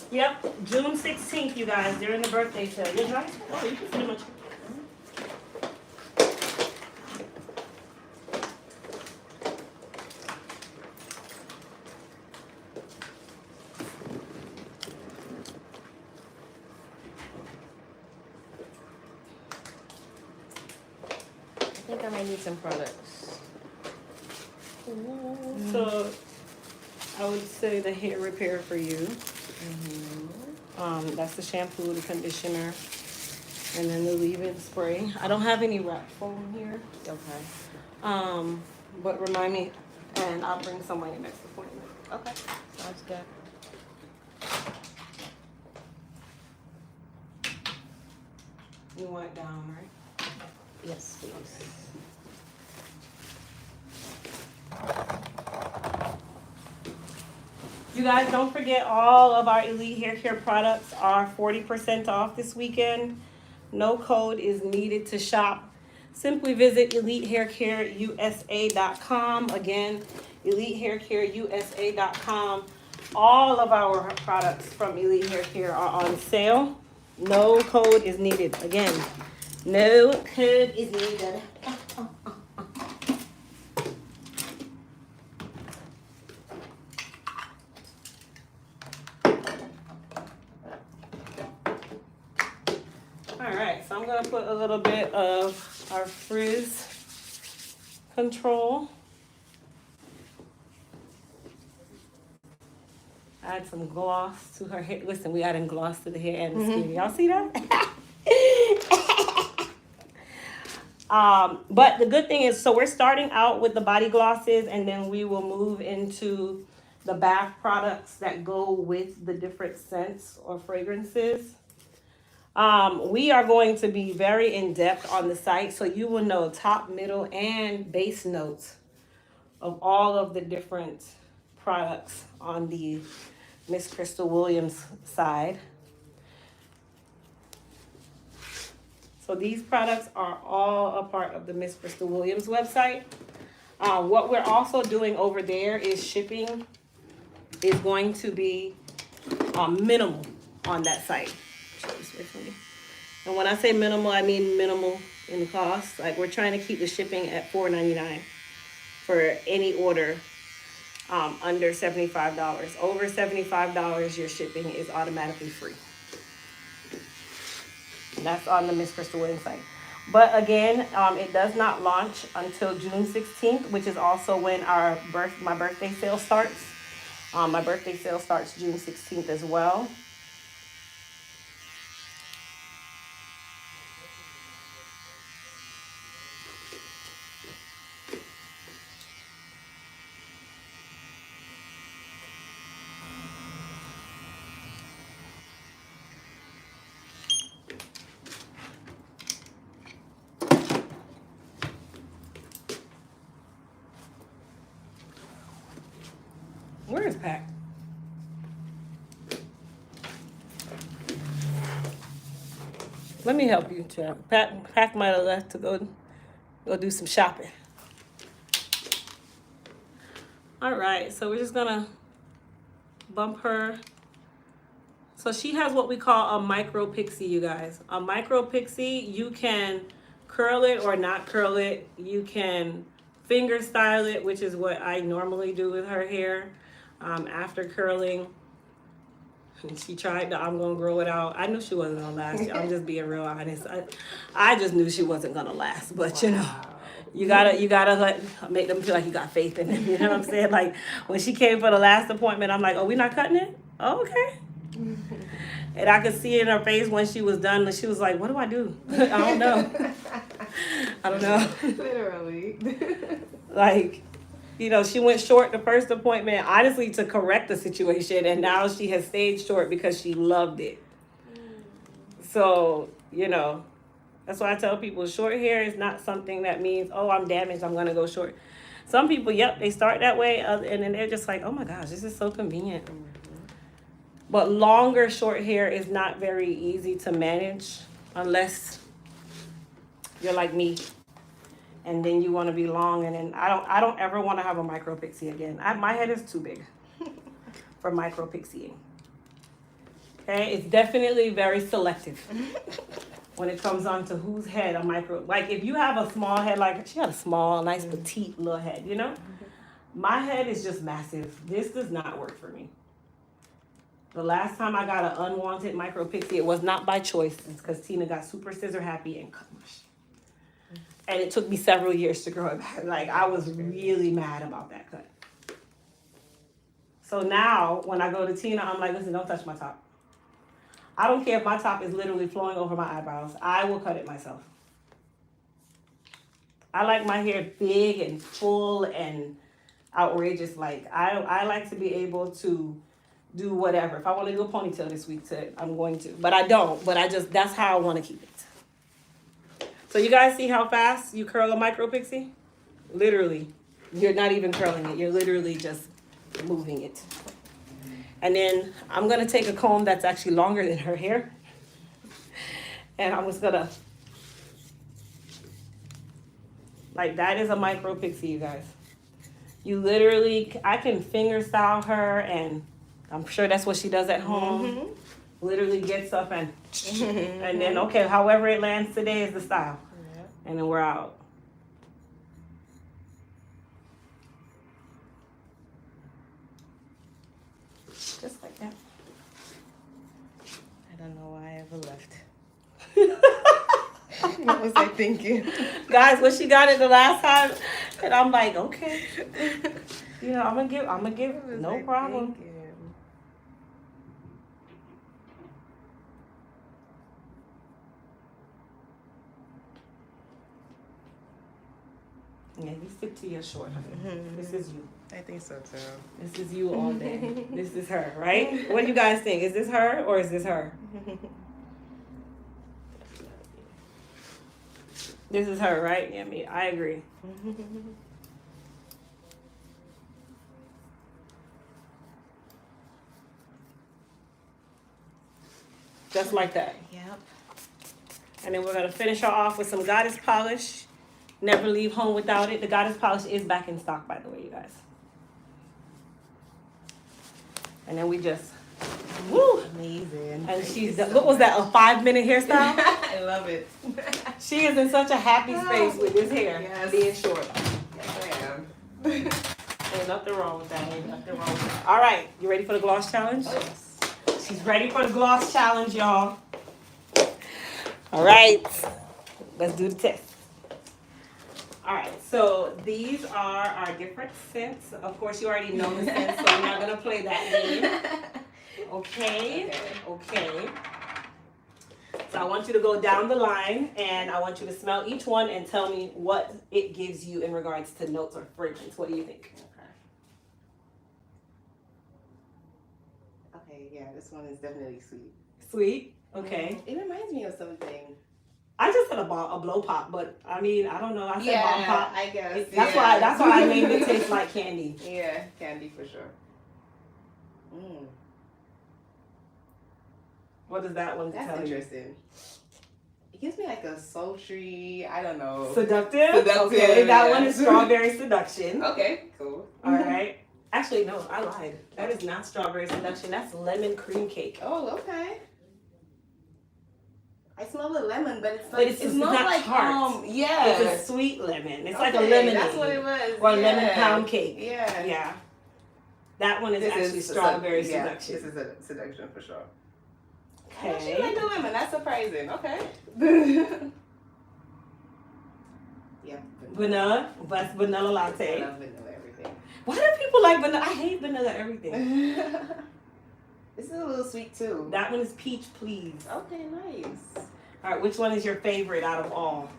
Yep, June 16th, you guys, during the birthday sale. Good night. Oh, you can pretty much. I think I might need some products. So, I would say the hair repair for you. That's the shampoo, the conditioner, and then the leave-in spray. I don't have any wrap foam here. Okay. But remind me, and I'll bring someone your next appointment. Okay. Sounds good. You want it down, right? Yes, please. You guys, don't forget all of our Elite Hair Care products are 40% off this weekend. No code is needed to shop. Simply visit EliteHairCareUSA.com. Again, EliteHairCareUSA.com. All of our products from Elite Hair Care are on sale. No code is needed. Again, no code is needed. Alright, so I'm going to put a little bit of our frizz control. Add some gloss to her hair. Listen, we adding gloss to the hair and the skin. Y'all see that? But the good thing is, so we're starting out with the body glosses, and then we will move into the bath products that go with the different scents or fragrances. We are going to be very in-depth on the site, so you will know top, middle, and base notes of all of the different products on the Miss Crystal Williams side. So these products are all a part of the Miss Crystal Williams website. What we're also doing over there is shipping is going to be minimal on that site. And when I say minimal, I mean minimal in cost. Like, we're trying to keep the shipping at $4.99 for any order under $75. Over $75, your shipping is automatically free. That's on the Miss Crystal Williams site. But again, it does not launch until June 16th, which is also when my birthday sale starts. My birthday sale starts June 16th as well. Where is Pac? Let me help you, Chad. Pac might have left to go do some shopping. All right, so we're just gonna bump her. So she has what we call a micro pixie, you guys. A micro pixie, you can curl it or not curl it. You can finger style it, which is what I normally do with her hair. After curling, and she tried to, I'm gonna grow it out. I knew she wasn't gonna last. I'm just being real honest. I just knew she wasn't gonna last. But you know, you gotta make them feel like you got faith in them. You know what I'm saying? Like, when she came for the last appointment, I'm like, oh, we not cutting it? Oh, okay. And I could see in her face when she was done, she was like, what do I do? I don't know. I don't know. Literally. Like, you know, she went short the first appointment, honestly, to correct the situation, and now she has stayed short because she loved it. So, you know, that's why I tell people short hair is not something that means, oh, I'm damaged, I'm going to go short. Some people, yep, they start that way, and then they're just like, oh my gosh, this is so convenient. But longer short hair is not very easy to manage unless you're like me. And then you want to be long, and then I don't ever want to have a micro pixie again. My head is too big for micro pixieing. Okay, it's definitely very selective when it comes on to whose head a micro. Like if you have a small head, like she had a small, nice, petite little head, you know. My head is just massive. This does not work for me. The last time I got an unwanted micro pixie, it was not by choice. It's because Tina got super scissor happy and cut my shit. And it took me several years to grow it back. Like I was really mad about that cut. So now when I go to Tina, I'm like, listen, don't touch my top. I don't care if my top is literally flowing over my eyebrows. I will cut it myself. I like my hair big and full and outrageous. Like I like to be able to do whatever. If I want to do a ponytail this week, I'm going to. But I don't. But that's how I want to keep it. So you guys see how fast you curl a micro pixie? Literally. You're not even curling it. You're literally just moving it. And then I'm going to take a comb that's actually longer than her hair. And I'm just going to, like that is a micro pixie, you guys. You literally, I can finger style her, and I'm sure that's what she does at home. Literally gets up and then, okay, however it lands today is the style. And then we're out. Just like that. I don't know why I ever left. What was I thinking? Guys, when she got it the last time, and I'm like, okay. You know, I'm gonna give What was no I problem. thinking? Yeah, you stick to your short. This is you. I think so too. This is you all day. This is her, right? What do you guys think? Is this her or is this her? This is her, right? Yeah, I agree. Just like that. Yep. And then we're gonna finish her off with some goddess polish. Never leave home without it. The goddess polish is back in stock, by the way, you guys. And then we just, woo! Amazing. And Thank she's, you so what was that, a much. 5-minute hairstyle? I love it. She is in such a happy space with this hair Yes. being short. Yes, I am. Ain't nothing wrong with that. Ain't nothing wrong with that. All right, you ready for the gloss challenge? Yes. She's ready for the gloss challenge, y'all. All right, let's do the test. All right, so these are our different scents. Of course, you already know the scents, so I'm not gonna play that game. Okay. So I want you to go down the line, and I want you to smell each one and tell me what it gives you in regards to notes or fragrance. What do you think? Okay, yeah, this one is definitely sweet. Sweet. Okay. It reminds me of something. I just said a blow pop, but I mean, I don't know. I said bomb pop. I guess. That's why I named it taste like candy. Yeah, candy for sure. Mm, What does that one that's tell you? interesting. It gives me like a sultry, I don't know. Seductive? Seductive, Okay, that yeah. one is strawberry seduction. Okay, cool. All right. Actually, no, I lied. That is not strawberry seduction. That's lemon cream cake. Oh, okay. I smell the lemon, but it's But like it's not not like tart. yeah. It's a sweet lemon. It's like a Okay, lemonade. That's what it was. Or a yeah. lemon pound cake. Yeah. Yeah. That one is This actually strawberry yeah, seduction. this is a seduction for sure. Okay. Oh, she like the lemon. That's surprising. Okay. Yeah. Vanilla. That's vanilla I latte. love vanilla everything. Why do people like vanilla? I hate vanilla everything. This is a little sweet too. That one is peach, please. Okay, nice. All right, which one is your favorite out of all?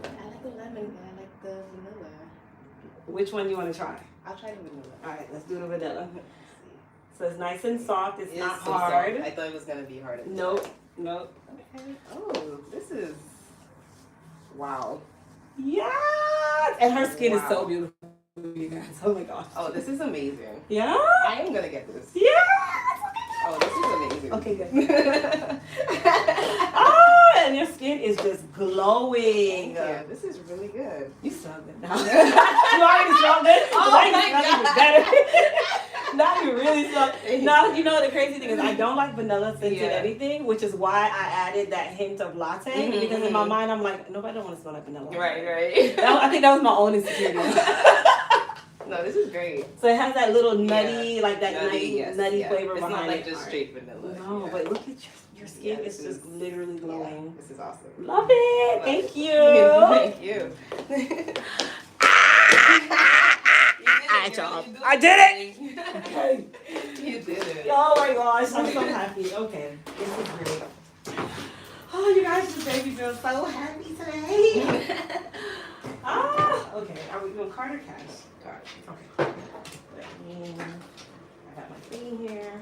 I like the lemon, but I like the vanilla. Which one do you want to try? I'll try the vanilla. All right, let's do the vanilla. Let's So it's nice and soft. It's see. not so hard. soft. I thought it was gonna be hard. Nope. Nope. Okay. Oh, this is wow. Yeah. And her skin is so Wow. beautiful, you guys. Oh my gosh. Oh, this is amazing. Yeah. I am gonna get this. Yeah. Oh, this is amazing. Okay, good. Oh, and your skin is just glowing. Yeah, this is really good. You smell good now. You already smell good. Oh Now you my smell even God. better. Now you really so. Now you know what the crazy thing is. I don't like vanilla scented anything, which is why I added that hint of latte. Because in my mind, I'm like, nobody don't want to smell like vanilla. Right. I think that was my own insecurity. No, this is great. So it has that little nutty, like that Nutty, nutty flavor it's behind not like it. just straight vanilla. No, but look at your skin is just literally glowing. This is awesome. Love it. Thank you. Thank you. I did it. You did it. Oh my gosh, I'm so happy. Okay, this is great. Oh, you guys just made me feel so happy today. Okay. Are we doing card or cash? Card. Okay. I got my thing here.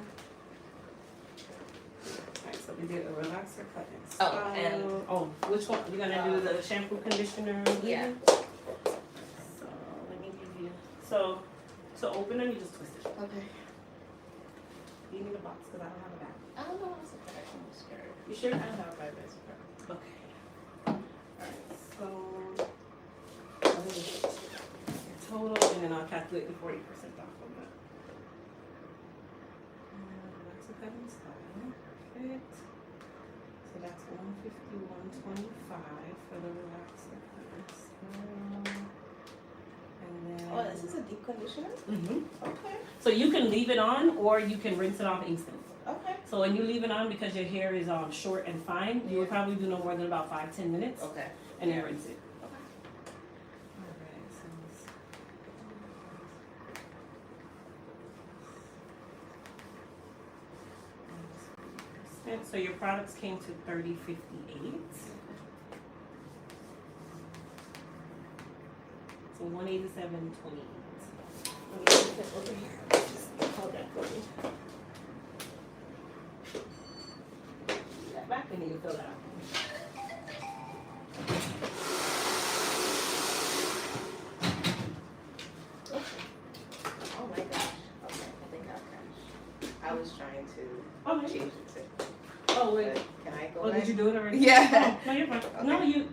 Alright, so we did a relaxer cut and style. Which one? You're gonna do the shampoo, conditioner? Yeah. So let me give you. So to open them, you just twist it. Okay. You need a box because I don't have a bag. I don't know what's the back on the skirt. You sure? I don't have my best friend. Okay. Alright, so total, and then I'll calculate the 40% off of that. That's a cut and style. Perfect. So that's 151.25 for the relaxer cut and style. And then. Oh, this is a deep conditioner? Okay. So you can leave it on, or you can rinse it off instantly. Okay. So when you leave it on, because your hair is short and fine, you will probably do no more than about 5-10 minutes, Okay. and then rinse it. So your products came to $30.58. So $187.28. Let me put it over here. Just hold that for me. That back, we need to fill that out. Oh my gosh. Okay, I think I'll cash. I was trying to change it to. Oh, wait. Can I go Oh, back? did you do it already? Yeah. Oh, no, you're fine. Okay. No, you.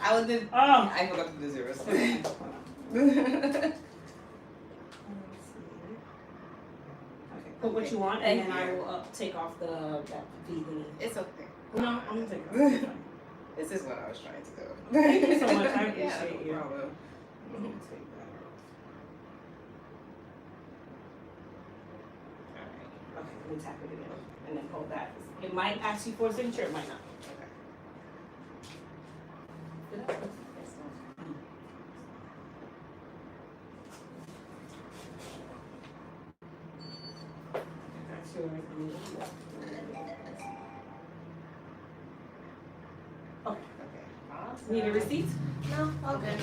I was in. Oh. I forgot to do zeros. Okay. Put what you want, and Thank then I you. will take off that vegan. It's okay. No, I'm gonna take it off. It's fine. This is what I was trying to do. Thank you so much. I Yeah, appreciate no you. problem. I'm gonna take that off. Alright. Okay, let me tap it again, and then hold that. It might ask you for a signature, it might not. That's yours. Okay. Awesome. Need a receipt? No, all good.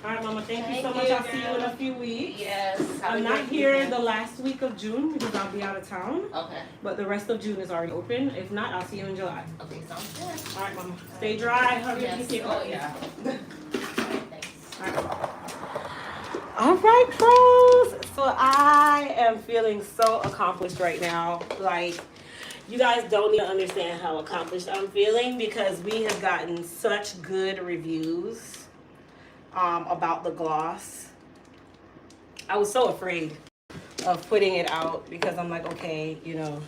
Alright, Mama, thank you so Thank much. you, I'll see you in a few weeks. Yes. have I'm a not great here weekend. the last week of June because I'll be out of town, Okay. but the rest of June is already open. If not, I'll see you in July. Okay, sounds good. Alright, Mama. Stay dry. Hurry up. Yes. Oh, yeah. Thanks. All right, pros. So I am feeling so accomplished right now. Like, you guys don't even understand how accomplished I'm feeling because we have gotten such good reviews about the gloss. I was so afraid of putting it out because I'm like, okay, you know,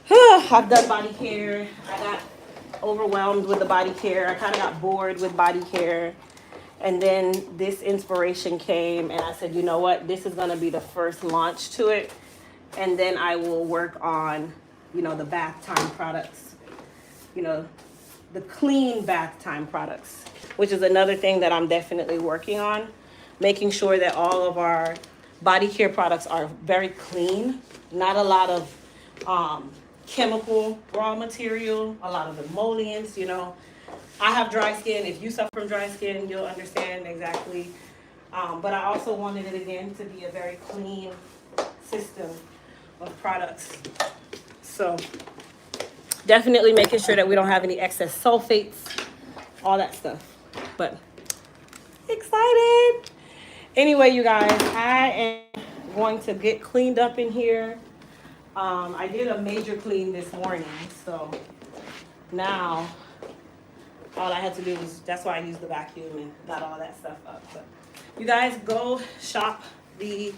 I've done body care. I got overwhelmed with the body care. I kind of got bored with body care. And then this inspiration came and I said, you know what, this is going to be the first launch to it. And then I will work on, you know, the bath time products, you know, the clean bath time products, which is another thing that I'm definitely working on, making sure that all of our body care products are very clean, not a lot of chemical raw material, a lot of emollients, you know. I have dry skin. If you suffer from dry skin, you'll understand exactly. But I also wanted it again to be a very clean system of products. So definitely making sure that we don't have any excess sulfates, all that stuff. But excited. Anyway, you guys, I am going to get cleaned up in here. I did a major clean this morning, so now all I had to do was, that's why I used the vacuum and got all that stuff up. But you guys go shop the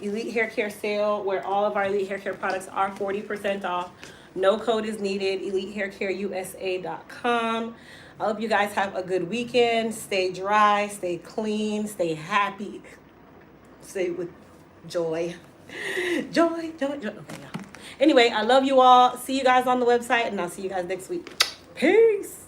Elite Hair Care sale where all of our Elite Hair Care products are 40% off. No code is needed. EliteHairCareUSA.com. I hope you guys have a good weekend. Stay dry, stay clean, stay happy. Stay with joy. Joy. Okay, yeah. Anyway, I love you all. See you guys on the website, and I'll see you guys next week. Peace.